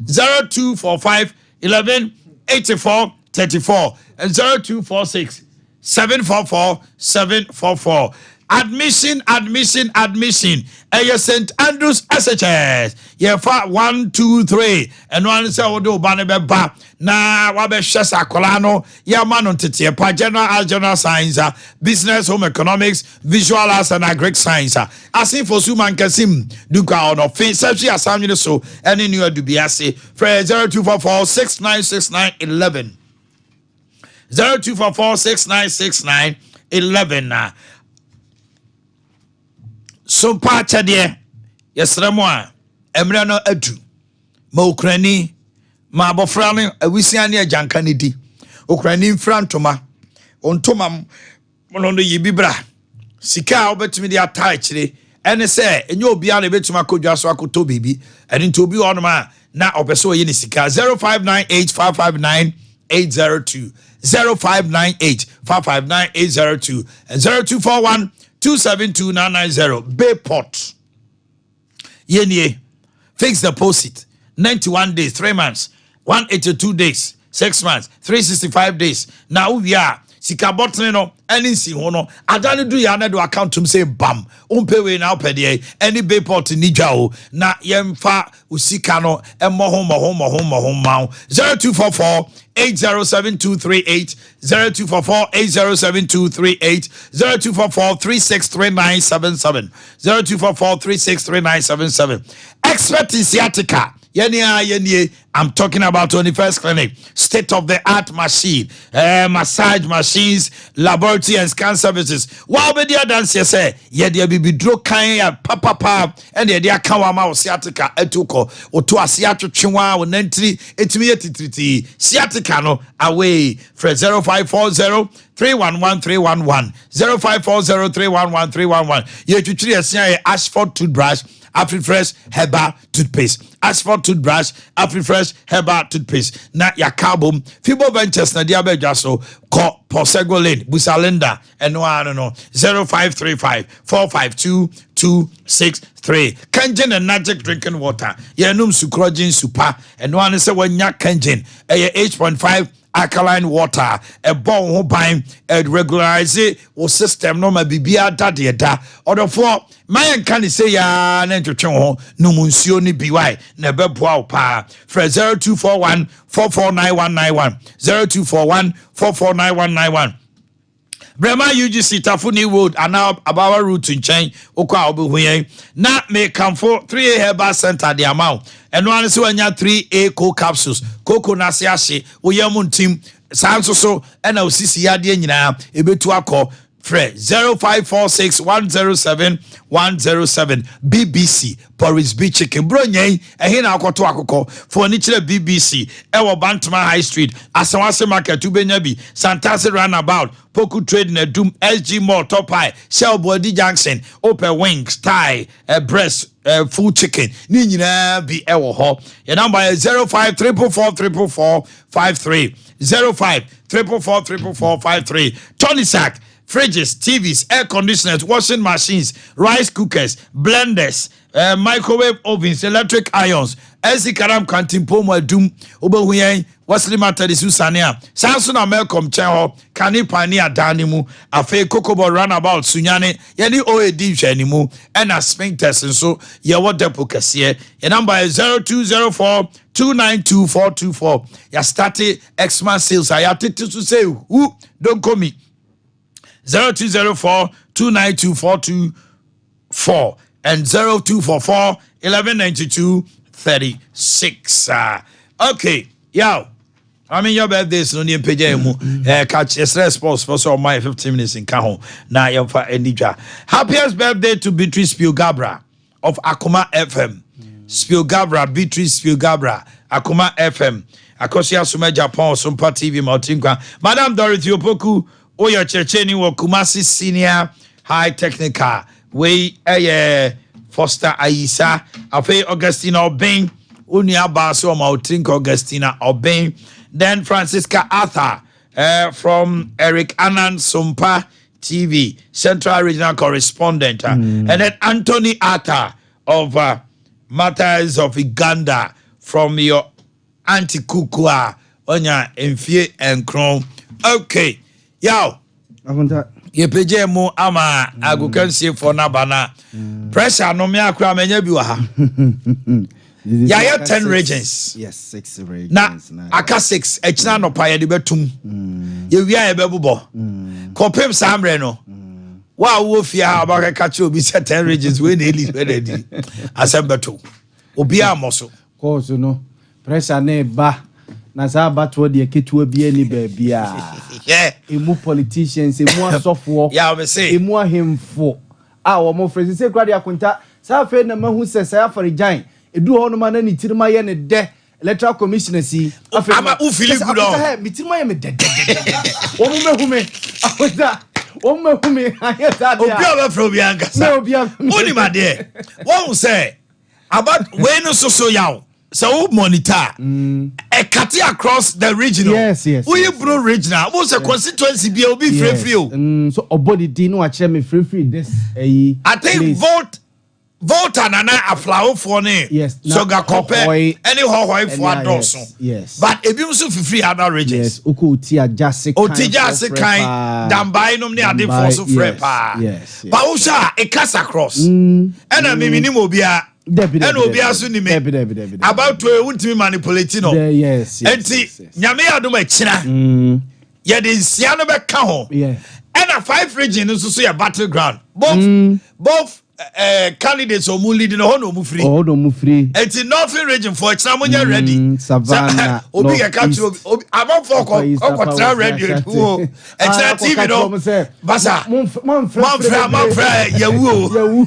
Speaker 2: 0245 1184 34 and 0246 744 744. Admission. St. Andrews SHS. Yeah, 1, 2, 3. And one say odo banebe ba na wabe shesa kolano. Yeah, man on tete pa general science, business, home economics, visual arts and agric science. Asin for suman kasim duka ono fin search asamni so any new dubiase. Fra 0244 6969 11. 0244 6969 11. So pacha de yesremo a emre no adu ma Ukraini ma abofra no awisia ne ajanka ne di Ukraini mfrantoma ontoma mono no yibibra sika obetumi de ataachire ene se enye obia na betuma kodwa so akoto bibi ene nti obi ono ma na obeso ye ne sika 0598559802 0598559802 and 0241272990 Bayport Yenie fixed deposit 91 days 3 months 182 days 6 months 365 days now we are sika bottle no any si ho no adane do ya na do account tum say bam umpe we na opede any Bayport ni dwa o na yemfa usika no emmo ho ma 0244 807238 0244 807238 0244 363977 0244 363977 expert in sciatica. Yeni, I'm talking about 21st Clinic, state-of-the-art machine, massage machines, laboratory and scan services. Wow, be there dance say, yeah, there be draw kind papa, and there kawama sciatica etuko, or to a sciatic chwa, or nentri, etimieti, sciatica no away, for 0540 311 311 0540 311 311. You to treat a Ashford toothbrush. Afrifresh Herbal Toothpaste. Ashford toothbrush, Afrifresh Herbal Toothpaste. Na ya carbon, Fibo Ventures na diabe jaso, ko Posego Lane, Busalenda, and no 0535 452 263. Kanjen and magic drinking water. Yenum sukrojin super, and one is a one yak kanjen, a 8.5 alkaline water, a bon who buying, a regularize it, or system no ma bibia da or for my can say ya nentocho no munsio ni biwai na beboa pa for 0241 449191 0241 449191 Brema UGC Tafuni Road and now Abawa route in chain okwa obuhuye na me camfo 3A Herbal Center the amount and one is when ya 3A co capsules coco nasiashi uyamun team sanso and OCC yadi nyina ebetu akọ Fred 0546 107 107 BBC Porridge Beach Chicken Bronye ehina akoto akoko for nichire BBC ewo Bantama High Street Asawase Market ubenya bi Santase Roundabout Poku Trade na Doom SG Mall Top High Shell Body Junction Open Wings Thai breast full chicken ni nyina bi ewo ho your number is 0534444453 0534444453 Tony Sack fridges, TVs, air conditioners, washing machines, rice cookers, blenders, microwave ovens, electric irons, SC Karam Kantin Pomo Doom, Obohuyen, Wesley Matadisu Sania, Samsung Malcolm Cheho, Kani Pania Danimu, Afe Kokobo Runabout Sunyane, Yeni OAD Janimu, and a sphincters and so, Yawa Depo Cassia. Your number is 0204 292 424. Ya started Xmas sales. I have to say, who don't call me. 0204 292 424 and 0244 1192 36. Okay, yo. I mean your birthday is no near PJ catch a sports for my 15 minutes in Cajon. Now you're for Enija. Happiest birthday to Beatrice Spielgabra of Akuma FM. Spielgabra, Beatrice Spielgabra, Akuma FM. Akosia Sume Japan, Sumpa TV, Maltinkwa. Madame Dorothy Opoku. Oya Checheni wo Kumasi Senior High Technical we Foster Aisa afe Augustina Obeng unia baso ma utrink Augustina Obeng then Francisca Arthur from Eric Anand Sumpa TV Central Regional Correspondent and then Anthony Arthur of Matters of Uganda from your Auntie Kukua onya Enfie and Chrome. Okay. Yo, ye peje mu ama agukansie for na bana pressure no me akra menya bi wa ha ya 10 regions.
Speaker 12: Yes, 6 regions
Speaker 2: na aka 6 echina no pa ye de betum ye wia ye bebobo kopem samre no wa wo fia ha ba ka che obi 10 regions we na eli ready asembeto obi amoso
Speaker 12: course no pressure na ba na sa batwo de ketua bia ni baabia emu politicians emu asofo emu ahemfo a wo mo frezi se kwade akonta sa fe na mahu se sa afare jan edu ho no ma na ni tirima ye ne de electoral commissioner si
Speaker 2: ama u feel good on
Speaker 12: mi tirima ye me de wo mu mehume akoda wo mu mehume ayeta
Speaker 2: dia obi aba from bianka
Speaker 12: na obi
Speaker 2: oni ma de won say about we no so yaw so monitor a cutting across the regional.
Speaker 12: Yes.
Speaker 2: We bro regional. What's a constituency be obi free.
Speaker 12: So obody di no actually me free this.
Speaker 2: I think vote and a flower for ne.
Speaker 12: Yes.
Speaker 2: So ga compare any hoy for doso.
Speaker 12: Yes.
Speaker 2: But if you so free other regions.
Speaker 12: Yes. Oko ti ajase kind.
Speaker 2: Oti jase kind. Dambai nom ne ade for so free pa.
Speaker 12: Yes.
Speaker 2: But usha e cast across. And I mean obia. And obia so ni me about to wuntimi manipulate no
Speaker 12: yes
Speaker 2: enti nyame adom akira ye de nsia no be ka ho and a 5 region nso so ya battleground both candidates or leading no mu free enti northern region for example when you're ready
Speaker 12: Savannah
Speaker 2: obi ga capture obi about for ko ready o extra TV no basa man fra yawu